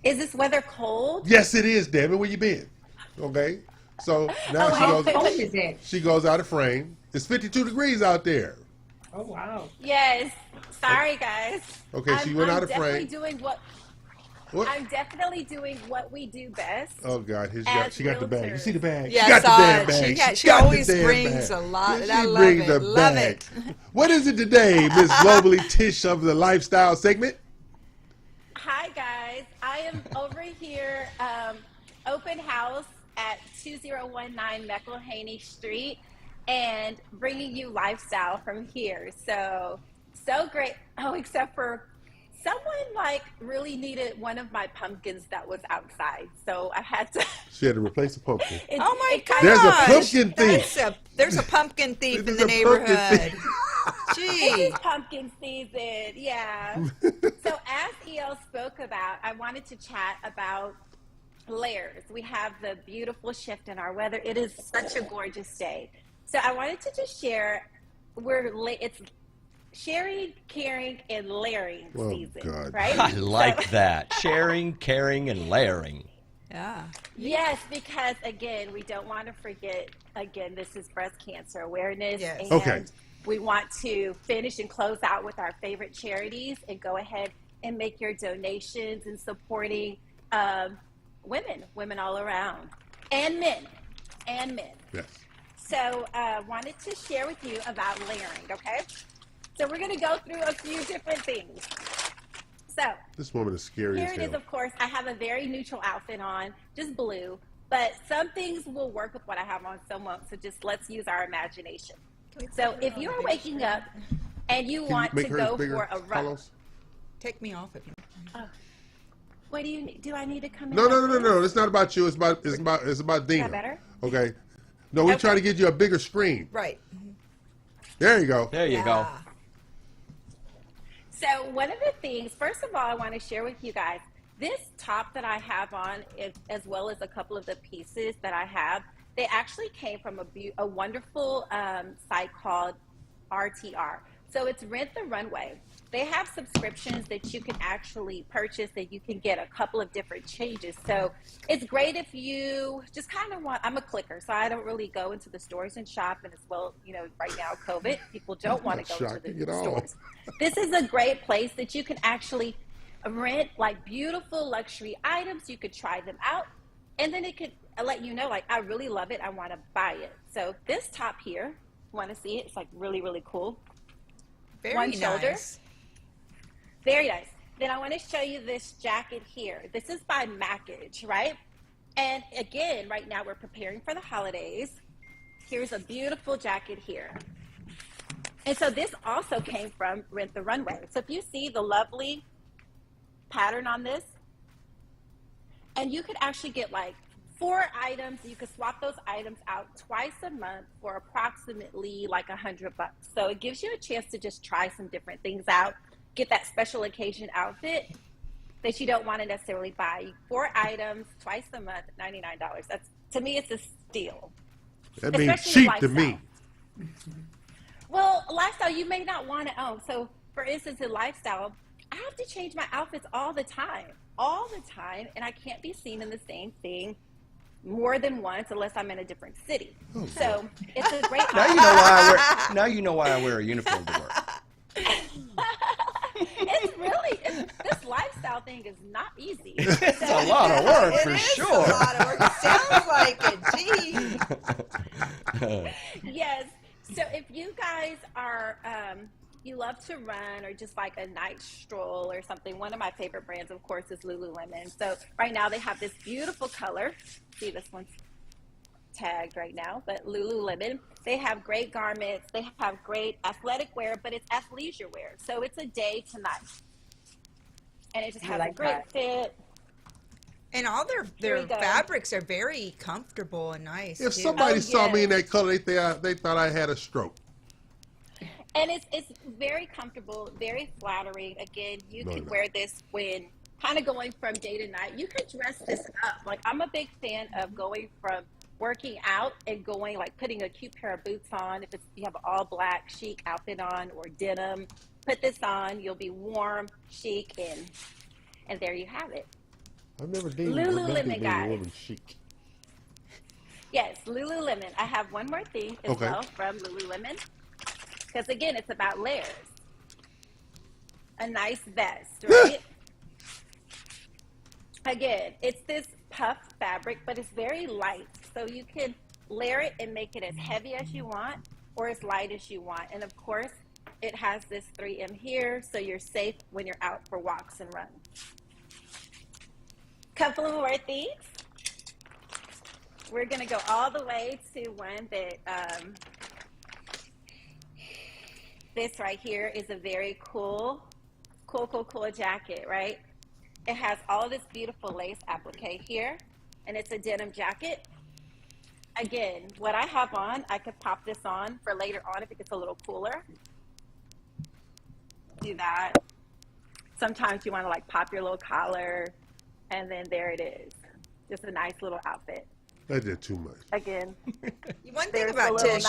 Is this weather cold? Yes, it is. Damn it, where you been? Okay, so now she goes out of frame. It's 52 degrees out there. Oh wow. Yes. Sorry, guys. Okay, she went out of frame. I'm definitely doing what we do best. Oh God, she got the bag. You see the bag? Yeah, she got the damn bag. She always brings a lot. She I love brings it. the Love bag. it. What is it today, Miss Globally Tish of the Lifestyle segment? Hi guys, I am over here, open house at 2019 McElhaney Street, and bringing you lifestyle from here. So great. Oh, except for someone really needed one of my pumpkins that was outside, so I had to. She had to replace the pumpkin. Oh my gosh! There's a pumpkin thief. There's a pumpkin thief in the neighborhood. Gee. This is pumpkin season, yeah. So as EL spoke about, I wanted to chat about layers. We have the beautiful shift in our weather. It is such a gorgeous day. So I wanted to just share, it's sharing, caring, and layering season, right? I like that. Sharing, caring, and layering. Yeah. Yes, because again, we don't want to forget, this is breast cancer awareness. Yes. And we want to finish and close out with our favorite charities and go ahead and make your donations and supporting women all around, and men. Yes. So wanted to share with you about layering, okay? So we're going to go through a few different things. So this woman is scary here as it hell. is, of course. I have a very neutral outfit on, just blue, but some things will work with what I have on, some won't. So just let's use our imagination. So if you are waking up and you want to go for a run, take me off if you want. What do you need? Do I need to come in? No. It's not about you. It's about Dina. Is that better? Okay. No, we're trying to get you a bigger screen. Right. There you go. There you go. So one of the things, first of all, I want to share with you guys, this top that I have on, as well as a couple of the pieces that I have, they actually came from a wonderful site called RTR. So it's Rent the Runway. They have subscriptions that you can actually purchase that you can get a couple of different changes. So it's great if you just kind of want, I'm a clicker, so I don't really go into the stores and shop. And as well, right now, COVID, people don't want to go to the stores. This is a great place that you can actually rent beautiful luxury items. You could try them out. And then it could let you know, I really love it. I want to buy it. So this top here, want to see it? It's really, really cool. Very One nice. shoulder. Very nice. Then I want to show you this jacket here. This is by Mackage, right? And again, right now we're preparing for the holidays. Here's a beautiful jacket here. And so this also came from Rent the Runway. So if you see the lovely pattern on this, and you could actually get 4 items. You could swap those items out twice a month for approximately $100. So it gives you a chance to just try some different things out, get that special occasion outfit that you don't want to necessarily buy. 4 items twice a month, $99. That's, to me, it's a steal. That means cheap to me. Well, lifestyle you may not want to own. So for instance, in lifestyle, I have to change my outfits all the time, and I can't be seen in the same thing more than once unless I'm in a different city. So it's a great Now you know why I wear. Now you know why I wear a uniform to work. This lifestyle thing is not easy. It's a lot of work for sure. A lot of work. It sounds like it. Gee. Yes. So if you guys are, you love to run or just like a night stroll or something, one of my favorite brands, of course, is Lululemon. So right now they have this beautiful color. See, this one's tagged right now, but Lululemon, they have great garments. They have great athletic wear, but it's athleisure wear. So it's a day to night. And it just has a great fit. And all their fabrics are very comfortable and nice. If somebody saw me in that color, they thought I had a stroke. And it's very comfortable, very flattering. Again, you can wear this when kind of going from day to night. You can dress this up. Like, I'm a big fan of going from working out and going, like, putting a cute pair of boots on. If you have an all black chic outfit on or denim, put this on. You'll be warm, chic, and there you have it. I've never dated Lululemon, guys. woman chic. Yes, Lululemon. I have one more thing as well from Lululemon. Because, again, it's about layers. A nice vest, right? Again, it's this puff fabric, but it's very light. So you can layer it and make it as heavy as you want or as light as you want. And, of course, it has this 3M here, so you're safe when you're out for walks and runs. Couple of more things. We're going to go all the way to one that this right here is a very cool jacket, right? It has all this beautiful lace applique here, and it's a denim jacket. Again, what I have on, I could pop this on for later on if it gets a little cooler. Do that. Sometimes you want to like pop your little collar, and then there it is. Just a nice little outfit. I did too much. Again. One thing about Tish,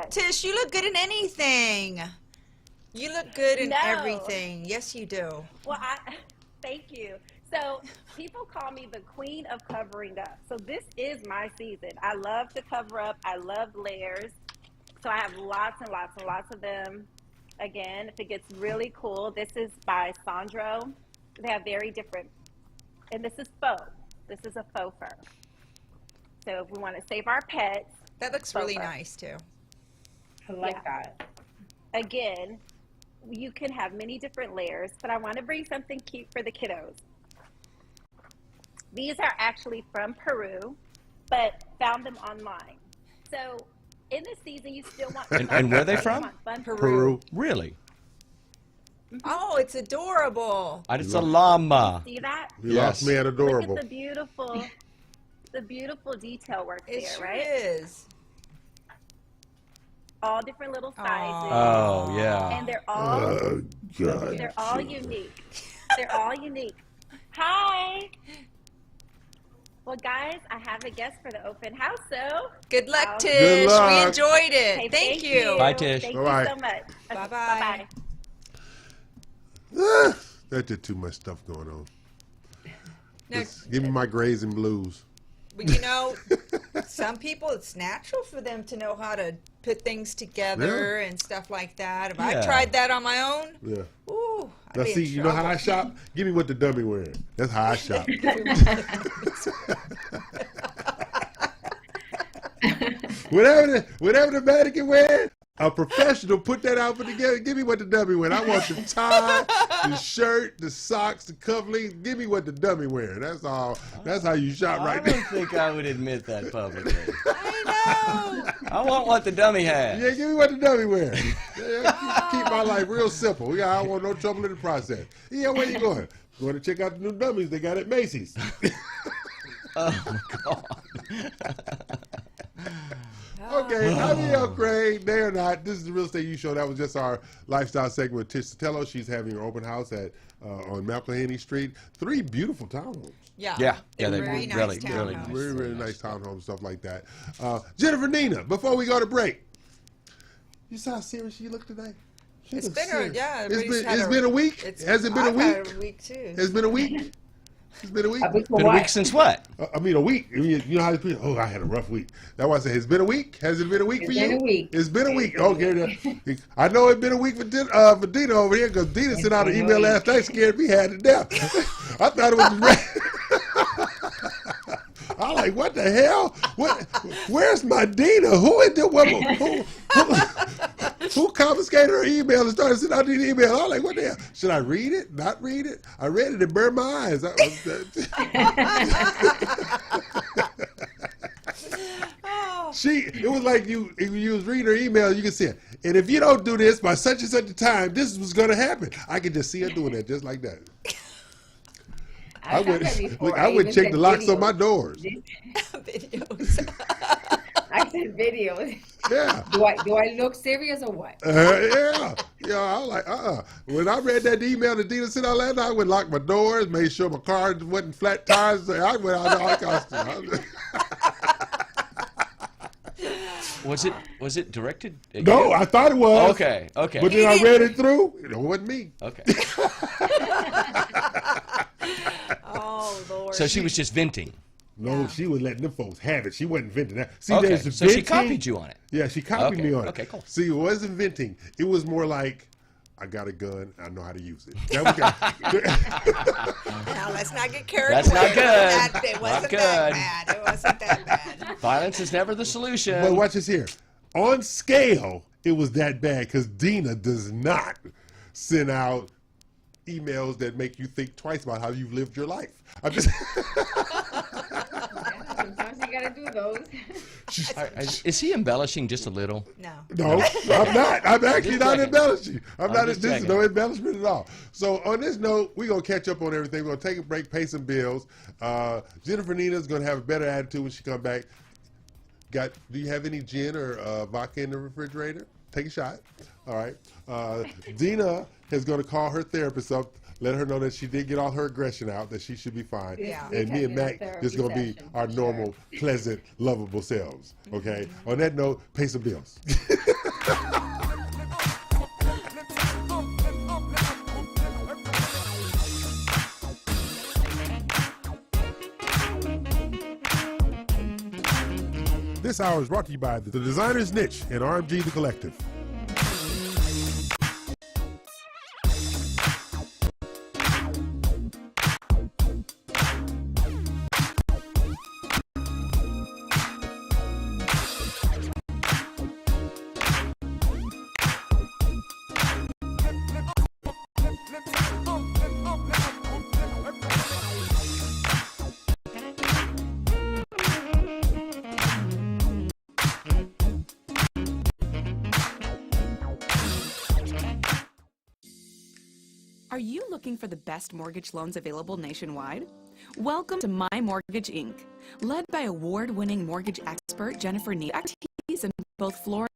Tish, you look good in anything. You look good in everything. Yes, you do. Well, thank you. So people call me the queen of covering up. So this is my season. I love to cover up. I love layers. So I have lots and lots and lots of them. Again, if it gets really cool, this is by Sandro. They have very different, and this is faux. This is a faux fur. So if we want to save our pets. That looks really nice too. I like that. Again, you can have many different layers, but I want to bring something cute for the kiddos. These are actually from Peru, but found them online. So in this season, you still want And where are they from? Peru. Really? Oh, it's adorable. It's a llama. See that? You lost me at adorable. Look at the beautiful detail work it there, sure right? Is. All different little sizes. Oh, yeah. And they're all God. they're all unique. They're all unique. Hi. Well, guys, I have a guest for the open house, so good luck, Tish. Good luck. We enjoyed it. Okay, thank you. Bye, Tish. Thank Bye-bye. you so much. Bye-bye. Bye-bye. That did too much stuff going on. No, Just give me my grays and blues. but you know, some people, it's natural for them to know how to put things together and stuff like that. If I tried that on my own, ooh, I'd Now be see, in you know how I trouble. shop? Give me what the dummy wearing. That's how I shop. whatever the mannequin wearing, a professional put that outfit together. Give me what the dummy wearing. I want the tie, the shirt, the socks, the cufflinks. Give me what the dummy wearing. That's all. That's how you shop right I now. don't think I would admit that publicly. I know. I want what the dummy has. Yeah, give me what the dummy wearing. Keep my life real simple. Yeah, I don't want no trouble in the process. Yeah, where you going? Going to check out the new dummies they got at Macy's. Oh, my God. Okay, Javier Craig, they or not. This is the Real Estate U Show. That was just our lifestyle segment with Tish Sotelo. She's having her open house at on McElhaney Street. 3 beautiful townhomes. Yeah, they're they very really, nice really, townhomes. Really, really nice townhomes, stuff like that. Jennifer Nina, before we go to break, you saw how serious she looked today? It's been a, It's everybody's had been a week? Has it been a I've week? had a week too. It's been a week? It's been a week. Been a week since what? I mean, a week. I mean, you know how people, oh, I had a rough week. That's why I said, it's been a week? Has it been a week for you? It's been a week. It's been a week. Okay. I know it's been a week for Dina over here because Dina sent out an email last night, scared me half to death. I thought it was I'm like, what the hell? Where's my Dina? Who is the who confiscated her email and started sending out these emails? I'm like, what the hell? Should I read it? Not read it? I read it and burned my eyes. It was like if you was reading her email, you could see it. And if you don't do this by such and such a time, this is what's going to happen. I could just see her doing that just like that. I would check the locks on my doors. Videos. I said videos. Yeah. Do I look serious or what? Yeah. I was like, When I read that email that Dina sent out last night, I would lock my doors, made sure my car wasn't flat tires. I went out all kinds of stuff. Was it directed at No, you? I thought it was. Okay. But then I read it through. It wasn't me. Okay. Oh, Lord. So she was just venting. No, she was letting them folks have it. She wasn't venting that. See, Okay, there's so she copied you on it. Yeah, she copied me on it. Okay, cool. See, it wasn't venting. It was more like, I got a gun. I know how to use it. That was Now, let's not get carried That's away. not good. It wasn't Not good. that bad. It wasn't that bad. Violence is never the solution. But watch this here. On scale, it was that bad because Dina does not send out emails that make you think twice about how you've lived your life. I'm just Sometimes you gotta do those. Is he embellishing just a little? No, I'm not. I'm actually not embellishing. I'm This just is checking. no embellishment at all. So on this note, we're going to catch up on everything. We're going to take a break, pay some bills. Jennifer Nina's going to have a better attitude when she comes back. Do you have any gin or vodka in the refrigerator? Take a shot. All right. Dina is going to call her therapist up, let her know that she did get all her aggression out, that she should be fine. Yeah. And me and Mac just going to be our normal, pleasant, lovable selves. Okay? On that note, pay some bills. This hour is brought to you by The Designer's Niche and RMG The Collective. Are you looking for the best mortgage loans available nationwide? Welcome to My Mortgage Inc. Led by award-winning mortgage expert Jennifer Neal, expertise in both Florida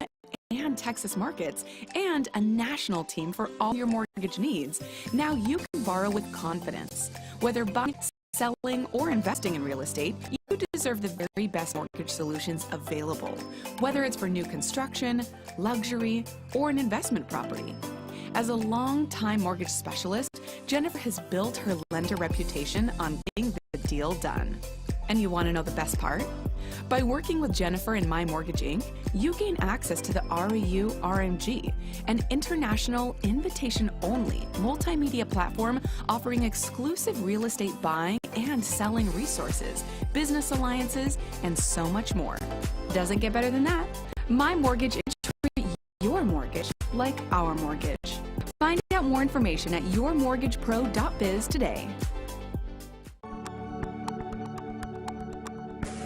and Texas markets, and a national team for all your mortgage needs. Now you can borrow with confidence. Whether buying, selling, or investing in real estate, you deserve the very best mortgage solutions available, whether it's for new construction, luxury, or an investment property. As a long-time mortgage specialist, Jennifer has built her lender reputation on getting the deal done. And you want to know the best part? By working with Jennifer and My Mortgage Inc., you gain access to the REU RMG, an international invitation-only multimedia platform offering exclusive real estate buying and selling resources, business alliances, and so much more. Doesn't get better than that. My Mortgage Inc. treat your mortgage like our mortgage. Find out more information at yourmortgagepro.biz today.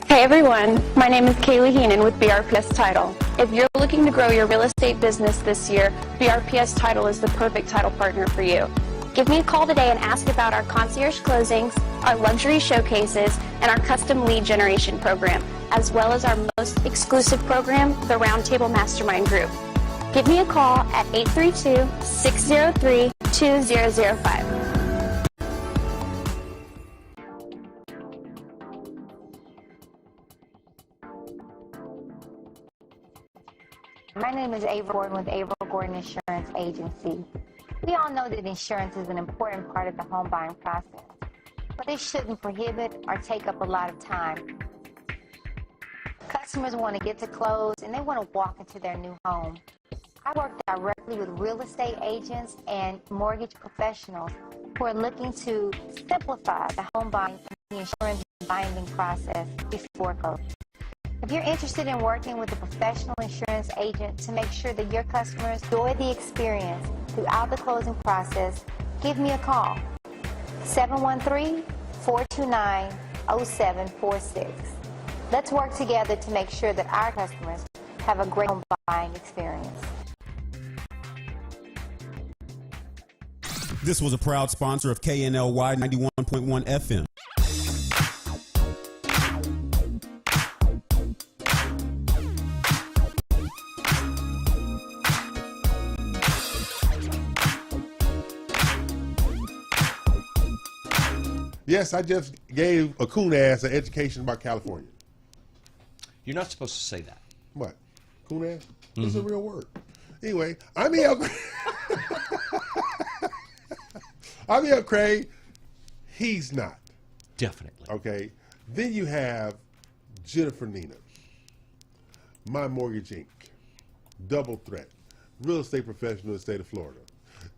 Hey everyone, my name is Kaylee Heenan with BRPS Title. If you're looking to grow your real estate business this year, BRPS Title is the perfect title partner for you. Give me a call today and ask about our concierge closings, our luxury showcases, and our custom lead generation program, as well as our most exclusive program, the Roundtable Mastermind Group. Give me a call at 832-603-2005. My name is Ava Gordon with Ava Gordon Insurance Agency. We all know that insurance is an important part of the home buying process. but it shouldn't prohibit or take up a lot of time. Customers want to get to close and they want to walk into their new home. I work directly with real estate agents and mortgage professionals who are looking to simplify the home buying and the insurance binding process before close. If you're interested in working with a professional insurance agent to make sure that your customers enjoy the experience throughout the closing process, give me a call. 713-429-0746. Let's work together to make sure that our customers have a great home buying experience. This was a proud sponsor of KNLY 91.1 FM. Yes, I just gave a coon ass an education about California. You're not supposed to say that. What? Coon ass? It's a real word. Anyway, I'm here. I'm here, Craig. He's not. Definitely. Okay. Then you have Jennifer Nina, My Mortgage Inc., Double Threat, real estate professional in the state of Florida.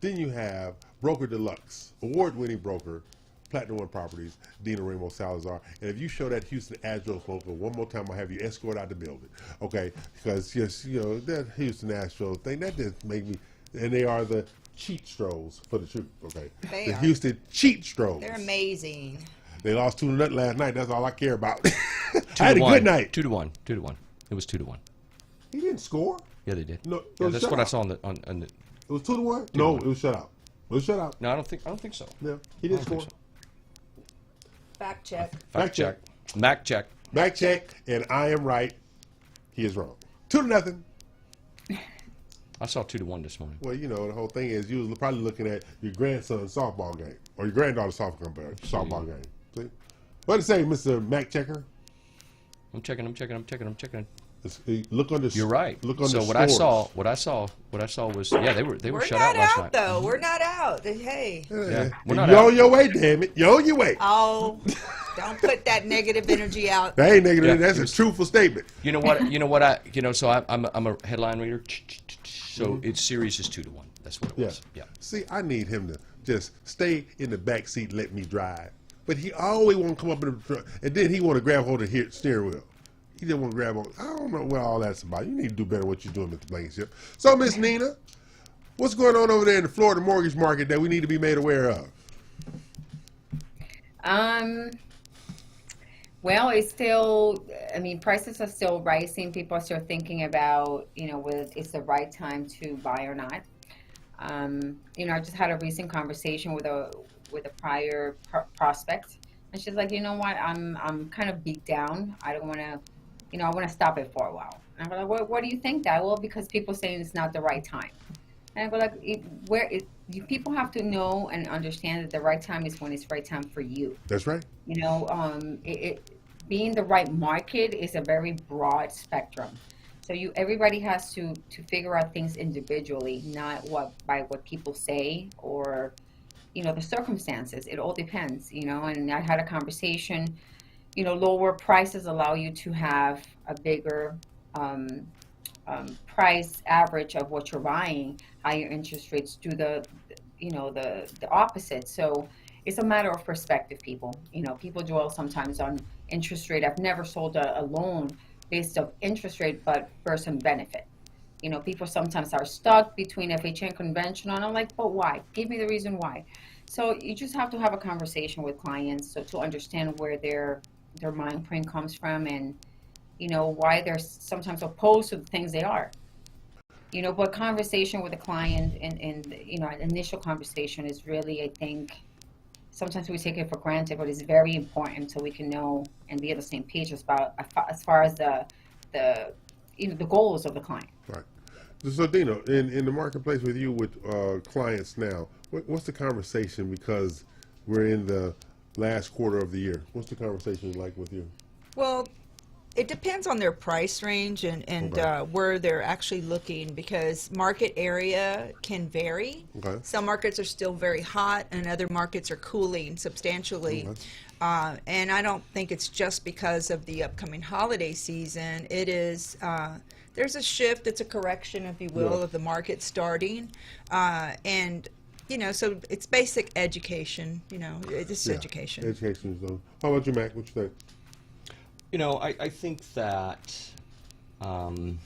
Then you have Broker Deluxe, award-winning broker, Platinum One Properties, Dina Ramos Salazar. And if you show that Houston Astros logo one more time, I'll have you escort out the building. Okay? Because, yes, you know, that Houston Astros thing, that just make me, and they are the cheat Stros for the truth, okay? They the are. Houston cheat Stros. They're amazing. They lost 2-0 last night. That's all I care about. Two I had to a one. good night. 2-1. 2-1. It was 2-1. He didn't score. Yeah, they did. No, Yeah, that's what I saw on the. It was 2-1. No, it was shutout. It was shutout. No, I don't think so. No, he didn't score. Fact check. Fact check. Mac check. Mac check, and I am right. He is wrong. 2-0. I saw 2-1 this morning. Well, you know, the whole thing is you was probably looking at your grandson's softball game or your granddaughter's softball game. See? What to say, Mr. Mac Checker? I'm checking. Look on the. You're right. Look on so the what I saw was they were shut out last night. Though we're not out. Hey. Yeah, we're not You're out. on your way, damn it. You're on your way. Oh, don't put that negative energy out. That ain't negative. Yeah, That's a truthful statement. You know what? So I'm a headline reader. So its series is 2-1. That's what it was. Yeah. See, I need him to just stay in the back seat and let me drive. But he always want to come up in the truck, and then he want to grab hold of the steering wheel. He didn't want to grab hold. I don't know what all that's about. You need to do better what you're doing, Mr. Blankenship. So, Miss Nina, what's going on over there in the Florida mortgage market that we need to be made aware of? Well, it's still, I mean, prices are still rising. People are still thinking about, whether it's the right time to buy or not. I just had a recent conversation with a prior prospect, and she's like, you know what, I'm kind of beat down. I don't want to, I want to stop it for a while. And I'm like, what do you think that? Well, because people saying it's not the right time. And I go like, people have to know and understand that the right time is when it's the right time for you. That's right. Being the right market is a very broad spectrum. So everybody has to figure out things individually, not by what people say or, the circumstances. It all depends, and I had a conversation, lower prices allow you to have a bigger price average of what you're buying. Higher interest rates do the opposite. So it's a matter of perspective, people. People dwell sometimes on interest rate. I've never sold a loan based on interest rate, but person benefit. People sometimes are stuck between FHA and conventional, and I'm like, but why? Give me the reason why. So you just have to have a conversation with clients to understand where their mind print comes from, and why they're sometimes opposed to the things they are. But conversation with a client and an initial conversation is really, I think, sometimes we take it for granted, but it's very important so we can know and be on the same page as far as the goals of the client. Right. So, Dina, in the marketplace with you with clients now, what's the conversation? Because we're in the last quarter of the year. What's the conversation like with you? Well, It depends on their price range and Okay. where they're actually looking, because market area can vary. Okay. Some markets are still very hot and other markets are cooling substantially. Okay. And I don't think it's just because of the upcoming holiday season. It is, there's a shift, it's a correction, if you will, Yeah. of the market starting. And, you know, so it's basic education, you know, it's education. Education is done. How about you, Mac? What you think? You know, I think that, you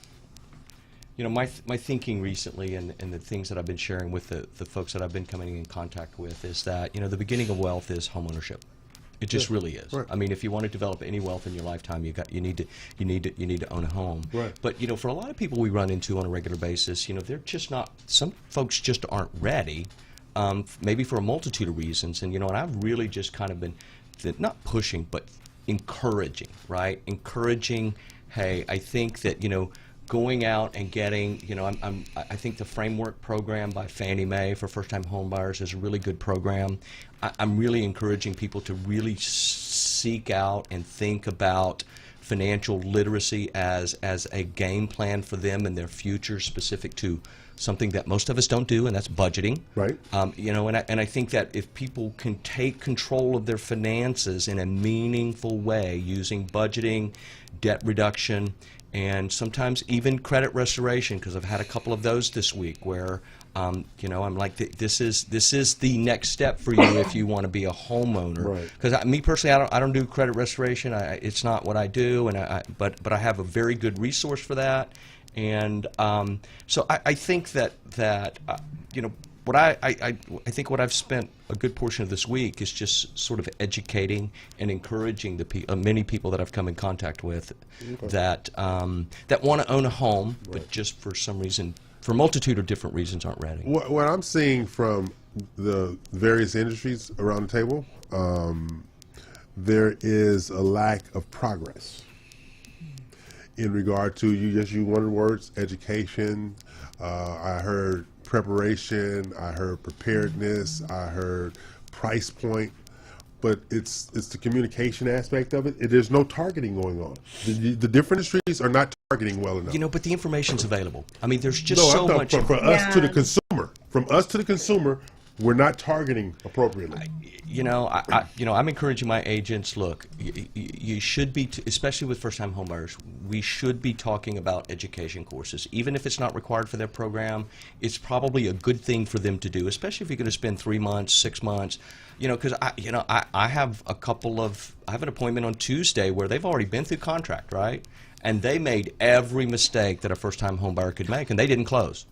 know, my thinking recently and the things that I've been sharing with the folks that I've been coming in contact with is that, you know, the beginning of wealth is homeownership. It just really is. Right. I mean, if you want to develop any wealth in your lifetime, you need to own a home. Right. But you know, for a lot of people we run into on a regular basis, you know, they're just not. Some folks just aren't ready, maybe for a multitude of reasons. And you know, and I've really just kind of been not pushing, but encouraging. Right, encouraging. Hey, I think that, you know, going out and getting, you know, I think the framework program by Fannie Mae for first-time home buyers is a really good program. I'm really encouraging people to really seek out and think about financial literacy as a game plan for them and their future, specific to something that most of us don't do, and that's budgeting. Right. You know, and I think that if people can take control of their finances in a meaningful way using budgeting, debt reduction, and sometimes even credit restoration, because I've had a couple of those this week where, you know, I'm like, this is the next step for you if you want to be a homeowner. Right. Because me personally, I don't do credit restoration. It's not what I do, and but I have a very good resource for that. And so I think that you know, what I think what I've spent a good portion of this week is just sort of educating and encouraging the many people that I've come in contact with that want to own a home, but just for some reason, for a multitude of different reasons, aren't ready. What I'm seeing from the various industries around the table, there is a lack of progress in regard to, you just use one of the words, education. I heard preparation, I heard preparedness, I heard price point, but it's the communication aspect of it. There's no targeting going on. The different industries are not targeting well enough. You know, but the information's available. I mean, there's just No, so I'm talking much. for us to the consumer. From us to the consumer, we're not targeting appropriately. You know, I'm encouraging my agents. Look, you should be, especially with first-time homebuyers, we should be talking about education courses, even if it's not required for their program. It's probably a good thing for them to do, especially if you're going to spend 3 months, 6 months. You know, because I have I have an appointment on Tuesday where they've already been through contract, right? And they made every mistake that a first-time homebuyer could make, and they didn't close.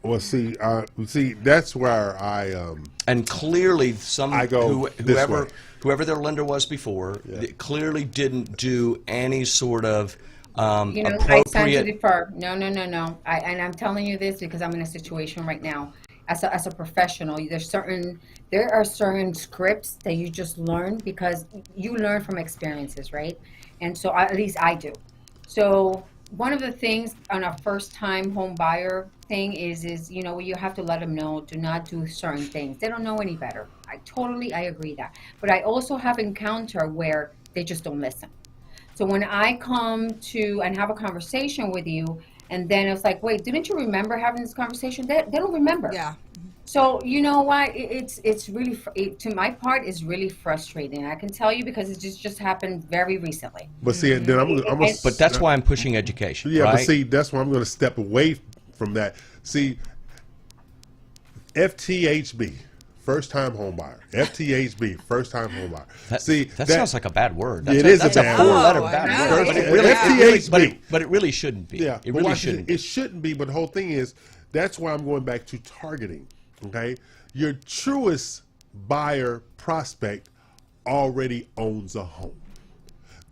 Well, see, that's where I and clearly whoever their lender was before, clearly didn't do any sort of you know, I stand to defer. No. And I'm telling you this because I'm in a situation right now. As a professional, there are certain scripts that you just learn because you learn from experiences, right? And so at least I do. So one of the things on a first-time home buyer thing is you know, you have to let them know, do not do certain things. They don't know any better. I agree that. But I also have encountered where they just don't listen. So when I come to and have a conversation with you, and then it's like, wait, didn't you remember having this conversation? They don't remember. Yeah. So you know what? It's really, to my part, is really frustrating. I can tell you because it just happened very recently. But see, then but that's why I'm pushing education. Yeah, right? but see, that's why I'm going to step away from that. See, FTHB, first-time home buyer. FTHB, first-time home buyer. That sounds like a bad word. It is a bad word. Four-letter bad word. But it really shouldn't be. Yeah, it really shouldn't. It shouldn't be. But the whole thing is, that's why I'm going back to targeting. Okay, your truest buyer prospect already owns a home.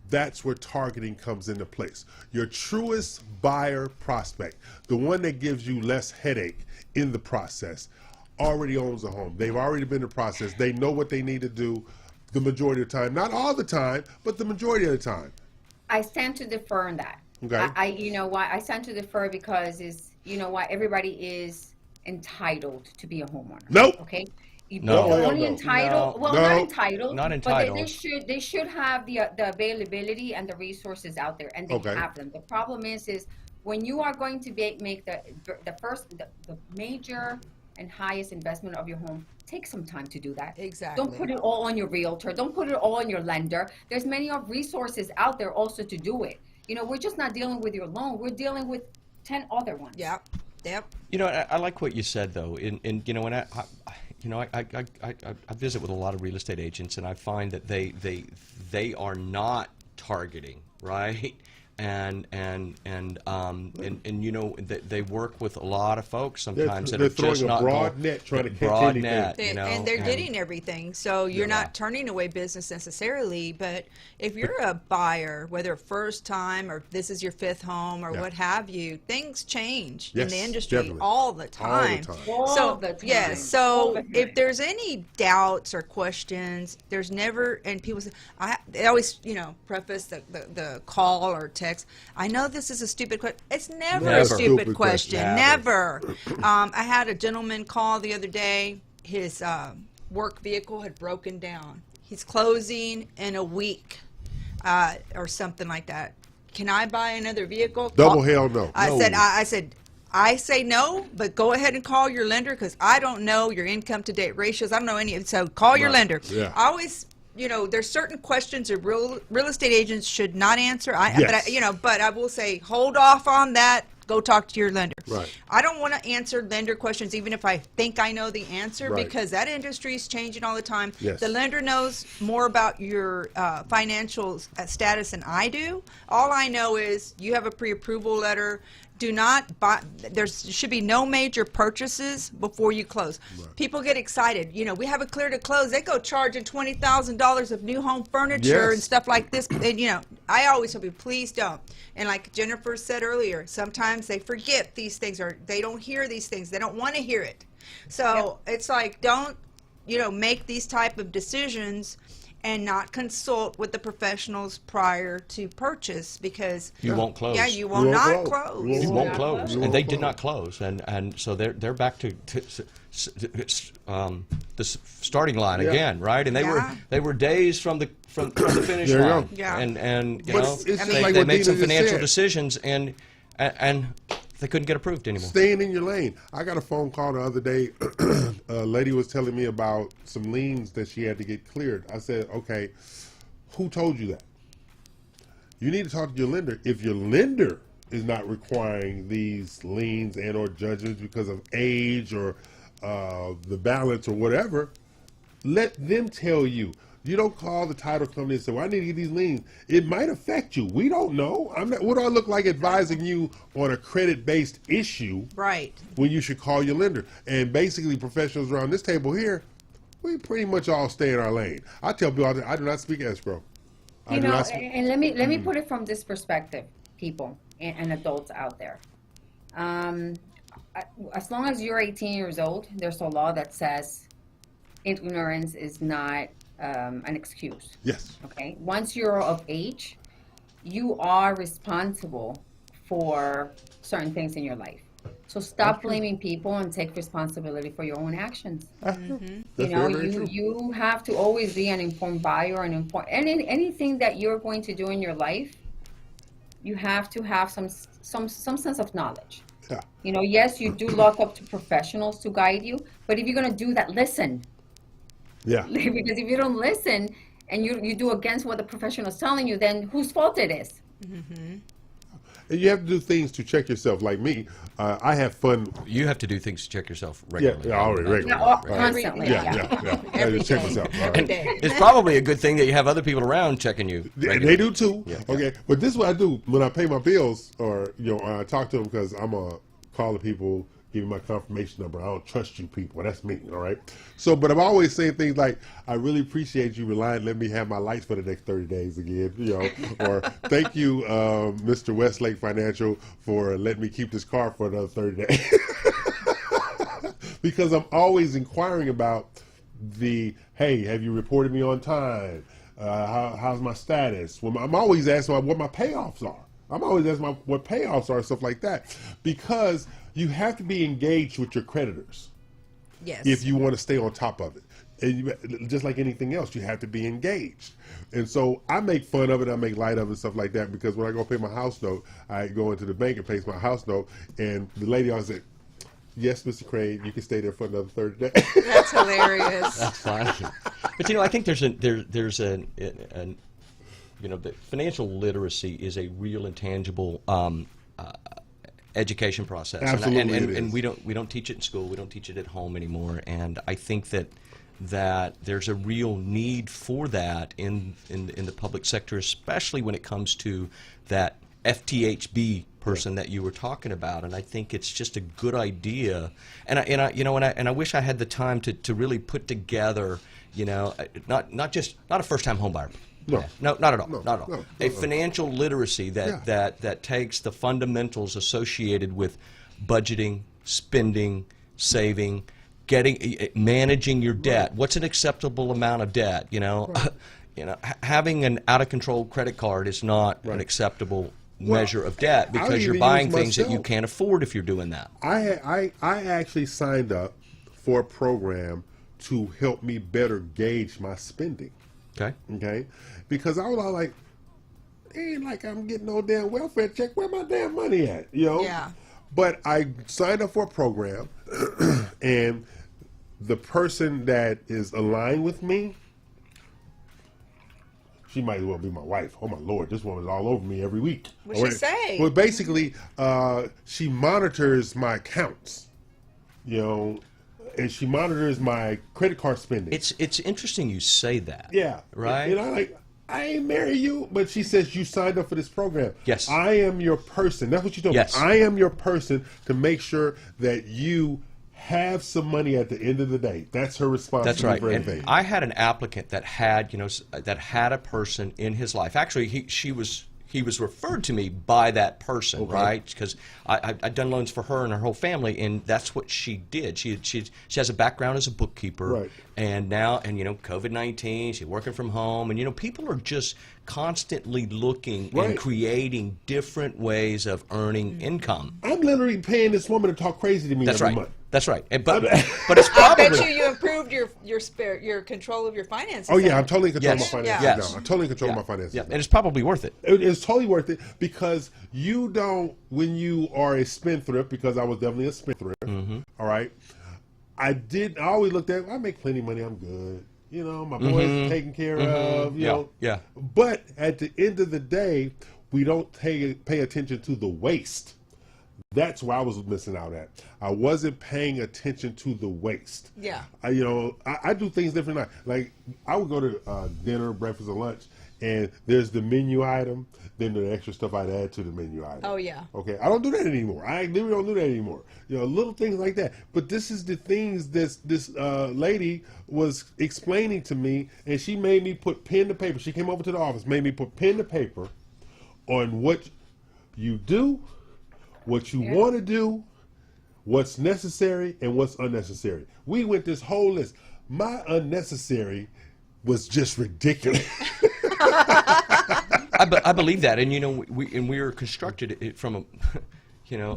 That's where targeting comes into place. Your truest buyer prospect, the one that gives you less headache in the process, already owns a home. They've already been in the process. They know what they need to do the majority of the time. Not all the time, but the majority of the time. I stand to defer on that. Okay. You know why? I stand to defer because you know why? Everybody is entitled to be a homeowner. Nope. Okay? No. They're only entitled. No. Well, No. not entitled. Not But entitled. they should have the availability and the resources out there, and they have them. The problem is when you are going to make the major and highest investment of your home, take some time to do that. Exactly. Don't put it all on your realtor. Don't put it all on your lender. There's many of resources out there also to do it. You know, we're just not dealing with your loan. We're dealing with 10 other ones. Yep. You know, I like what you said though. In you know, when I visit with a lot of real estate agents, and I find that they are not targeting, right? And you know, they work with a lot of folks sometimes that are just not broad net trying to catch broad anything. net, you know, and they're getting everything, so you're not turning away business necessarily. But if you're a buyer, whether first time or this is your fifth home or what have you, things change in the industry all the time. All the time. Yes. So if there's any doubts or questions, there's never. And people say, they always preface the call or text. I know this is a stupid question. It's never a stupid question. Never. I had a gentleman call the other day. His work vehicle had broken down. He's closing in a week or something like that. Can I buy another vehicle? Double hell no. I said, I say no, but go ahead and call your lender because I don't know your income to date ratios. I don't know any of it. So call your lender. Yeah. I always, there's certain questions that real estate agents should not answer. But I will say hold off on that. Go talk to your lender. Right. I don't want to answer lender questions even if I think I know the answer because that industry is changing all the time. Yes. The lender knows more about your financial status than I do. All I know is you have a pre-approval letter. Do not buy. There should be no major purchases before you close. Right. People get excited. We have a clear to close. They go charging $20,000 of new home furniture and stuff like this. And I always tell people, please don't. And like Jennifer said earlier, sometimes they forget these things or they don't hear these things. They don't want to hear it. So it's like don't make these type of decisions and not consult with the professionals prior to purchase because you won't close. Yeah, you will not close. You won't close, and they did not close, and so they're back to the starting line again, right? And they were days from the finish line, and they made some financial decisions, and they couldn't get approved anymore. Staying in your lane. I got a phone call the other day. A lady was telling me about some liens that she had to get cleared. I said, okay, who told you that? You need to talk to your lender. If your lender is not requiring these liens and or judgments because of age or the balance or whatever, let them tell you. You don't call the title company and say, well, I need to get these liens. It might affect you. We don't know. What do I look like advising you on a credit-based issue? Right. When you should call your lender. And basically, professionals around this table here, we pretty much all stay in our lane. I tell people, I do not speak escrow. And let me put it from this perspective, people and adults out there. As long as you're 18 years old, there's a law that says ignorance is not an excuse. Yes. Okay. Once you're of age, you are responsible for certain things in your life. So stop blaming people and take responsibility for your own actions. Mm-hmm. You have to always be an informed buyer and anything that you're going to do in your life, you have to have some sense of knowledge. Yeah. Yes, you do look up to professionals to guide you, but if you're going to do that, listen. Yeah. Because if you don't listen and you do against what the professional is telling you, then whose fault it is? Mm-hmm. And you have to do things to check yourself. Like me, I have fun. You have to do things to check yourself regularly. Yeah, already regularly. Constantly. Yeah. I just check myself. Every day. It's probably a good thing that you have other people around checking you. They do too. Yeah. Okay, but this is what I do when I pay my bills, or I talk to them because I'm a call the people. Give me my confirmation number. I don't trust you people. That's me, all right? So, but I'm always saying things like, I really appreciate you relying, let me have my lights for the next 30 days again, or thank you, Mr. Westlake Financial, for letting me keep this car for another 30 days. Because I'm always inquiring about hey, have you reported me on time? How's my status? Well, I'm always asking what my payoffs are. I'm always asking what payoffs are, stuff like that, because you have to be engaged with your creditors. Yes. If you want to stay on top of it. And just like anything else, you have to be engaged. And so I make fun of it, I make light of it, stuff like that, because when I go pay my house note, I go into the bank and pay my house note, and the lady always said, "Yes, Mr. Crane, you can stay there for another 30 days." That's hilarious. That's funny. But I think there's the financial literacy is a real and tangible education process. Absolutely, and we don't teach it in school. We don't teach it at home anymore. And I think that there's a real need for that in the public sector, especially when it comes to that FTHB person that you were talking about. And I think it's just a good idea. And I wish I had the time to really put together, not a first-time home buyer. No. No, not at all. No, not at all. no, A no. financial literacy that takes the fundamentals associated with budgeting, spending, saving, managing your debt. What's an acceptable amount of debt? Having an out of control credit card is not an acceptable measure of debt, because you're buying things that you can't afford if you're doing that. I actually signed up for a program to help me better gauge my spending. Okay? Because I was all like, ain't like I'm getting no damn welfare check. Where my damn money at? Yeah. But I signed up for a program, and the person that is aligned with me, she might as well be my wife. Oh my Lord, this woman is all over me every week. What'd she say? Well, basically, she monitors my accounts, and she monitors my credit card spending. It's interesting you say that. Yeah. Right? I ain't marry you, but she says you signed up for this program. Yes. I am your person. That's what you told Yes. me. I am your person to make sure that you have some money at the end of the day. That's her responsibility. That's right. For everything. And I had an applicant that had a person in his life. Actually, he was referred to me by that person, right? Because I'd done loans for her and her whole family, and that's what she did. She has a background as a bookkeeper, right. And now, COVID-19, she's working from home, and people are just constantly looking and creating different ways of earning income. I'm literally paying this woman to talk crazy to me every month. That's right. But it's probably. I bet you improved your control of your finances. Oh yeah, I'm totally in control of my finances Yes. now. I'm totally in control of my finances. Yeah, and it's probably worth it. It's totally worth it, because you don't, when you are a spendthrift, because I was definitely a spendthrift, all right, I always looked at, I make plenty of money, I'm good. My boys are taken care of, Yeah. But at the end of the day, we don't pay attention to the waste. That's where I was missing out at. I wasn't paying attention to the waste. Yeah. I do things different. Like I would go to dinner, breakfast, or lunch, and there's the menu item, then the extra stuff I'd add to the menu item. Oh yeah. Okay, I don't do that anymore. I literally don't do that anymore. Little things like that. But this is the things this lady was explaining to me, and she made me put pen to paper. She came over to the office, made me put pen to paper on what you do, what you want to do, what's necessary, and what's unnecessary. We went this whole list. My unnecessary was just ridiculous. I believe that, and we are constructed from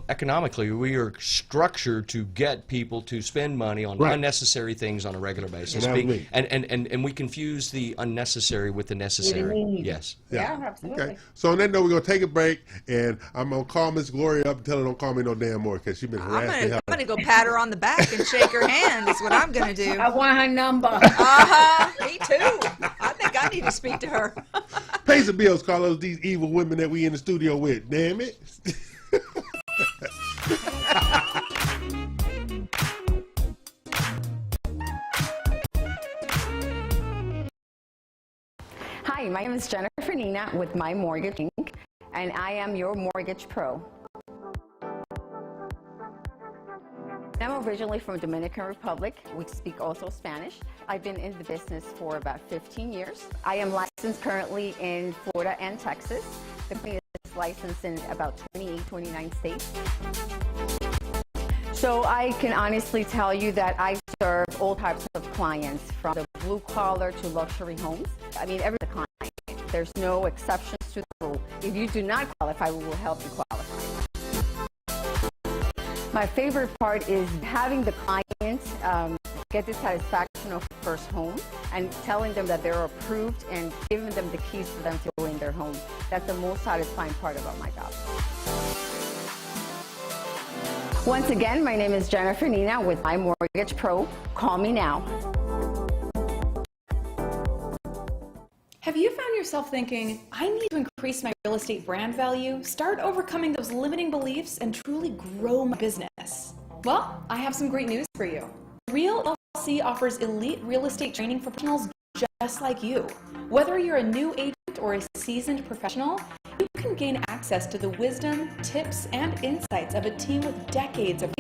economically, we are structured to get people to spend money on unnecessary things on a regular basis. And we confuse the unnecessary with the necessary. Yes. Yeah, absolutely. Okay. So on that note, we're going to take a break, and I'm going to call Miss Gloria up and tell her don't call me no damn more, because she's been harassing I'm going to go pat her on the back and shake her hand is what I'm going to do. I want her number. Me too. I think I need to speak to her. Pay some bills, Carlos, these evil women that we in the studio with. Damn it. Hi, my name is Jennifer Nina with My Mortgage Inc., and I am your mortgage pro. I'm originally from Dominican Republic. We speak also Spanish. I've been in the business for about 15 years. I am licensed currently in Florida and Texas. The company is licensed in about 28, 29 states. So I can honestly tell you that I serve all types of clients, from the blue collar to luxury homes. I mean, every client. There's no exceptions to the rule. If you do not qualify, we will help you qualify. My favorite part is having the client get the satisfaction of first home and telling them that they're approved and giving them the keys for them to go in their home. That's the most satisfying part about my job. Once again, my name is Jennifer Nina with My Mortgage Pro. Call me now. Have you found yourself thinking, I need to increase my real estate brand value, start overcoming those limiting beliefs, and truly grow my business? Well, I have some great news for you. Real LLC offers elite real estate training for professionals just like you. Whether you're a new agent or a seasoned professional, you can gain access to the wisdom, tips, and insights of a team with decades of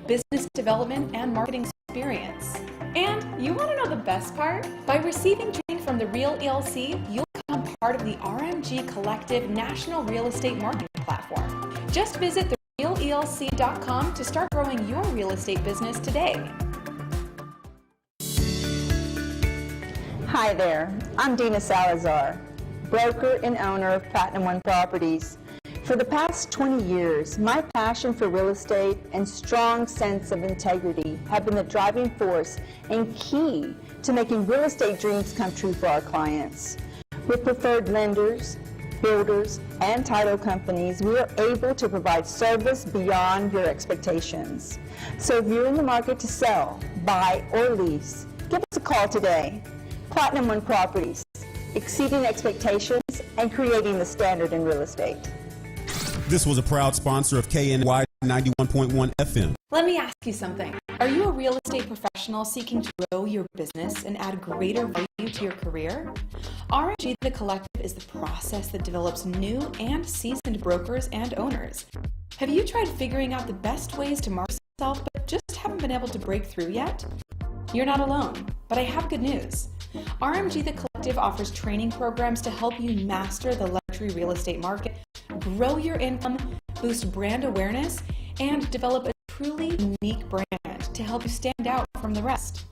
business development and marketing experience. And you want to know the best part? By receiving training from the Real ELC, you'll become part of the RMG Collective National Real Estate Marketing Platform. Just visit therealelc.com to start growing your real estate business today. Hi there, I'm Dina Salazar, broker and owner of Platinum One Properties. For the past 20 years, my passion for real estate and strong sense of integrity have been the driving force and key to making real estate dreams come true for our clients. With preferred lenders, builders, and title companies, we are able to provide service beyond your expectations. So if you're in the market to sell, buy, or lease, give us a call today. Platinum One Properties, exceeding expectations and creating the standard in real estate. This was a proud sponsor of KNY 91.1 FM. Let me ask you something. Are you a real estate professional seeking to grow your business and add greater value to your career? RMG The Collective is the process that develops new and seasoned brokers and owners. Have you tried figuring out the best ways to market yourself but just haven't been able to break through yet? You're not alone, but I have good news. RMG The Collective offers training programs to help you master the luxury real estate market, grow your income, boost brand awareness, and develop a truly unique brand to help you stand out from the rest.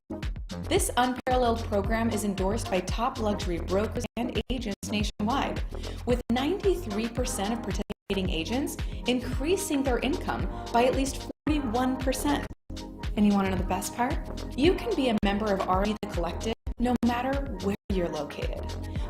This unparalleled program is endorsed by top luxury brokers and agents nationwide, with 93% of participating agents increasing their income by at least 41%. And you want to know the best part? You can be a member of RMG The Collective no matter where you're located.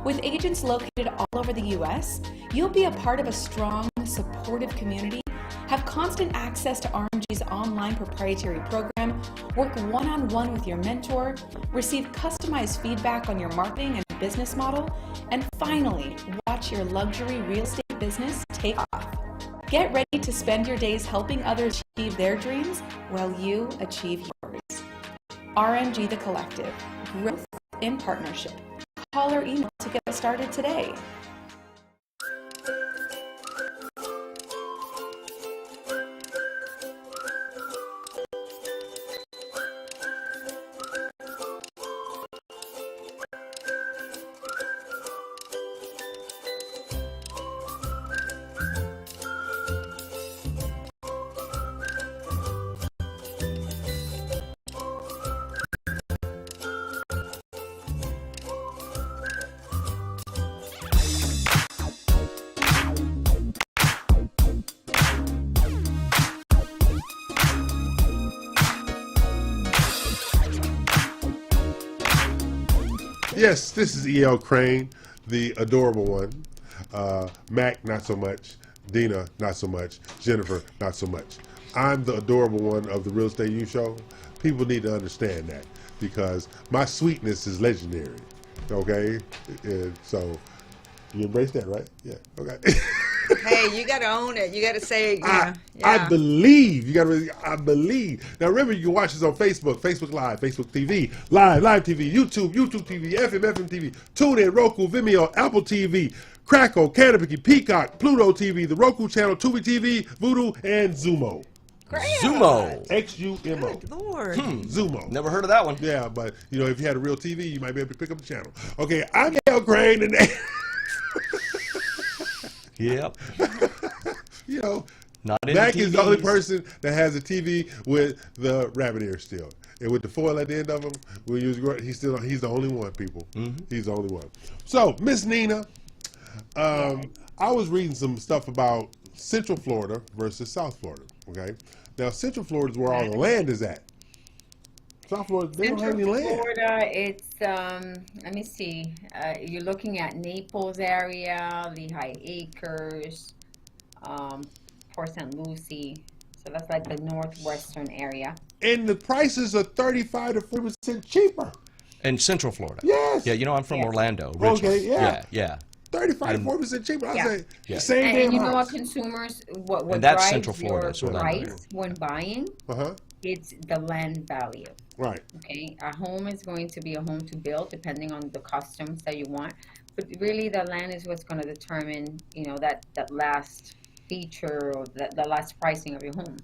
With agents located all over the U.S., you'll be a part of a strong, supportive community, have constant access to RMG's online proprietary program, work one-on-one with your mentor, receive customized feedback on your marketing and business model, and finally, watch your luxury real estate business take off. Get ready to spend your days helping others achieve their dreams while you achieve yours. RMG The Collective. Growth in partnership. Call or email to get started today. Yes, this is E.L. Crane, the adorable one. Mac, not so much. Dina, not so much. Jennifer, not so much. I'm the adorable one of the Real Estate U Show. People need to understand that because my sweetness is legendary. Okay? And so, you embrace that, right? Yeah, okay. Hey, you got to own it. You got to say, yeah. I believe. You got to. I believe. Now remember, you can watch this on Facebook, Facebook Live, Facebook TV, Live TV, YouTube TV, FM TV, TuneIn, Roku, Vimeo, Apple TV, Crackle, Canopy, Peacock, Pluto TV, the Roku channel, Tubi TV, Vudu, and Zumo. Zumo. X-U-M-O. Good Lord. Zumo. Never heard of that one. Yeah, but you know, if you had a real TV, you might be able to pick up the channel. Okay, I'm E.L. Crane, and Yep. you know, Not Mac is the only TVs. person that has a TV with the rabbit ear still, and with the foil at the end of him. When he was he's the only one. People, he's the only one. So, Miss Nina, I was reading some stuff about Central Florida versus South Florida. Okay, now Central Florida is where all the land is at. South Florida, they don't have any land. Florida, it's let me see. You're looking at Naples area, Lehigh Acres, Port St. Lucie. So that's like the northwestern area. And the prices are 35 to 40% cheaper. In Central Florida. Yes. Yeah, you know, I'm from Orlando originally. Okay, yeah. Yeah. 35 to 40% cheaper. I say, Yeah. same damn And you know house. what consumers, what And that's drives Central Florida, your it's Orlando. price when buying, it's the land value. Right. Okay, a home is going to be a home to build depending on the customs that you want, but really the land is what's going to determine, you know, that last feature or the last pricing of your home.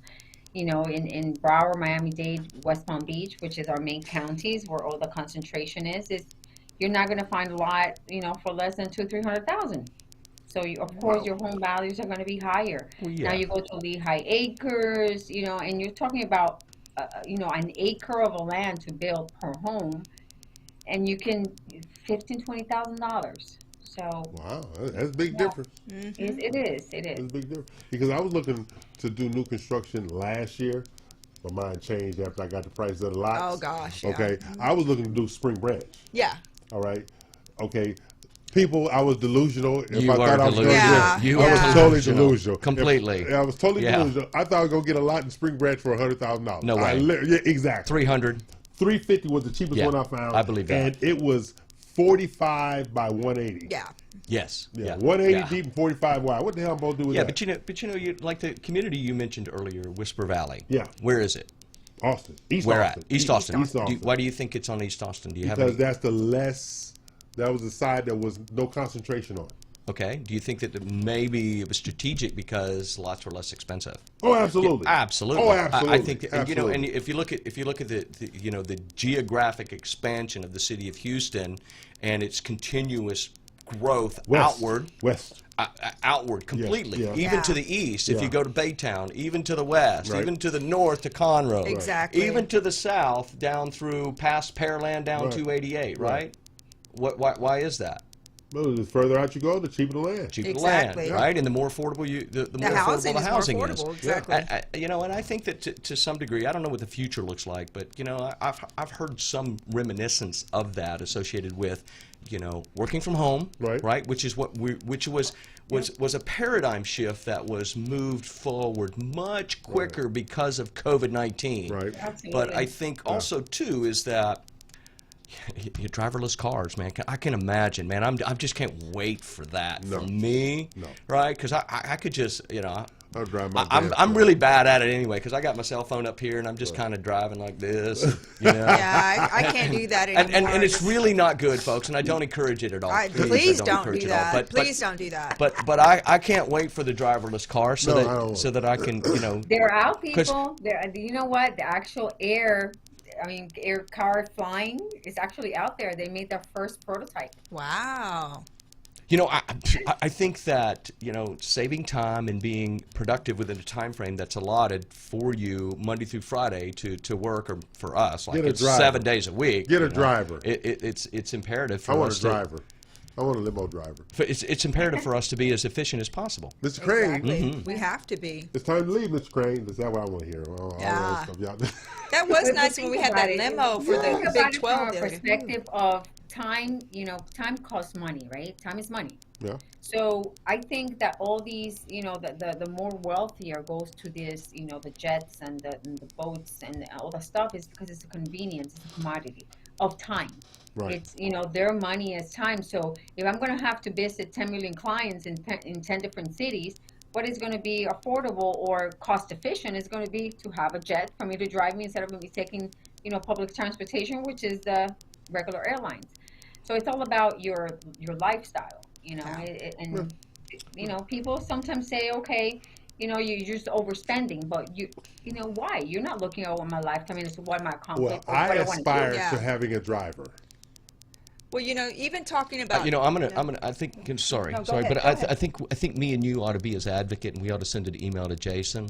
You know, in Broward, Miami-Dade, West Palm Beach, which is our main counties where all the concentration is you're not going to find a lot, you know, for less than $200,000-300,000. So of course your home values are going to be higher. Now you go to Lehigh Acres, you know, and you're talking about you know, an acre of a land to build per home, and you can $15,000-20,000. So wow, that's a big difference. It is. It's a big difference because I was looking to do new construction last year. My mind changed after I got the price of the lots. Oh gosh. Yeah. Okay, I was looking to do Spring Branch. Yeah. All right. Okay. People, I was delusional. If You I were thought I was delusional. gonna get, You I were was totally delusional. delusional. Completely. I was totally Yeah. delusional. I thought I was gonna get a lot in Spring Branch for $100,000. No way. Yeah, exactly. 300. 350 was the cheapest Yeah, one I found. I believe that. And it was 45 by 180. Yeah. Yes. Yeah. 180 deep and 45 wide. What the hell am I supposed to do with that? but you know, you like the community you mentioned earlier, Whisper Valley. Yeah. Where is it? Austin. East Where Austin. at? East Austin. East Austin. Why do you think it's on East Austin? Do you have Because any? that's the less. That was the side that was no concentration on. Okay. Do you think that maybe it was strategic because lots were less expensive? Oh, absolutely. Yeah, absolutely. Oh, absolutely. I think that, you know, and Absolutely. if you look at the you know, the geographic expansion of the city of Houston and its continuous growth outward completely, Yeah. even to the east. If Yeah. you go to Baytown, even to the west, Right. even to the north to Conroe, Exactly. even to the south down through past Pearland down Right. 288, right? Right. Why is that? Well, the further out you go, the cheaper the land. Cheaper Exactly. land, right? And the more affordable the more housing affordable the is more housing affordable, is. exactly. You know, and I think that to some degree, I don't know what the future looks like, but you know, I've heard some reminiscence of that associated with, you know, working from home, right? Which is which was a paradigm shift that was moved forward much quicker because of COVID-19. Right. But I think also too is that your driverless cars, man. I can imagine, man. I just can't wait for that for me, right? Because I could just, you know, I'll drive my I'm really bad at it anyway because I got my cell phone up here and I'm just kind of driving like this. You know? Yeah, I can't do that anymore. And it's really not good, folks. And I don't encourage it at all. Please I don't encourage do it at all. that. Please don't do that. But I can't wait for the driverless car so that I can, you know. They're out, people. You know what? The actual air car flying is actually out there. They made their first prototype. Wow. You know, I think that, you know, saving time and being productive within a time frame that's allotted for you Monday through Friday to work, or for us, like it's 7 days a week. Get a driver. It's imperative for us. I want a driver. I want a limo driver. It's imperative for us to be as efficient as possible. Mr. Crane. Exactly. We have to be. It's time to leave, Mr. Crane. Is that what I want to hear? Yeah. That was nice when we had that limo for the Big 12. From a perspective of time, you know, time costs money, right? Time is money. Yeah. So I think that all these, you know, the more wealthier goes to this, you know, the jets and the boats and all the stuff is because it's a convenience, it's a commodity of time. Right. It's, you know, their money is time. So if I'm going to have to visit 10 million clients in 10 different cities, what is going to be affordable or cost efficient is going to be to have a jet for me to drive me instead of me taking, you know, public transportation, which is the regular airlines. So it's all about your lifestyle, you know, and you know, people sometimes say, okay, you know, you're just overspending, but you know, why? You're not looking at what my lifetime is, what am I accomplishing? Well, I aspire to having a driver. Well, you know, even talking about you know, I think. Sorry, No, sorry, ahead, but go I think me and you ought to be as advocate, and we ought to send an email to Jason,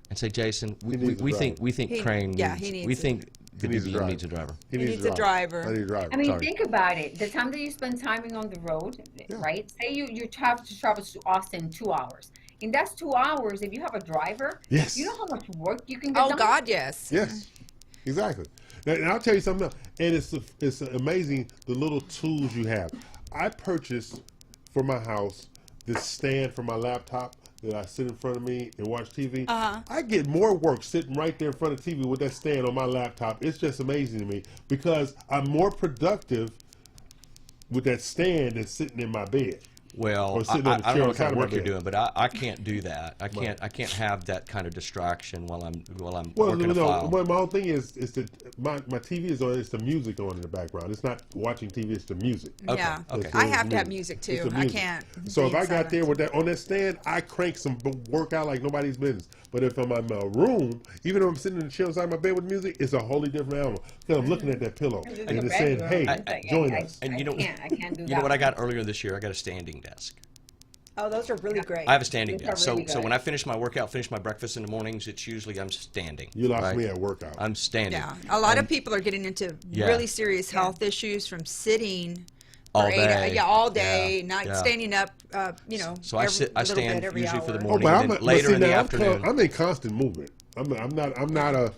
and say, Jason, we think Crane needs, we think the BBM needs a driver. He needs a driver. I need a driver. I mean, think about it. The time that you spend timing on the road, right? Say you have to travel to Austin 2 hours. And that's 2 hours. If you have a driver, yes, you know how much work you can get done? Oh, God, yes. Yes, exactly. And I'll tell you something else. And it's amazing the little tools you have. I purchased for my house this stand for my laptop that I sit in front of me and watch TV. I get more work sitting right there in front of TV with that stand on my laptop. It's just amazing to me because I'm more productive with that stand than sitting in my bed. Well, I don't know what kind of work you're doing, but I can't do that. I can't have that kind of distraction while I'm working a file. Well, my whole thing is that my TV is on. It's the music on in the background. It's not watching TV. It's the music. Okay. Yeah, okay. I have to have music too. Music. I can't. So if I got there with that on that stand, I crank some workout like nobody's business. But if I'm in my room, even though I'm sitting in the chair inside my bed with music, it's a wholly different animal. Because I'm looking at that pillow and it's saying, "Hey, join us." And I can't do that. You know what I got earlier this year? I got a standing desk. Oh, those are really great. I have a standing desk. Really so when I finish my workout, finish my breakfast in the mornings, it's usually I'm standing. You lost me at workout. I'm standing. Yeah, a lot of people are getting into really serious health issues from sitting all day. All day, not standing up. So I stand usually hour. for the morning, and then later in the afternoon. I'm in constant movement. I'm not a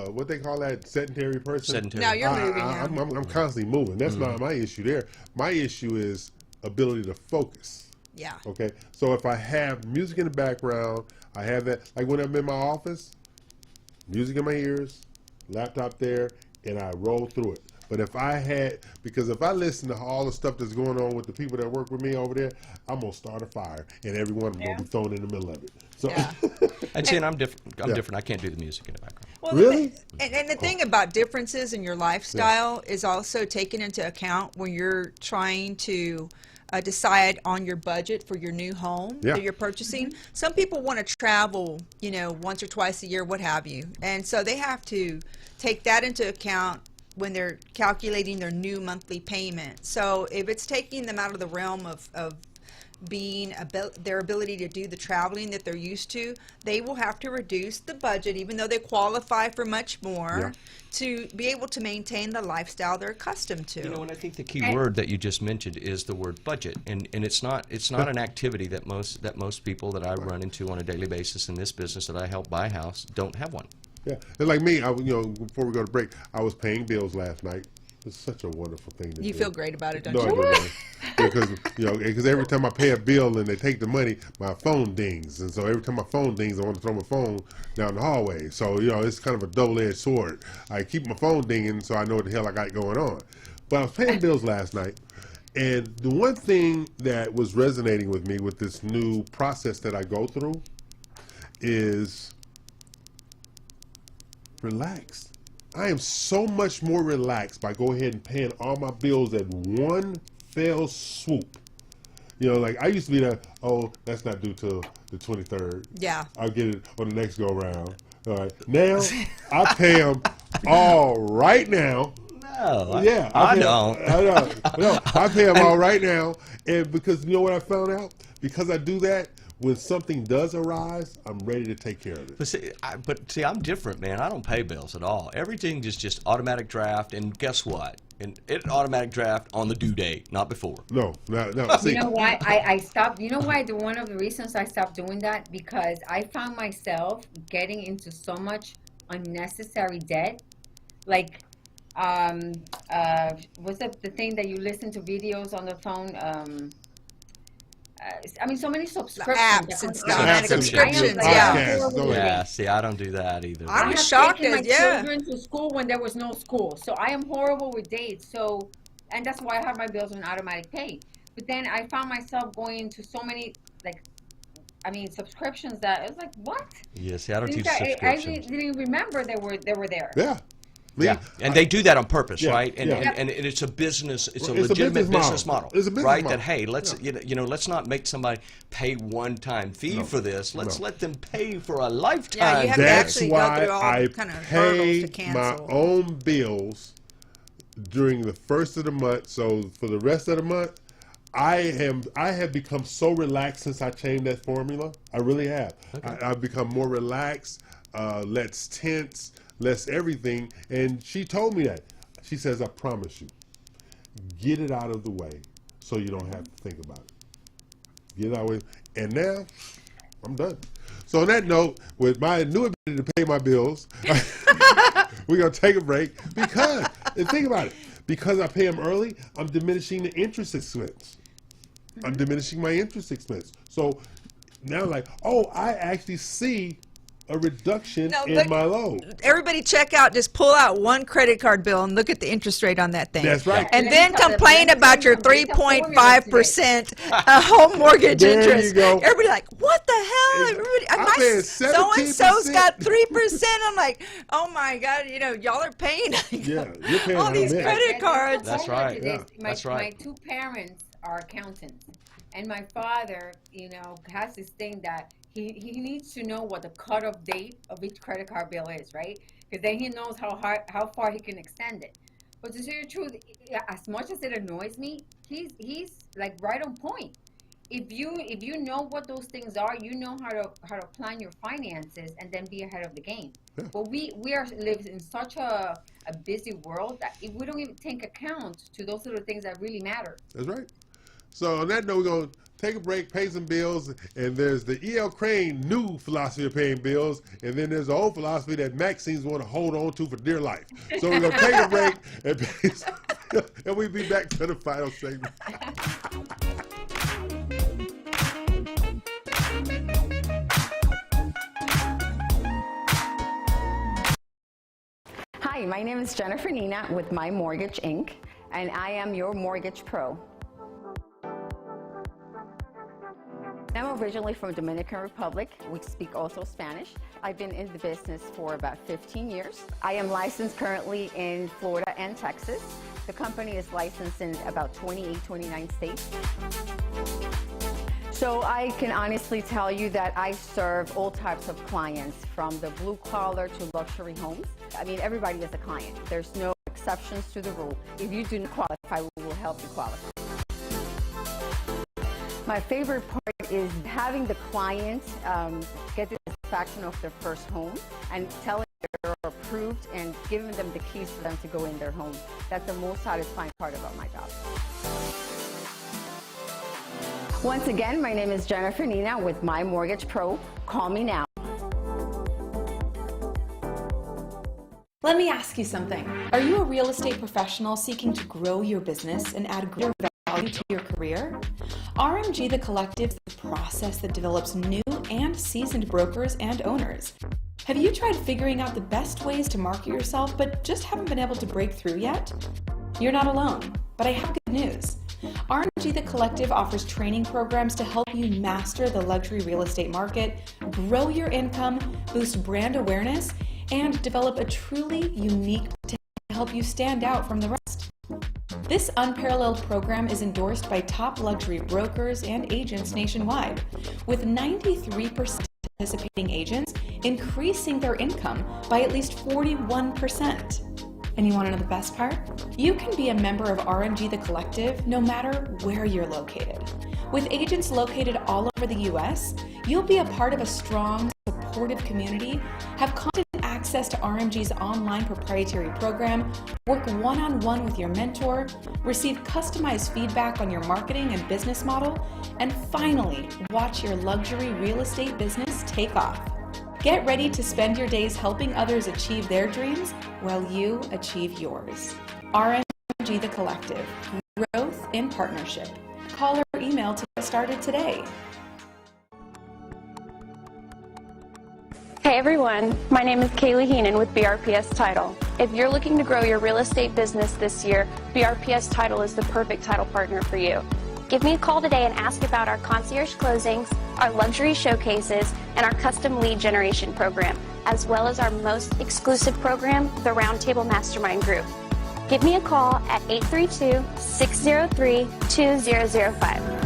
what they call that sedentary person. Sedentary. No, you're moving. I'm constantly moving. That's not my issue there. My issue is ability to focus. Yeah. Okay. So if I have music in the background, I have that. Like when I'm in my office, music in my ears, laptop there, and I roll through it. But if I listen to all the stuff that's going on with the people that work with me over there, I'm gonna start a fire, and every one of them will be thrown in the middle of it. So, and I'm different. I'm different. I can't do the music in the background. Well, really? And the thing about differences in your lifestyle is also taken into account when you're trying to decide on your budget for your new home that you're purchasing. Some people want to travel, once or twice a year, what have you. And so they have to take that into account when they're calculating their new monthly payment. So if it's taking them out of the realm of being their ability to do the traveling that they're used to, they will have to reduce the budget, even though they qualify for much more, to be able to maintain the lifestyle they're accustomed to. And I think the key word that you just mentioned is the word budget, and it's not an activity that most people that I run into on a daily basis in this business that I help buy a house don't have one. Yeah, and like me, before we go to break, I was paying bills last night. It's such a wonderful thing to do. You feel great about it, don't you? No, I don't. Because every time I pay a bill and they take the money, my phone dings, and so every time my phone dings, I want to throw my phone down the hallway. So it's kind of a double-edged sword. I keep my phone dinging so I know what the hell I got going on. But I was paying bills last night, and the one thing that was resonating with me with this new process that I go through is relax. I am so much more relaxed by going ahead and paying all my bills at one fell swoop. Like I used to be that's not due till the 23rd. Yeah. I'll get it on the next go round. All right. Now I pay them all right now. No, yeah, I don't. I know. No, I pay them all right now, and because you know what I found out? Because I do that, when something does arise, I'm ready to take care of it. But see, I'm different, man. I don't pay bills at all. Everything is just automatic draft, and guess what? And it automatic draft on the due date, not before. No. See, you know why I stopped? You know why? One of the reasons I stopped doing that, because I found myself getting into so much unnecessary debt. Like, what's the thing that you listen to videos on the phone? So many subscriptions. Apps and stuff. Subscriptions, yeah. See, I don't do that either. I was shocked. My children to school when there was no school, so I am horrible with dates. So, and that's why I have my bills on automatic pay. But then I found myself going into so many subscriptions that it was like, what? Yeah, see, I don't use subscriptions. I didn't remember they were there. Yeah. Yeah, and they do that on purpose, right? And, yeah. and it's a business, it's a legitimate business model. It's a business right? model. That hey, let's let's not make somebody pay one-time fee for this. Let's let them pay for a lifetime. Yeah, you have That's to actually why go through all I kind of hurdles to pay my cancel. own bills during the first of the month. So for the rest of the month, I have become so relaxed since I changed that formula. I really have. Okay. I've become more relaxed, less tense, less everything. And she told me that. She says, I promise you, get it out of the way so you don't have to think about it. Get it out of the way. And now, I'm done. So on that note, with my new ability to pay my bills, We're going to take a break because, and think about it, because I pay them early, I'm diminishing the interest expense. I'm diminishing my interest expense. So now like, oh, I actually see a reduction in my loan. Everybody check out, just pull out one credit card bill and look at the interest rate on that thing. That's right. And then complain about your 3.5% home mortgage interest. You go. Everybody like, what the hell? Everybody, my so-and-so's got 3%. I'm like, oh my God, y'all are paying, you're paying all these credit cards. That's right. That's right. My two parents are accountants. And my father, has this thing that he needs to know what the cutoff date of each credit card bill is, right? Because then he knows how far he can extend it. But to tell you the truth, as much as it annoys me, he's like right on point. If you know what those things are, you know how to plan your finances and then be ahead of the game. Yeah. But we live in such a busy world that if we don't even take account to those little things that really matter. That's right. So on that note, we're going to take a break, pay some bills, and there's the E.L. Crane new philosophy of paying bills, and then there's the old philosophy that Maxine's want to hold on to for dear life. So we're going to take a break, and we'll be back to the final segment. Hi, my name is Jennifer Nina with My Mortgage Inc., and I am your mortgage pro. I'm originally from Dominican Republic. We speak also Spanish. I've been in the business for about 15 years. I am licensed currently in Florida and Texas. The company is licensed in about 28, 29 states. So I can honestly tell you that I serve all types of clients, from the blue collar to luxury homes. I mean, everybody is a client. There's no exceptions to the rule. If you do not qualify, we will help you qualify. My favorite part is having the client get the satisfaction of their first home and telling them they're approved and giving them the keys for them to go in their home. That's the most satisfying part about my job. Once again, my name is Jennifer Nina with My Mortgage Pro. Call me now. Let me ask you something. Are you a real estate professional seeking to grow your business and add greater value to your career? RMG The Collective is the process that develops new and seasoned brokers and owners. Have you tried figuring out the best ways to market yourself but just haven't been able to break through yet? You're not alone, but I have good news. RMG The Collective offers training programs to help you master the luxury real estate market, grow your income, boost brand awareness, and develop a truly unique to help you stand out from the rest. This unparalleled program is endorsed by top luxury brokers and agents nationwide, with 93% participating agents increasing their income by at least 41%. And you want to know the best part? You can be a member of RMG The Collective no matter where you're located. With agents located all over the U.S., you'll be a part of a strong, supportive community, have constant access to RMG's online proprietary program, work one-on-one with your mentor, receive customized feedback on your marketing and business model, and finally, watch your luxury real estate business take off. Get ready to spend your days helping others achieve their dreams while you achieve yours. RMG The Collective, growth in partnership. Call or email to get started today. Hey everyone, my name is Kaylee Heenan with BRPS Title. If you're looking to grow your real estate business this year, BRPS Title is the perfect title partner for you. Give me a call today and ask about our concierge closings, our luxury showcases, and our custom lead generation program, as well as our most exclusive program, the Roundtable Mastermind Group. Give me a call at 832-603-2005.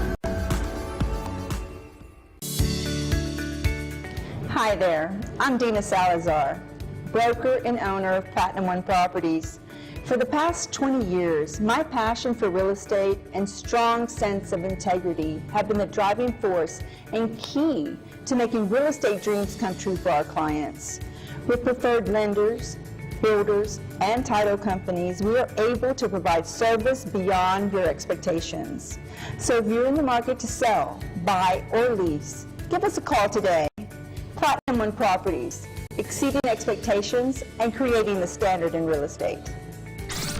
Hi there, I'm Dina Salazar, broker and owner of Platinum One Properties. For the past 20 years, my passion for real estate and strong sense of integrity have been the driving force and key to making real estate dreams come true for our clients. With preferred lenders, builders, and title companies, we are able to provide service beyond your expectations. So if you're in the market to sell, buy, or lease, give us a call today. Platinum One Properties, exceeding expectations, and creating the standard in real estate.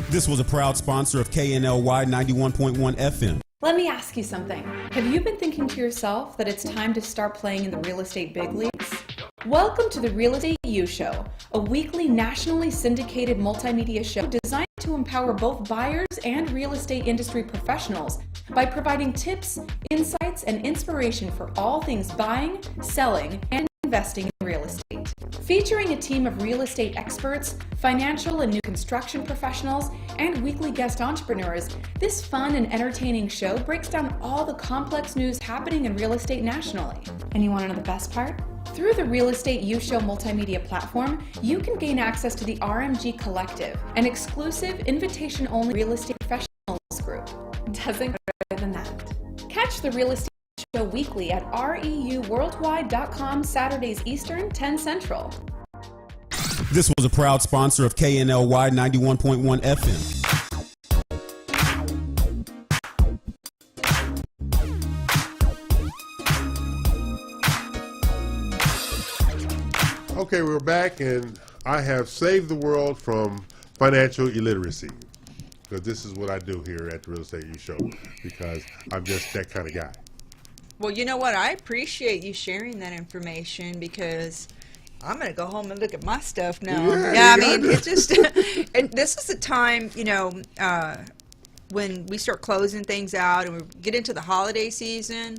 This was a proud sponsor of KNLY 91.1 FM. Let me ask you something. Have you been thinking to yourself that it's time to start playing in the real estate big leagues? Welcome to the Real Estate U Show, a weekly nationally syndicated multimedia show designed to empower both buyers and real estate industry professionals by providing tips, insights, and inspiration for all things buying, selling, and investing in real estate. Featuring a team of real estate experts, financial and new construction professionals, and weekly guest entrepreneurs, this fun and entertaining show breaks down all the complex news happening in real estate nationally. And you want to know the best part? Through the Real Estate U Show multimedia platform, you can gain access to the RMG Collective, an exclusive invitation-only real estate professionals group. Doesn't get better than that. Catch the Real Estate Show weekly at reuworldwide.com Saturdays Eastern, 10 Central. This was a proud sponsor of KNLY 91.1 FM. Okay, we're back, and I have saved the world from financial illiteracy, because this is what I do here at the Real Estate U Show, because I'm just that kind of guy. Well, you know what? I appreciate you sharing that information, because I'm going to go home and look at my stuff now. Yeah, I mean, it's just, and this is the time, you know, when we start closing things out and we get into the holiday season.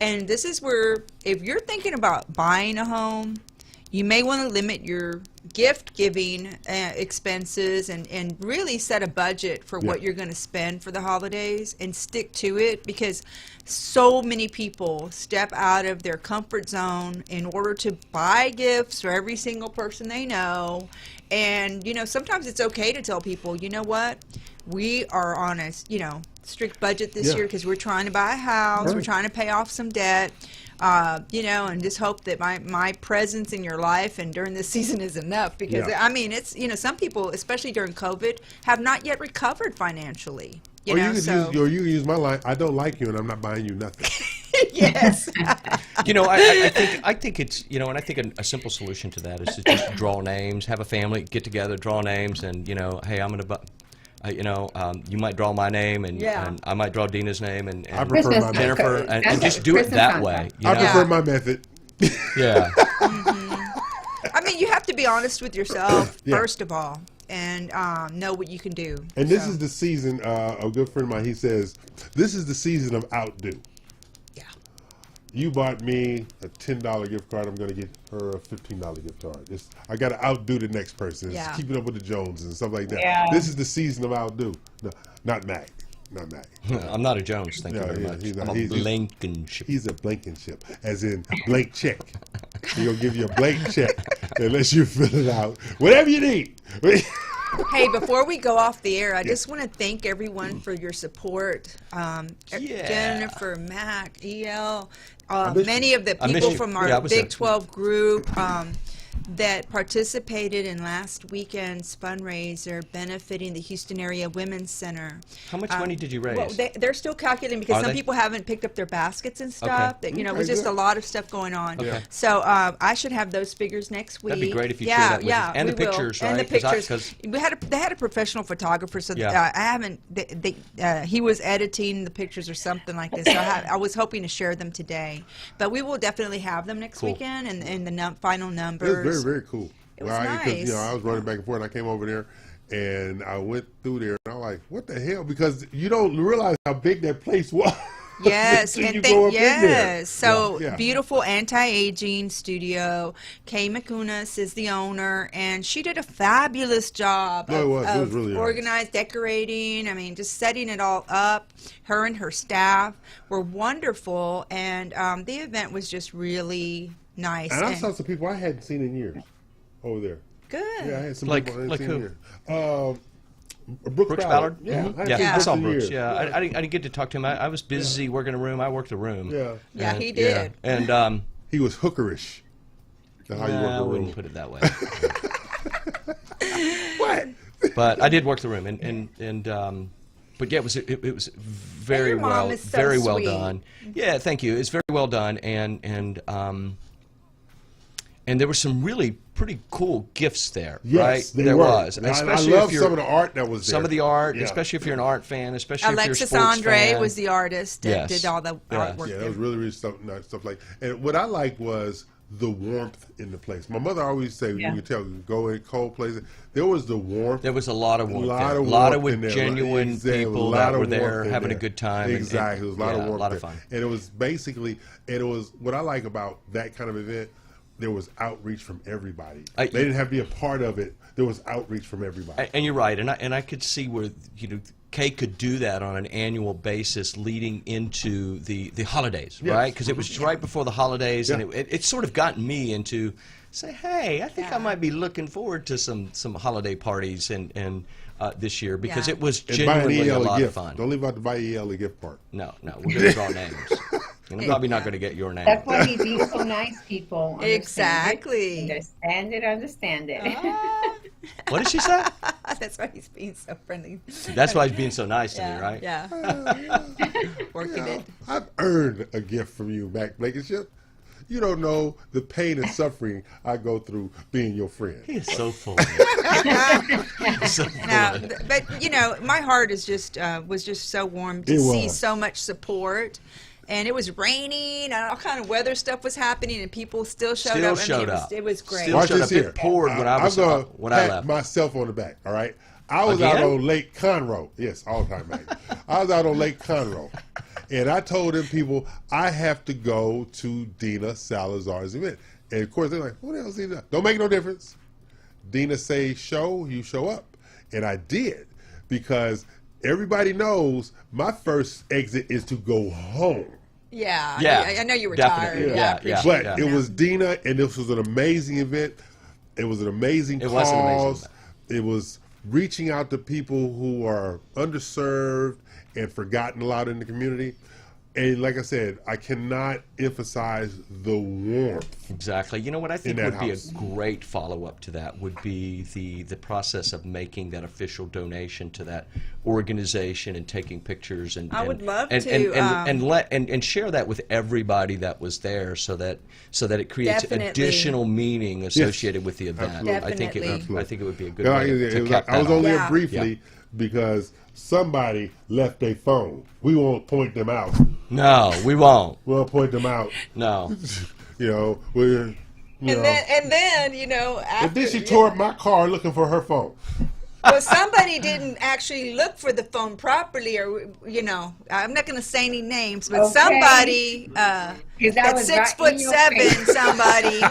And this is where, if you're thinking about buying a home, you may want to limit your gift giving expenses and really set a budget for what you're going to spend for the holidays and stick to it, because so many people step out of their comfort zone in order to buy gifts for every single person they know. And, you know, sometimes it's okay to tell people, you know what, we are on a, you know, strict budget this year because we're trying to buy a house, we're trying to pay off some debt. You know, and just hope that my presence in your life and during this season is enough, because I mean, it's, you know, some people, especially during COVID, have not yet recovered financially. You know, you can use my line. I don't like you, and I'm not buying you nothing. Yes. You know, I think it's, you know, and I think a simple solution to that is to just draw names, have a family get together, draw names, and, you know, hey, I'm going to you know, you might draw my name, and I might draw Dina's name, and I prefer my Jennifer, and just do it that way. You I know? prefer my method. Yeah. I mean, you have to be honest with yourself first of all, and know what you can do. And this is the season. A good friend of mine, he says, this is the season of outdo. You bought me a $10 gift card, I'm going to get her a $15 gift card. I got to outdo the next person. It's keeping up with the Joneses and stuff like that. Yeah. This is the season of outdo. No, not Mac. Not Mac. I'm not a Jones, thank you very much. I'm a Blankenship. He's a Blankenship, as in blank check. He'll give you a blank check unless you fill it out. Whatever you need. Hey, before we go off the air, I just want to thank everyone for your support. Jennifer, Mac, EL, many of the people from our Big 12 group that participated in last weekend's fundraiser benefiting the Houston Area Women's Center. How much money did you raise? Well, they're still calculating, because some people haven't picked up their baskets and stuff. That, you know, it was just a lot of stuff going on. So I should have those figures next week. That'd be great if you share that with us. And the pictures, right? And the pictures. They had a professional photographer, so I haven't. He was editing the pictures or something like this. So I was hoping to share them today, but we will definitely have them next weekend and the final numbers. Very cool. It was nice. You know, I was running back and forth, and I came over there, and I went through there, and I was like, what the hell? Because you don't realize how big that place was. Yes, and so beautiful anti-aging studio. Kay McCunas is the owner, and she did a fabulous job of really organized, decorating. I mean, just setting it all up. Her and her staff were wonderful, and the event was just really nice. And I saw some people I hadn't seen in years over there. Good. Yeah, I had some people I hadn't seen in years. Brooks Ballard? I saw Brooks. I didn't get to talk to him. I was busy working a room. I worked the room. Yeah, he did. And he was hookerish. That's how you work the room. I wouldn't put it that way. What? But I did work the room, but yeah, it was very well done. Yeah, thank you. It's very well done, and And there were some really pretty cool gifts there, Yes, right? there were. Was. And I Especially love if you're, some of the art that was there. Some of the art, Yeah. especially if you're an art fan, especially Alexis if you're a sports Andre fan. was the artist that did all the artwork. Yeah, there. that was really stuff like. And what I liked was the warmth in the place. My mother always said, Yeah. you can tell, you go in cold places. There was the warmth. There was a lot of warmth. A lot of in there. genuine Exactly. people A lot that of were there warmth in having a there. good time. Exactly. It was a lot of warmth. A lot of there. fun. And it was basically, and it was what I like about that kind of event. There was outreach from everybody. They didn't have to be a part of it. There was outreach from everybody. And you're right, and I could see where Kay could do that on an annual basis leading into the holidays, Yes. right? Because it was right before the holidays, Yeah. and it sort of gotten me into say, hey, I think I might be looking forward to some holiday parties and this year because it was And buy an genuinely a EL lot gift. of fun. Don't leave out the buy EL a gift part. No, we're going to draw names. And I'm probably not going to get your name. That's why he's being so nice, people. Exactly. Understand it. What did she say? That's why he's being so friendly. That's why he's being so nice to me, right? Yeah. Working it. I've earned a gift from you, Mac Blankenship. You don't know the pain and suffering I go through being your friend. He is so full of it. So full Now, of it. but you know, my heart is just was just so warm to It see was. so much support. And it was raining, and all kind of weather stuff was happening, and people still showed up. I mean, it was great. Still Watch showed this up. here. It poured when I was I'm gonna when I pat left. myself on the back. All right. I was out Again? on Lake Conroe. Yes, all the time, Mac. I was out on Lake Conroe, and I told them people I have to go to Dina Salazar's event. And of course they're like, "What else is that?" Don't make no difference. Dina say show, you show up, and I did because everybody knows my first exit is to go home. Yeah, Yeah, I know you were definitely. tired. Yeah, I appreciate But that. it was Dina, and this was an amazing event. It was an amazing It cause. was an amazing It was reaching out to people who are underserved and forgotten a lot in the community. And like I said, I cannot emphasize the warmth. Exactly. You know what I think in would that be house. a great follow-up to that would be the process of making that official donation to that organization and taking pictures and I would love and, to, and share that with everybody that was there so that it creates Definitely. additional meaning associated with the event. Absolutely. I think it would be a good Yeah, way to it was cap like- I was that only off. there briefly because somebody left their phone. We won't point them out. No, we won't. We'll point them out. No. You know, we're. And then you know after. And then she tore up my car looking for her phone. Well, somebody didn't actually look for the phone properly, or you know, I'm not going to say any names, but Okay. somebody that that's was right in your face. somebody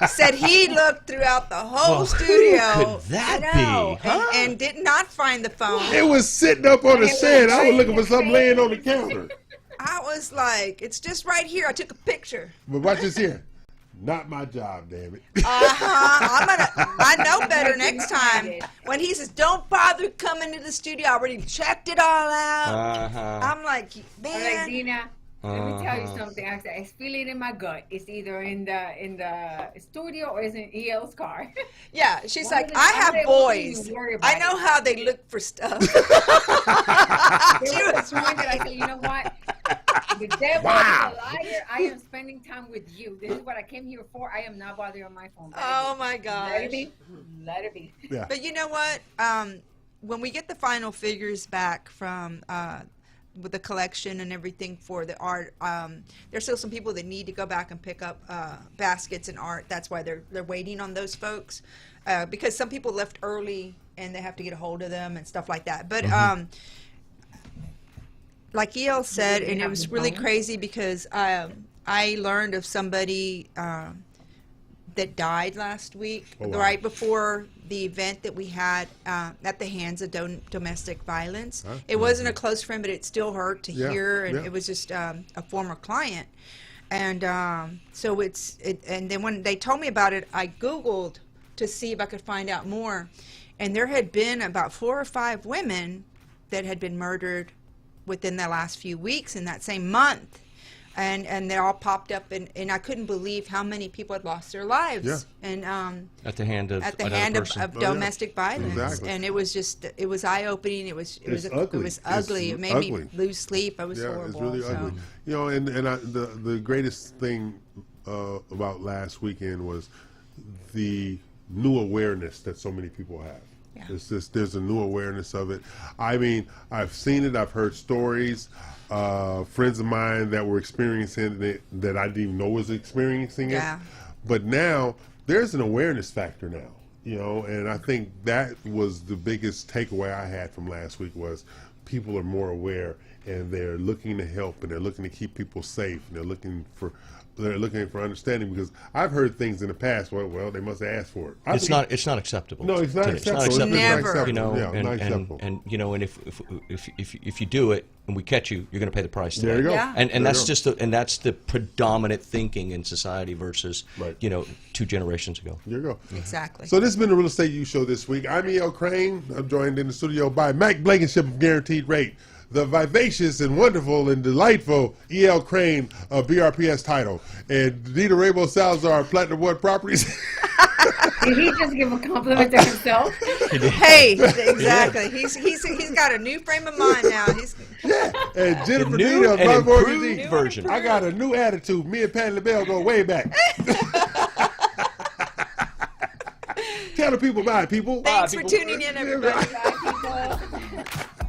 said he looked throughout the whole Well, studio. who could that I know, be, huh? and did not find the phone. It was sitting up on the shed. I was looking for something laying on the counter. I was like, it's just right here. I took a picture. But watch this here. Not my job, damn it. I know better next time. When he says, "Don't bother coming to the studio," I already checked it all out. I'm like, I'm like, man. Dina, let me tell you something. I said, I feel it in my gut. It's either in the studio or it's in EL's car. Yeah, she's One like, of the- I have one of the- wouldn't boys. even worry about I know it. how they look for stuff. There was a point that I said, you know what? The devil is a liar. I am spending time with you. This is what I came here for. I am not bothering my phone. Let it Oh be. my gosh. Let it be. Let it be. Yeah. But you know what? When we get the final figures back from with the collection and everything for the art, there's still some people that need to go back and pick up baskets and art. That's why they're waiting on those folks because some people left early and they have to get a hold of them and stuff like that. But like EL said, and it was really crazy because I learned of somebody that died last week, Oh, wow. right before the event that we had at the hands of domestic violence. Huh? It wasn't a close friend, but it still hurt to Yeah, hear, and yeah. it was just a former client. And so and then when they told me about it, I Googled to see if I could find out more. And there had been about 4 or 5 women that had been murdered within the last few weeks in that same month. And they all popped up, and I couldn't believe how many people had lost their lives. Yeah. And At the hand of at the another hand person. of Oh, yeah. domestic violence. Exactly. And it was eye opening. It was It's ugly. It was ugly. It's It made me ugly. lose sleep. It was Yeah, horrible. it's really so. ugly. You know, and the greatest thing about last weekend was the new awareness that so many people have. Yeah. It's just, there's a new awareness of it. I mean, I've seen it, I've heard stories, friends of mine that were experiencing it that I didn't even know was experiencing it. Yeah. But now there's an awareness factor now, you know, and I think that was the biggest takeaway I had from last week was people are more aware and they're looking to help and they're looking to keep people safe and they're looking for understanding, because I've heard things in the past. Well, they must have asked for it. It's not acceptable. No, it's not acceptable. It's not acceptable. Never. You know, Yeah, not acceptable. and you know, and if you do it and we catch you, you're going to pay the price. There you go. Yeah. And There that's you go. that's the predominant thinking in society versus you know 2 generations ago. There you go. Exactly. So this has been the Real Estate U Show this week. I'm E.L. Crane. I'm joined in the studio by Mac Blankenship of Guaranteed Rate, the vivacious and wonderful and delightful E.L. Crane of BRPS Title, and Nita Rabo Salazar of Platinum One Properties. Did he just give a compliment to himself? Hey, exactly. He's got a new frame of mind now. And Jennifer The new Nita of and My improved Mortgage version. I got a new attitude. Me and Patty LaBelle go way back. Tell the people bye, people. Thanks Bye, for people. tuning in, everybody. Bye, people.